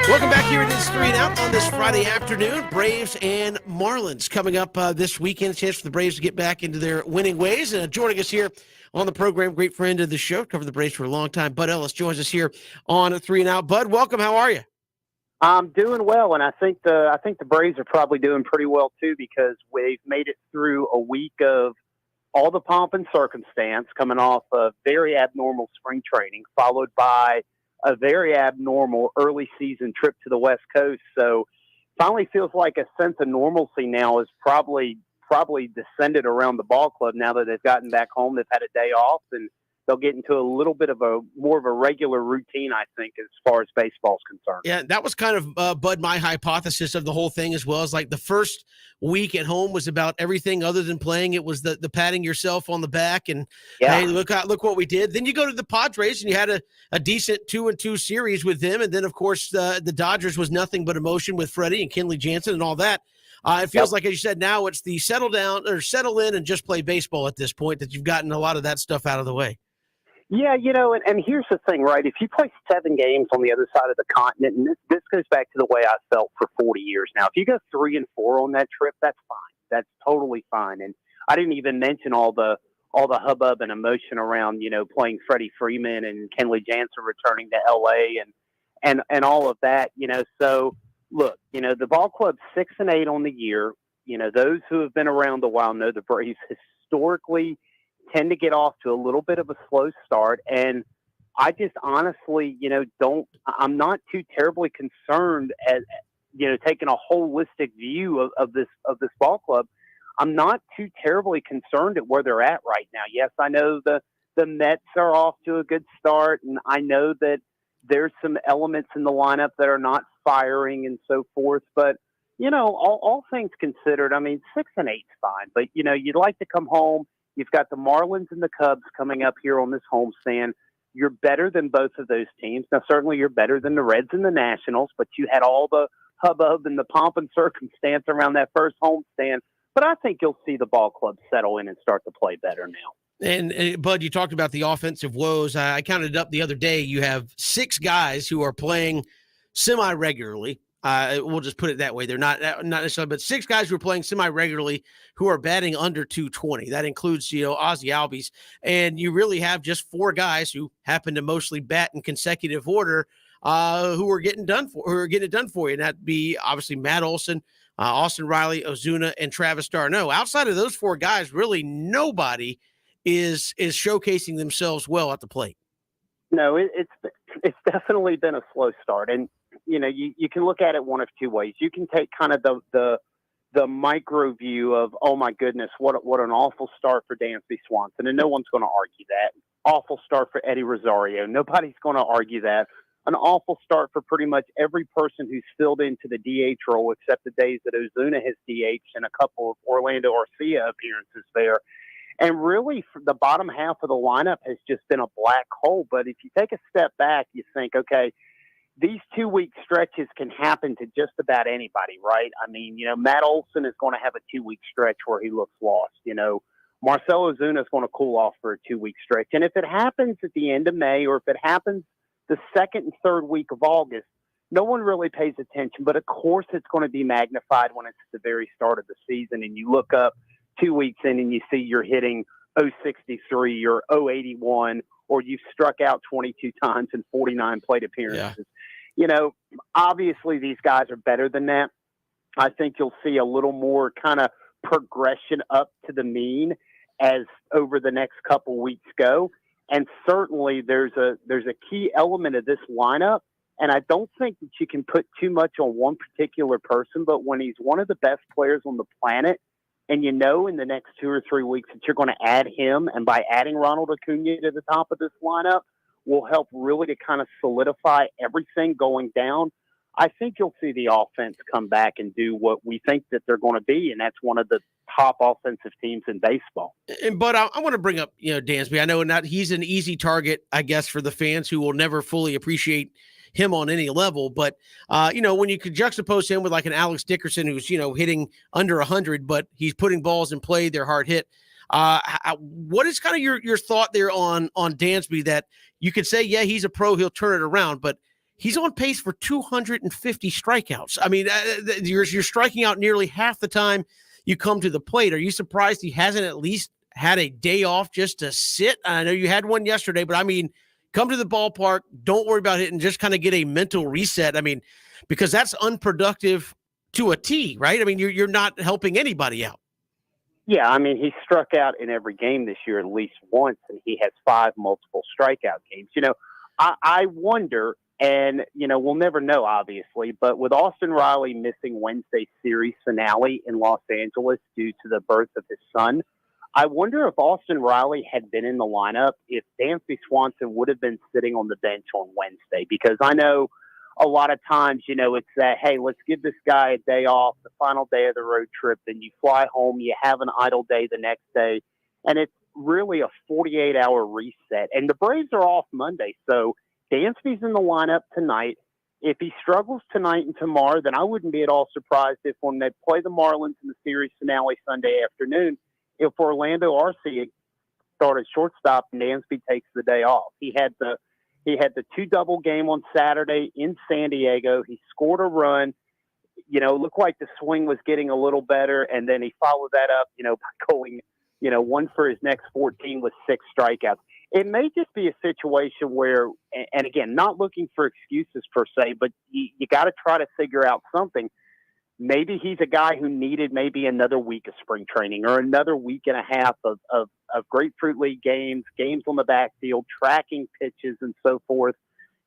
Welcome back here. It is 3 and Out on this Friday afternoon. Braves and Marlins coming up this weekend. A chance for the Braves to get back into their winning ways. Joining us here on the program, great friend of the show, covered the Braves for a long time. Bud Ellis joins us here on 3 and Out. Bud, welcome. How are you? I'm doing well, and I think the Braves are probably doing pretty well too, because we've made it through a week of all the pomp and circumstance, coming off a very abnormal spring training, followed by a very abnormal early season trip to the West Coast. So finally feels like a sense of normalcy now is probably descended around the ball club now that they've gotten back home. They've had a day off, and they'll get into a little bit of more of a regular routine, I think, as far as baseball's concerned. Yeah, that was kind of, Bud, my hypothesis of the whole thing as well. As like the first week at home was about everything other than playing. It was the patting yourself on the back and, hey, look what we did. Then you go to the Padres and you had a decent 2-2 series with them. And then, of course, the Dodgers was nothing but emotion with Freddie and Kenley Jansen and all that. It feels like, as you said, now it's the settle in and just play baseball at this point, that you've gotten a lot of that stuff out of the way. Yeah, and here's the thing, right? If you play 7 games on the other side of the continent, and this goes back to the way I felt for 40 years now. If you go 3 and 4 on that trip, that's fine. That's totally fine. And I didn't even mention all the hubbub and emotion around, playing Freddie Freeman and Kenley Jansen returning to LA and all of that, So look, the ball club's 6-8 on the year. Those who have been around a while know the Braves historically tend to get off to a little bit of a slow start. And I just honestly, I'm not too terribly concerned as, taking a holistic view of this ball club. I'm not too terribly concerned at where they're at right now. Yes, I know the Mets are off to a good start, and I know that there's some elements in the lineup that are not firing and so forth. But, all things considered, 6-8 is fine. But, you'd like to come home. You've got the Marlins and the Cubs coming up here on this homestand. You're better than both of those teams. Now, certainly you're better than the Reds and the Nationals, but you had all the hubbub and the pomp and circumstance around that first homestand. But I think you'll see the ball club settle in and start to play better now. And Bud, you talked about the offensive woes. I counted up the other day. You have 6 guys who are playing semi-regularly. We'll just put it that way. They're not necessarily, but 6 guys who are playing semi-regularly who are batting under 220. That includes, Ozzie Albies. And you really have just 4 guys who happen to mostly bat in consecutive order who are getting it done for you. And that'd be obviously Matt Olson, Austin Riley, Ozuna, and Travis d'Arnaud. Outside of those 4 guys, really nobody is showcasing themselves well at the plate. No, it's definitely been a slow start. And, you can look at it one of 2 ways. You can take kind of the micro view of, oh my goodness, what an awful start for Dansby Swanson. And no one's going to argue that. Awful start for Eddie Rosario. Nobody's going to argue that. An awful start for pretty much every person who's filled into the DH role, except the days that Ozuna has DH and a couple of Orlando Arcia appearances there. And really, the bottom half of the lineup has just been a black hole. But if you take a step back, you think, okay, these 2-week stretches can happen to just about anybody, right? Matt Olson is going to have a 2-week stretch where he looks lost. Marcell Ozuna is going to cool off for a 2-week stretch. And if it happens at the end of May, or if it happens the 2nd and 3rd week of August, no one really pays attention. But of course, it's going to be magnified when it's the very start of the season, and you look up 2 weeks in and you see you're hitting 063 or 081, or you've struck out 22 times in 49 plate appearances. Yeah. Obviously these guys are better than that. I think you'll see a little more kind of progression up to the mean as over the next couple weeks go. And certainly there's a key element of this lineup. And I don't think that you can put too much on one particular person, but when he's one of the best players on the planet, and in the next 2 or 3 weeks that you're going to add him, and by adding Ronald Acuna to the top of this lineup will help really to kind of solidify everything going down, I think you'll see the offense come back and do what we think that they're going to be, and that's one of the top offensive teams in baseball. But I want to bring up, Dansby. I know not he's an easy target, I guess, for the fans who will never fully appreciate him on any level. But, when you could juxtapose him with like an Alex Dickerson who's, hitting under 100, but he's putting balls in play, they're hard hit. What is kind of your thought there on Dansby, that you could say, yeah, he's a pro, he'll turn it around, but he's on pace for 250 strikeouts. I mean, you're striking out nearly half the time you come to the plate. Are you surprised he hasn't at least had a day off just to sit? I know you had one yesterday, but I mean, come to the ballpark, don't worry about it, and just kind of get a mental reset. I mean, because that's unproductive to a T, right? I mean, you're not helping anybody out. Yeah, I mean, he struck out in every game this year at least once, and he has 5 multiple strikeout games. You know, I wonder, and, you know, we'll never know, obviously, but with Austin Riley missing Wednesday's series finale in Los Angeles due to the birth of his son, I wonder if Austin Riley had been in the lineup, if Dansby Swanson would have been sitting on the bench on Wednesday, because I know a lot of times, you know, it's that, hey, let's give this guy a day off, the final day of the road trip, then you fly home, you have an idle day the next day, and it's really a 48-hour reset. And the Braves are off Monday, so Dansby's in the lineup tonight. If he struggles tonight and tomorrow, then I wouldn't be at all surprised if when they play the Marlins in the series finale Sunday afternoon, if Orlando Arcia started shortstop and Dansby takes the day off. He had the 2-double game on Saturday in San Diego. He scored a run. You know, looked like the swing was getting a little better, and then he followed that up, you know, by going, you know, 1 for his next 14 with 6 strikeouts. It may just be a situation where, and again, not looking for excuses per se, but you got to try to figure out something. Maybe he's a guy who needed maybe another week of spring training or another week and a half of Grapefruit League games on the backfield, tracking pitches and so forth.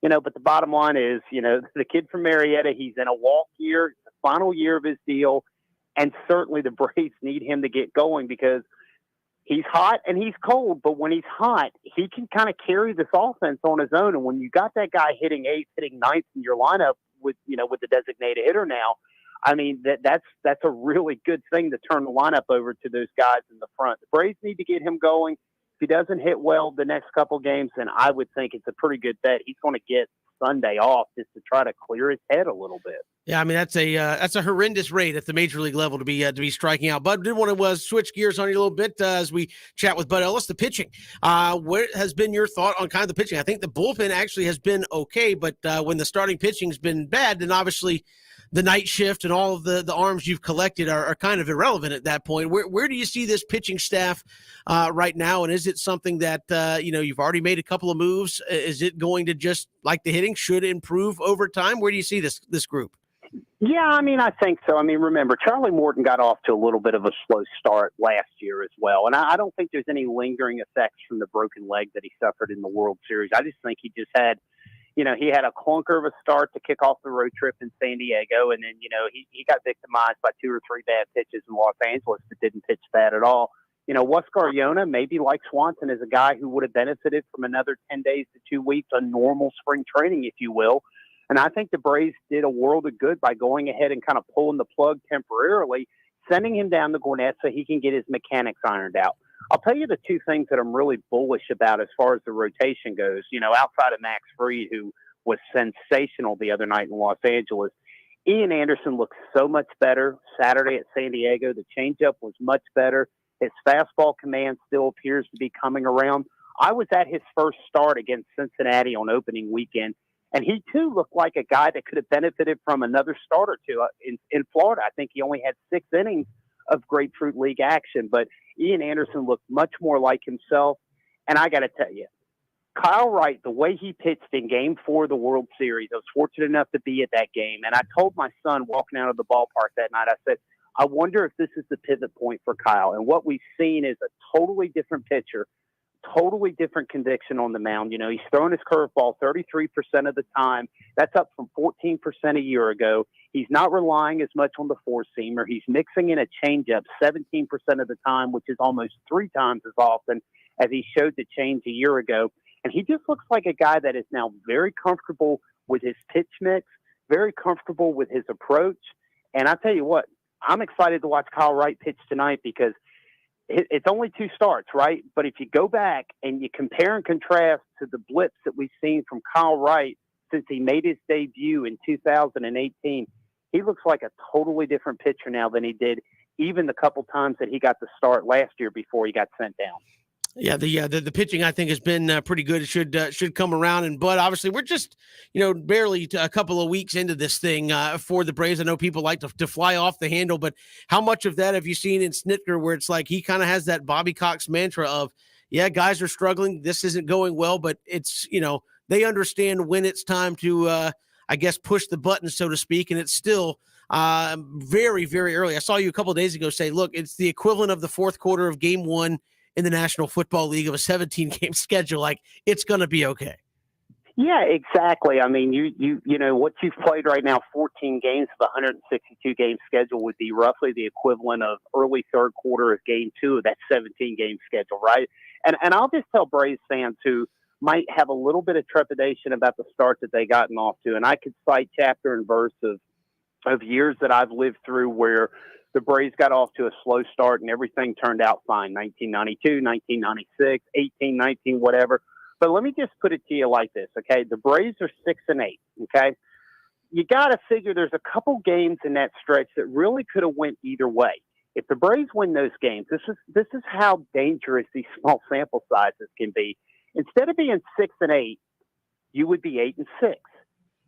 You know, but the bottom line is, you know, the kid from Marietta, he's in a walk year, the final year of his deal, and certainly the Braves need him to get going because he's hot and he's cold, but when he's hot, he can kind of carry this offense on his own. And when you got that guy hitting 8th, hitting 9th in your lineup with, you know, with the designated hitter now, I mean, that's a really good thing to turn the lineup over to those guys in the front. The Braves need to get him going. If he doesn't hit well the next couple games, then I would think it's a pretty good bet he's going to get Sunday off just to try to clear his head a little bit. Yeah, I mean that's a horrendous rate at the major league level to be striking out. Bud, did want to switch gears on you a little bit as we chat with Bud Ellis. The pitching, what has been your thought on kind of the pitching? I think the bullpen actually has been okay, but when the starting pitching's been bad, then obviously the night shift and all of the arms you've collected are kind of irrelevant at that point. Where do you see this pitching staff right now? And is it something that, you've already made a couple of moves? Is it going to just, like the hitting, should improve over time? Where do you see this group? Yeah, I mean, I think so. I mean, remember, Charlie Morton got off to a little bit of a slow start last year as well. And I don't think there's any lingering effects from the broken leg that he suffered in the World Series. I just think he just had, you know, he had a clunker of a start to kick off the road trip in San Diego. And then, you know, he got victimized by 2 or 3 bad pitches in Los Angeles that didn't pitch bad at all. You know, Huascar Yona, maybe like Swanson, is a guy who would have benefited from another 10 days to 2 weeks of normal spring training, if you will. And I think the Braves did a world of good by going ahead and kind of pulling the plug temporarily, sending him down to Gwinnett so he can get his mechanics ironed out. I'll tell you the 2 things that I'm really bullish about as far as the rotation goes, you know, outside of Max Fried, who was sensational the other night in Los Angeles. Ian Anderson looked so much better Saturday at San Diego. The changeup was much better. His fastball command still appears to be coming around. I was at his first start against Cincinnati on opening weekend, and he, too, looked like a guy that could have benefited from another start or two in Florida. I think he only had 6 innings of Grapefruit League action, but Ian Anderson looked much more like himself. And I got to tell you, Kyle Wright, the way he pitched in Game 4 of the World Series, I was fortunate enough to be at that game, and I told my son walking out of the ballpark that night, I said, I wonder if this is the pivot point for Kyle. And what we've seen is a totally different pitcher, totally different conviction on the mound. You know, he's throwing his curveball 33% of the time. That's up from 14% a year ago. He's not relying as much on the four-seamer. He's mixing in a changeup 17% of the time, which is almost 3 times as often as he showed the change a year ago. And he just looks like a guy that is now very comfortable with his pitch mix, very comfortable with his approach. And I tell you what, I'm excited to watch Kyle Wright pitch tonight because it's only 2 starts, right? But if you go back and you compare and contrast to the blips that we've seen from Kyle Wright since he made his debut in 2018, he looks like a totally different pitcher now than he did even the couple times that he got the start last year before he got sent down. Yeah, the pitching I think has been pretty good. It should come around, but obviously we're just barely a couple of weeks into this thing for the Braves. I know people like to fly off the handle, but how much of that have you seen in Snitker, where it's like he kind of has that Bobby Cox mantra of, yeah, guys are struggling, this isn't going well, but it's they understand when it's time to I guess push the button, so to speak, and it's still very, very early. I saw you a couple of days ago say, look, it's the equivalent of the fourth quarter of game one in the National Football League of a 17-game schedule. Like, it's going to be okay. Yeah, exactly. I mean, you know what you've played right now, 14 games of a 162-game schedule would be roughly the equivalent of early third quarter of game two of that 17-game schedule, right? And I'll just tell Braves fans who might have a little bit of trepidation about the start that they gotten off to, and I could cite chapter and verse of years that I've lived through where the Braves got off to a slow start and everything turned out fine. 1992, 1996, 18, 19, whatever. But let me just put it to you like this, okay? The Braves are 6-8, okay? You got to figure there's a couple games in that stretch that really could have went either way. If the Braves win those games, this is how dangerous these small sample sizes can be. Instead of being 6-8, you would be 8-6.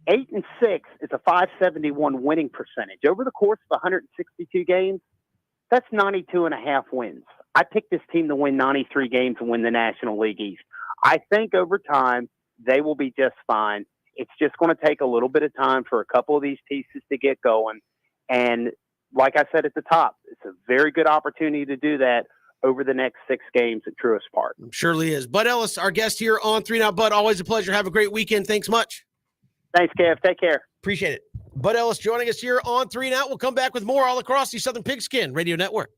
8-6 is a 571 winning percentage. Over the course of 162 games, that's 92.5 wins. I picked this team to win 93 games and win the National League East. I think over time, they will be just fine. It's just going to take a little bit of time for a couple of these pieces to get going. And like I said at the top, it's a very good opportunity to do that over the next 6 games at Truist Park. Surely is. Bud Ellis, our guest here on 3 Now. Bud, always a pleasure. Have a great weekend. Thanks much. Thanks, Kev. Take care. Appreciate it. Bud Ellis joining us here on 3 Now. We'll come back with more all across the Southern Pigskin Radio Network.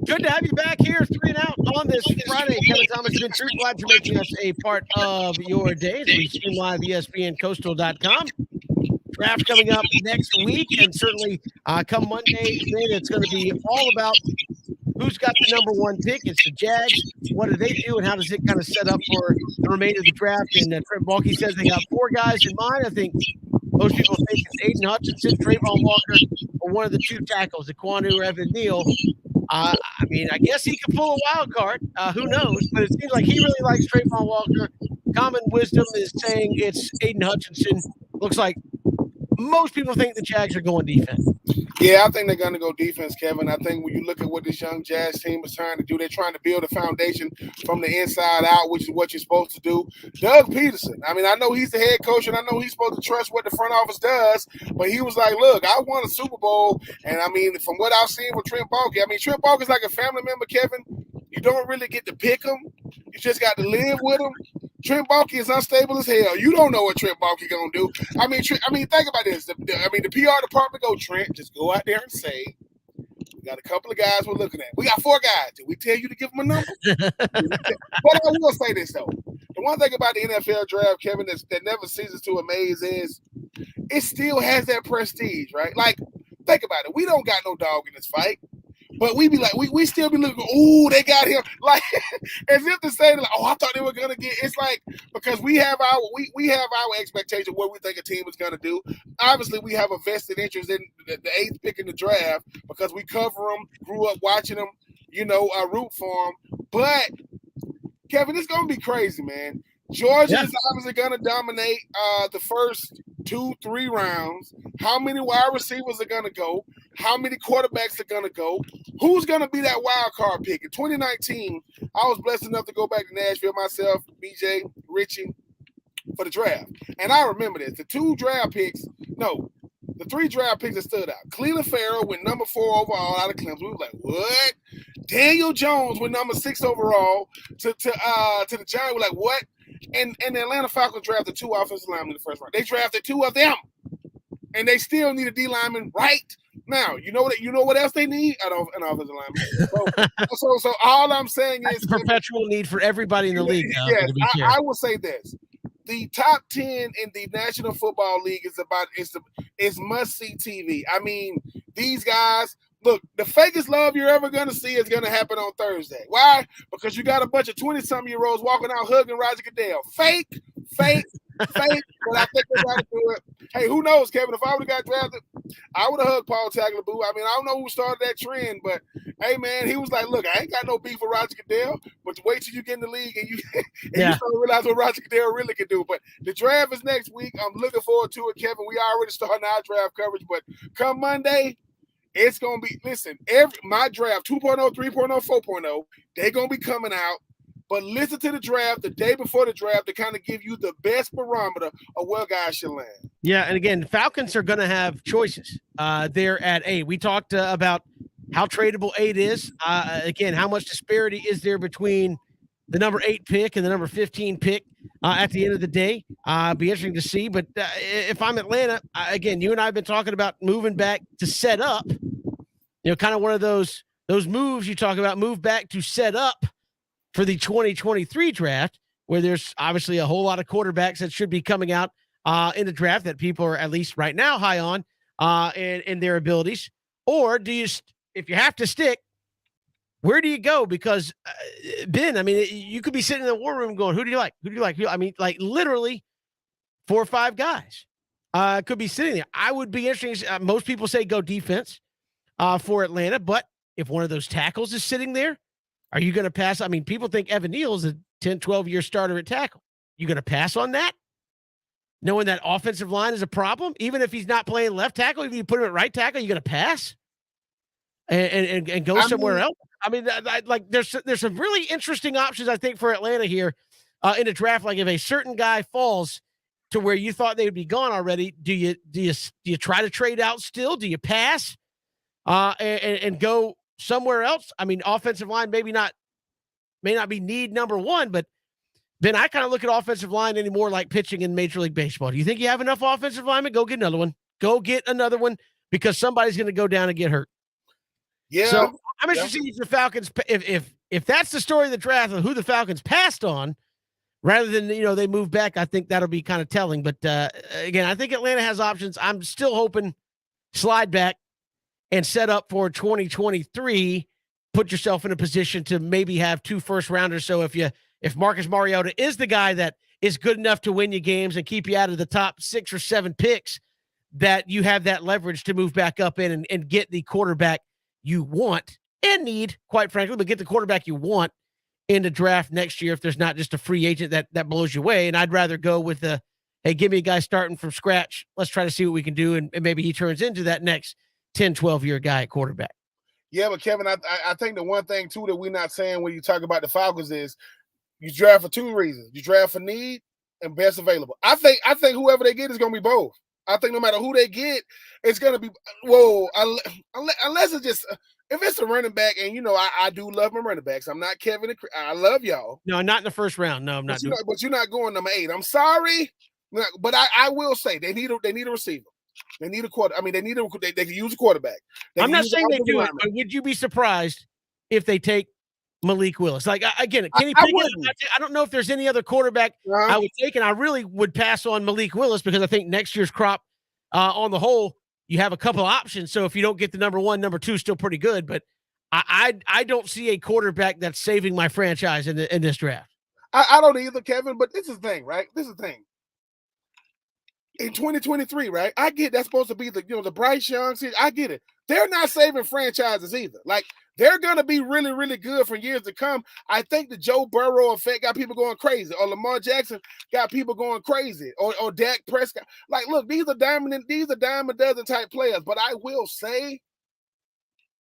Good to have you back here, 3 and Out on this Friday. Kevin Thomas, Ben Troop, glad you're making us a part of your day as we stream live ESPNCoastal.com. Draft coming up next week, and certainly come Monday, it's going to be all about who's got the number 1 pick. It's the Jags. What do they do, and how does it kind of set up for the remainder of the draft? And Trent Baalke says they got 4 guys in mind. I think most people think it's Aiden Hutchinson, Trayvon Walker, or one of the 2 tackles, Ekwonu or Evan Neal. I mean, I guess he could pull a wild card. Who knows? But it seems like he really likes Trayvon Walker. Common wisdom is saying it's Aiden Hutchinson. Looks like most people think the Jags are going defense. Yeah, I think they're going to go defense, Kevin. I think when you look at what this young Jazz team is trying to do, they're trying to build a foundation from the inside out, which is what you're supposed to do. Doug Peterson, I mean, I know he's the head coach, and I know he's supposed to trust what the front office does, but he was like, look, I won a Super Bowl, and I mean, from what I've seen with Trent Baalke, I mean, Trent Baalke is like a family member, Kevin. You don't really get to pick him. You just got to live with him. Trent Baalke is unstable as hell. You don't know what Trent Baalke gonna do. I mean, think about this. The PR department go, Trent, just go out there and say, we got a couple of guys we're looking at. We got 4 guys. Did we tell you to give them a number? But I will say this, though. The one thing about the NFL draft, Kevin, that never ceases to amaze is it still has that prestige, right? Like, think about it. We don't got no dog in this fight. But we be like, we still be looking, ooh, they got him. Like, as if to say, like, oh, I thought they were going to get. It's like, because we have our expectation of what we think a team is going to do. Obviously, we have a vested interest in the 8th pick in the draft because we cover them, grew up watching them, root for them. But, Kevin, it's going to be crazy, man. Georgia is obviously going to dominate the first 2-3 rounds. How many wide receivers are going to go? How many quarterbacks are going to go? Who's going to be that wild card pick? In 2019, I was blessed enough to go back to Nashville myself, BJ, Richie, for the draft. And I remember this. The 3 draft picks that stood out. Cleveland Farrell went number 4 overall out of Clemson. We were like, what? Daniel Jones went number 6 overall to the Giants. We're like, what? And the Atlanta Falcons drafted 2 offensive linemen in the first round. They drafted 2 of them. And they still need a D lineman right now. You know what else they need? An offensive lineman. So all I'm saying is a perpetual need for everybody in the league. Yes, I will say this. The top 10 in the National Football League is must-see TV. I mean, these guys, look, the fakest love you're ever going to see is going to happen on Thursday. Why? Because you got a bunch of 20-something-year-olds walking out hugging Roger Goodell. Fake, but I think they got to do it. Hey, who knows, Kevin? If I would have got drafted, I would have hugged Paul Tagliabue. I mean, I don't know who started that trend, but hey, man, he was like, look, I ain't got no beef with Roger Goodell, but wait till you get in the league and you start to realize what Roger Goodell really can do. But the draft is next week. I'm looking forward to it, Kevin. We already starting our draft coverage, but come Monday, it's going to be, listen, my draft, 2.0, 3.0, 4.0, they're going to be coming out. But listen to the draft the day before the draft to kind of give you the best barometer of where guys should land. Yeah, and again, Falcons are going to have choices. They're at 8. We talked about how tradable 8 is. Again, how much disparity is there between the number 8 pick and the number 15 pick at the end of the day? Be interesting to see. But if I'm Atlanta, again, you and I have been talking about moving back to set up. Kind of one of those moves you talk about, move back to set up for the 2023 draft, where there's obviously a whole lot of quarterbacks that should be coming out in the draft that people are at least right now high on in their abilities. Or do you, if you have to stick, where do you go? Because Ben, I mean, you could be sitting in the war room going, who do you like? Who do you like? I mean, like literally 4 or 5 guys could be sitting there. I would be interested. Most people say go defense for Atlanta, but if one of those tackles is sitting there, are you going to pass? I mean, people think Evan Neal is a 10, 12-year starter at tackle. You going to pass on that? Knowing that offensive line is a problem? Even if he's not playing left tackle, if you put him at right tackle, you going to pass and go somewhere else? I mean, like there's some really interesting options, I think, for Atlanta here in a draft. Like if a certain guy falls to where you thought they would be gone already, do you try to trade out still? Do you pass and go somewhere else? I mean, offensive line may not be need number 1, but Ben, I kind of look at offensive line anymore like pitching in Major League Baseball. Do you think you have enough offensive linemen? Go get another one. Go get another one because somebody's going to go down and get hurt. Yeah. So I'm interested if the Falcons, if that's the story of the draft of who the Falcons passed on, rather than they move back. I think that'll be kind of telling. But again, I think Atlanta has options. I'm still hoping slide back and set up for 2023. Put yourself in a position to maybe have 2 first-rounders. So if Marcus Mariota is the guy that is good enough to win you games and keep you out of the top 6 or 7 picks, that you have that leverage to move back up in and get the quarterback you want and need, quite frankly, but get the quarterback you want in the draft next year if there's not just a free agent that blows you away. And I'd rather go with hey, give me a guy starting from scratch. Let's try to see what we can do, and maybe he turns into that next 10, 12-year guy at quarterback. Yeah, but Kevin, I think the one thing, too, that we're not saying when you talk about the Falcons is you draft for 2 reasons. You draft for need and best available. I think whoever they get is going to be both. I think no matter who they get, it's going to be unless it's just if it's a running back, and I do love my running backs. I'm not Kevin. I love y'all. No, not in the first round. No, I'm not. But you're not going number 8. I'm sorry, but I will say they need a receiver. They need a quarter. I mean, they can use a quarterback. I'm not saying they do it, but would you be surprised if they take Malik Willis? Like, again, Kenny Pickett, I don't know if there's any other quarterback I would take, and I really would pass on Malik Willis because I think next year's crop, on the whole, you have a couple of options. So if you don't get the number 1, number 2 is still pretty good. But I don't see a quarterback that's saving my franchise in this draft. I don't either, Kevin. But this is the thing, right? This is the thing. In 2023, right? I get that's supposed to be the Bryce Young season. I get it. They're not saving franchises either. Like, they're going to be really, really good for years to come. I think the Joe Burrow effect got people going crazy, or Lamar Jackson got people going crazy, or Dak Prescott. Like, look, these are dime a dozen type players. But I will say,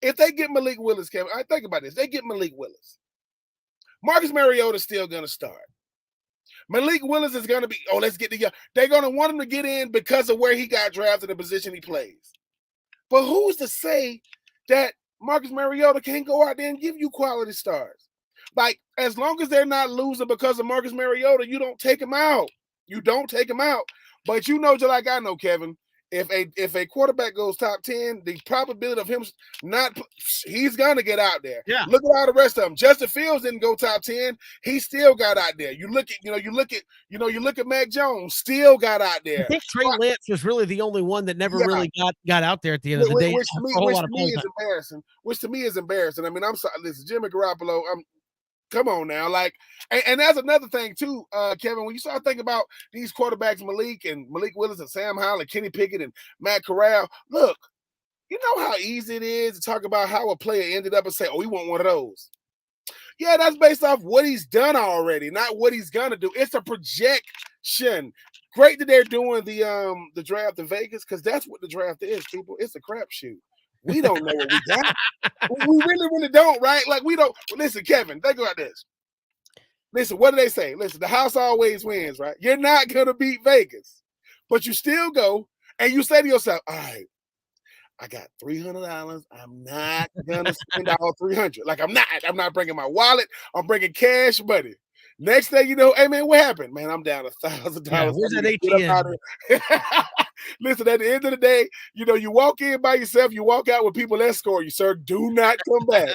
if they get Malik Willis, Kevin, I think about this. They get Malik Willis. Marcus Mariota's still going to start. Malik Willis is going to be, they're going to want him to get in because of where he got drafted, the position he plays. But who's to say that Marcus Mariota can't go out there and give you quality starts? Like, as long as they're not losing because of Marcus Mariota, you don't take him out. You don't take him out. But just like I know, Kevin, if a quarterback goes top 10, the probability of him he's gonna get out there. Yeah. Look at all the rest of them. Justin Fields didn't go top 10. He still got out there. You look at Mac Jones, still got out there. I think Trey Lance was really the only one that never really got out there at the end of the day. Which to me is embarrassing. I mean, I'm sorry. Listen, Jimmy Garoppolo, come on now. Like, and that's another thing too, Kevin, when you start thinking about these quarterbacks, Malik Willis and Sam Howell and Kenny Pickett and Matt Corral, look, you know how easy it is to talk about how a player ended up and say, oh, we want one of those. Yeah, that's based off what he's done already, not what he's gonna do. It's a projection. Great that they're doing the draft in Vegas, because that's what the draft is, people. It's a crapshoot. We don't know what we got. We really, really don't, right? Like, we don't. Listen, Kevin, think about this. Listen, what do they say? Listen, the house always wins, right? You're not going to beat Vegas, but you still go and you say to yourself, all right, I got $300. I'm not going to spend all $300. Like, I'm not bringing my wallet. I'm bringing cash money. Next thing you know, hey, man, what happened? Man, I'm down $1,000. Yeah, where's that ATM? Listen, at the end of the day, you walk in by yourself, you walk out with people escort you, sir. Do not come back.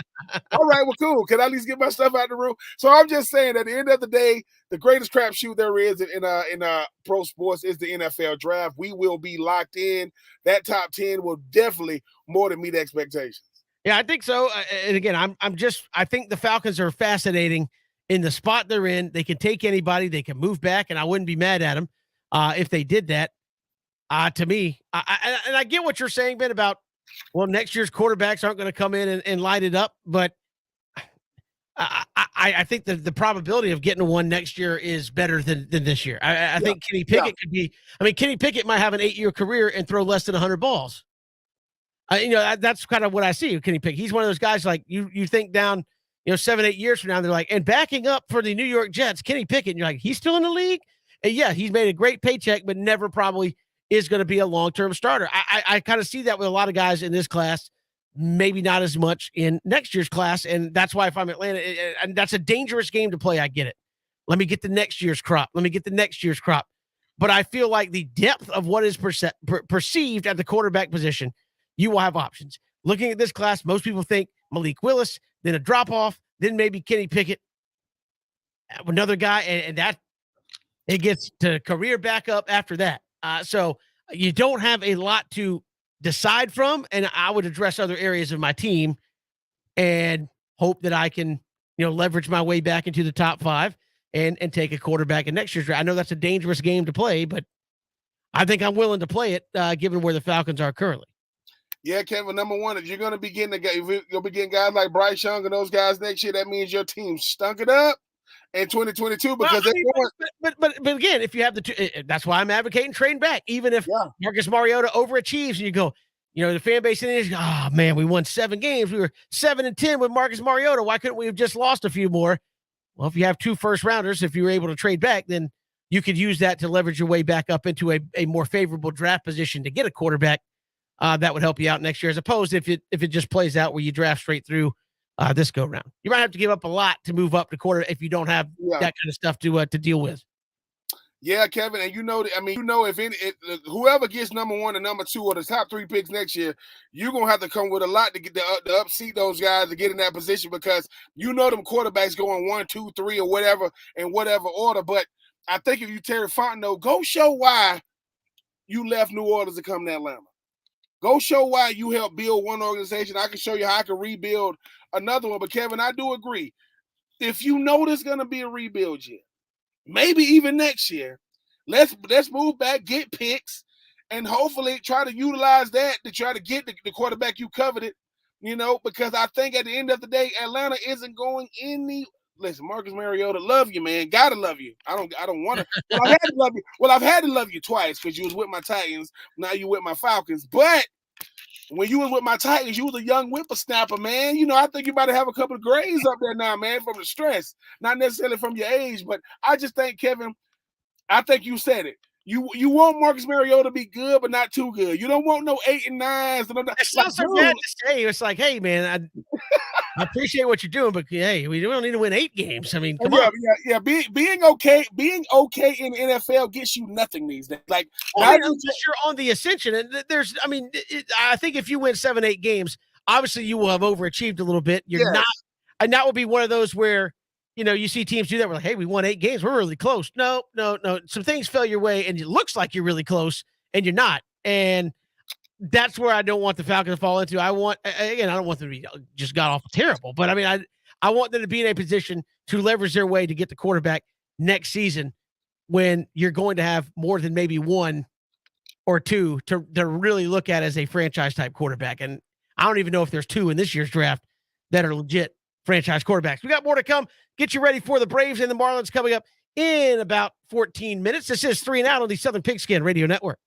All right, well, cool. Can I at least get my stuff out of the room? So I'm just saying, at the end of the day, the greatest crapshoot there is in pro sports is the NFL draft. We will be locked in. That top 10 will definitely more than meet expectations. Yeah, I think so. And again, I think the Falcons are fascinating in the spot they're in. They can take anybody. They can move back, and I wouldn't be mad at them if they did that. To me, I get what you're saying, Ben, about, well, next year's quarterbacks aren't going to come in and light it up, but I think the probability of getting one next year is better than this year. I think Kenny Pickett could be. I mean, Kenny Pickett might have an 8-year career and throw less than 100 balls. That's kind of what I see with Kenny Pickett. He's one of those guys, like, you think down, 7-8 years from now, they're like, and backing up for the New York Jets, Kenny Pickett, and you're like, he's still in the league? And yeah, he's made a great paycheck, but never probably is going to be a long-term starter. I kind of see that with a lot of guys in this class, maybe not as much in next year's class. And that's why if I'm Atlanta, and that's a dangerous game to play. I get it. Let me get the next year's crop. But I feel like the depth of what is perceived at the quarterback position, you will have options. Looking at this class, most people think Malik Willis, then a drop off, then maybe Kenny Pickett, another guy, and that it gets to career backup after that. So you don't have a lot to decide from, and I would address other areas of my team and hope that I can, leverage my way back into the top 5 and take a quarterback in next year's draft. I know that's a dangerous game to play, but I think I'm willing to play it, given where the Falcons are currently. Yeah, Kevin. Number one, if you're going to be getting you'll be getting guys like Bryce Young and those guys next year, that means your team stunk it up in 2022 because but again, if you have the two, that's why I'm advocating trading back. Even if Marcus Mariota overachieves, and you go, the fan base in it is, oh man, we won 7 games. We were 7-10 with Marcus Mariota. Why couldn't we have just lost a few more? Well, if you have 2 first rounders, if you were able to trade back, then you could use that to leverage your way back up into a more favorable draft position to get a quarterback. That would help you out next year, as opposed if it just plays out where you draft straight through this go round. You might have to give up a lot to move up to quarter if you don't have that kind of stuff to deal with. Yeah, Kevin, and if whoever gets number 1 and number 2 or the top 3 picks next year, you're gonna have to come with a lot to get to upseat those guys to get in that position because them quarterbacks going 1, 2, 3 or whatever in whatever order. But I think if you Terry Fontenot, go show why you left New Orleans to come to Atlanta. Go show why you helped build one organization. I can show you how I can rebuild another one. But Kevin, I do agree. If you know there's gonna be a rebuild year, maybe even next year, let's move back, get picks, and hopefully try to utilize that to try to get the quarterback you coveted. Because I think at the end of the day, Atlanta isn't going any. Listen, Marcus Mariota, love you, man. Gotta love you. I don't want to. Well, I've had to love you. Well, I've had to love you twice because you was with my Titans. Now you with my Falcons. But when you was with my Titans, you was a young whippersnapper, man. I think you about to have a couple of grades up there now, man, from the stress. Not necessarily from your age, but I just think, Kevin, I think you said it. You want Marcus Mariota to be good, but not too good. You don't want no 8 and 9s. It sounds so bad to say. It's like, hey, man, I appreciate what you're doing, but hey, we don't need to win 8 games. I mean, come on. Yeah. Being okay in the NFL gets you nothing these days. Like, unless you're on the ascension, and I think if you win 7-8 games, obviously you will have overachieved a little bit. You're not, and that would be one of those where you see teams do that. We're like, hey, we won 8 games. We're really close. No. Some things fell your way, and it looks like you're really close, and you're not. And that's where I don't want the Falcons to fall into. I don't want them to be just got off terrible, but I want them to be in a position to leverage their way to get the quarterback next season when you're going to have more than maybe 1 or 2 to really look at as a franchise type quarterback. And I don't even know if there's 2 in this year's draft that are legit franchise quarterbacks. We got more to come. Get you ready for the Braves and the Marlins coming up in about 14 minutes. This is 3 and Out on the Southern Pigskin Radio Network.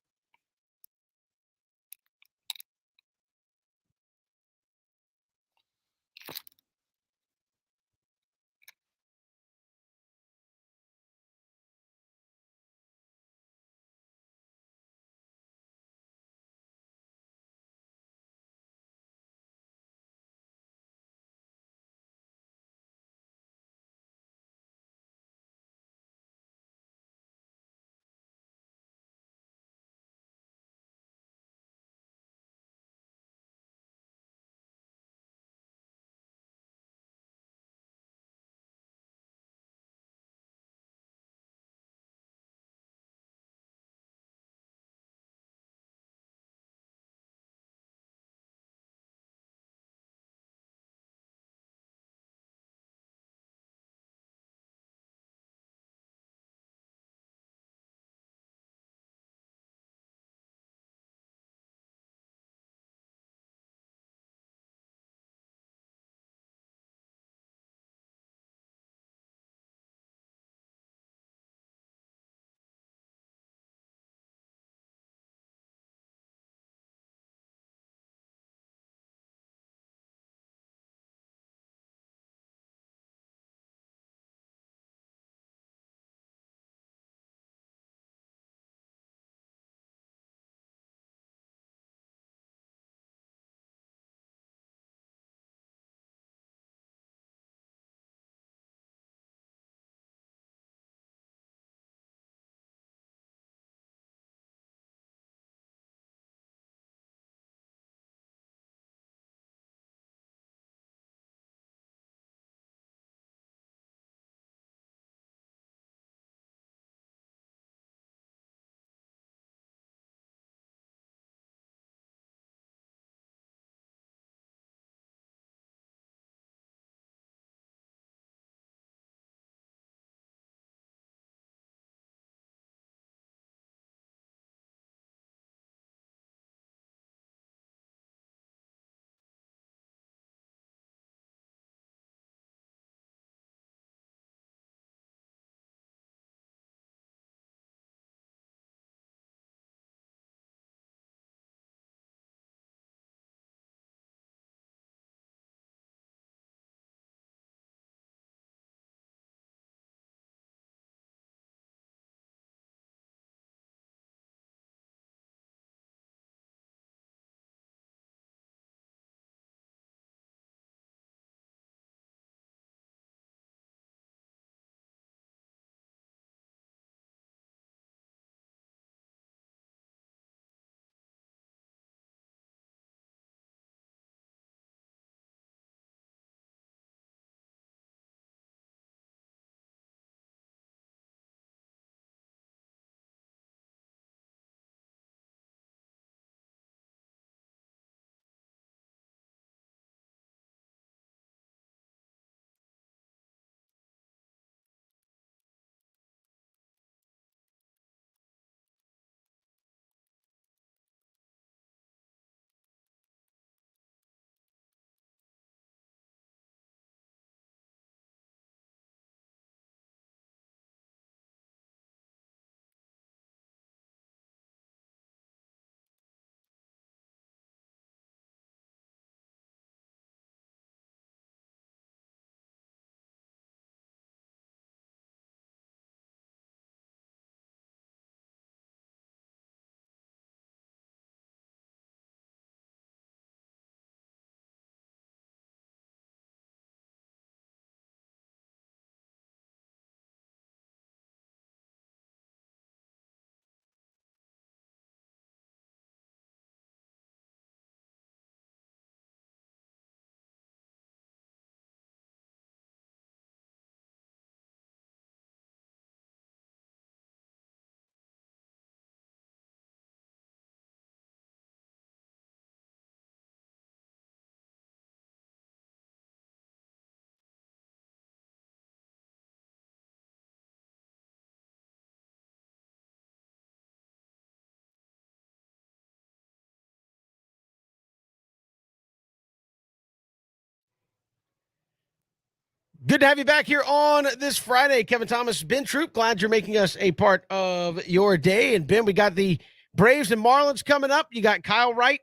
Good to have you back here on this Friday. Kevin Thomas, Ben Troop, glad you're making us a part of your day. And Ben, we got the Braves and Marlins coming up. You got Kyle Wright,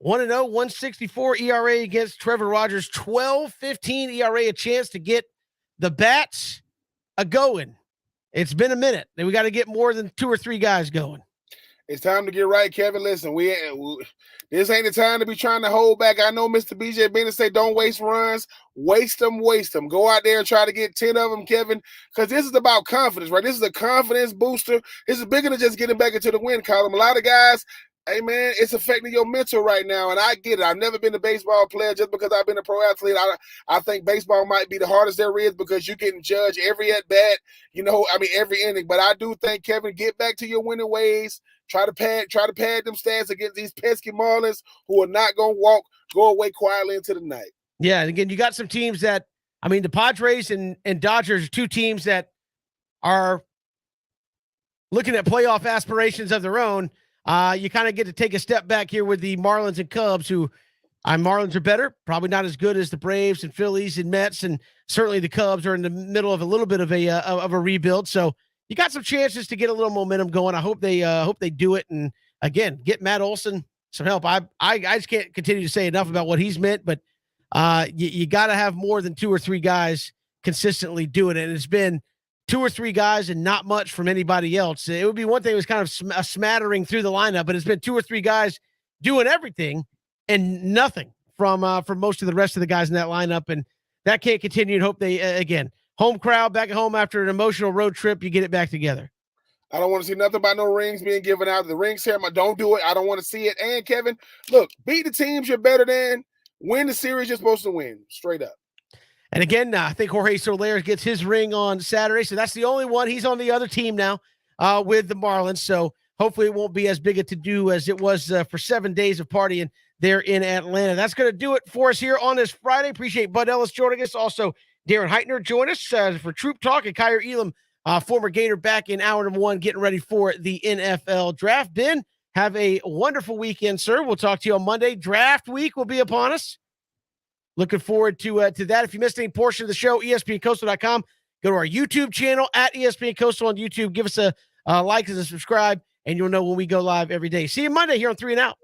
1-0, 164 ERA against Trevor Rogers, 12.15 ERA, a chance to get the bats a-going. It's been a minute, and we got to get more than 2 or 3 guys going. It's time to get right, Kevin. Listen, this ain't the time to be trying to hold back. I know Mr. BJ Bennett say don't waste runs. Waste them. Go out there and try to get 10 of them, Kevin, because this is about confidence, right? This is a confidence booster. This is bigger than just getting back into the win column. A lot of guys, hey, man, it's affecting your mental right now, and I get it. I've never been a baseball player just because I've been a pro athlete. I think baseball might be the hardest there is because you're getting judged every at-bat, every inning. But I do think, Kevin, get back to your winning ways. Try to pad them stats against these pesky Marlins who are not going to go away quietly into the night. Yeah, and again, you got some teams that, the Padres and Dodgers are 2 teams that are looking at playoff aspirations of their own. You kind of get to take a step back here with the Marlins and Cubs, who Marlins are better, probably not as good as the Braves and Phillies and Mets, and certainly the Cubs are in the middle of a little bit of a rebuild. So you got some chances to get a little momentum going. I hope they do it, and again, get Matt Olson some help. I just can't continue to say enough about what he's meant, but you got to have more than 2 or 3 guys consistently doing it. And it's been 2 or 3 guys and not much from anybody else. It would be one thing, it was kind of a smattering through the lineup, but it's been 2 or 3 guys doing everything and nothing from most of the rest of the guys in that lineup. And that can't continue, and hope they, again, home crowd back at home after an emotional road trip, you get it back together. I don't want to see nothing about no rings being given out. The ring ceremony, don't do it. I don't want to see it. And Kevin, look, beat the teams you're better than. Win the series you're supposed to win. Straight up. And again, I think Jorge Soler gets his ring on Saturday, so that's the only one. He's on the other team now with the Marlins, so hopefully it won't be as big a to-do as it was for 7 days of partying there in Atlanta. That's going to do it for us here on this Friday. Appreciate Bud Ellis joining us. Also, Darren Heitner join us for Troop Talk, and Kyer Elam, former Gator, back in hour number 1, getting ready for the NFL draft. Ben, have a wonderful weekend, sir. We'll talk to you on Monday. Draft week will be upon us. Looking forward to that. If you missed any portion of the show, ESPNCoastal.com. Go to our YouTube channel at ESPN Coastal on YouTube. Give us a like and a subscribe, and you'll know when we go live every day. See you Monday here on 3 and Out.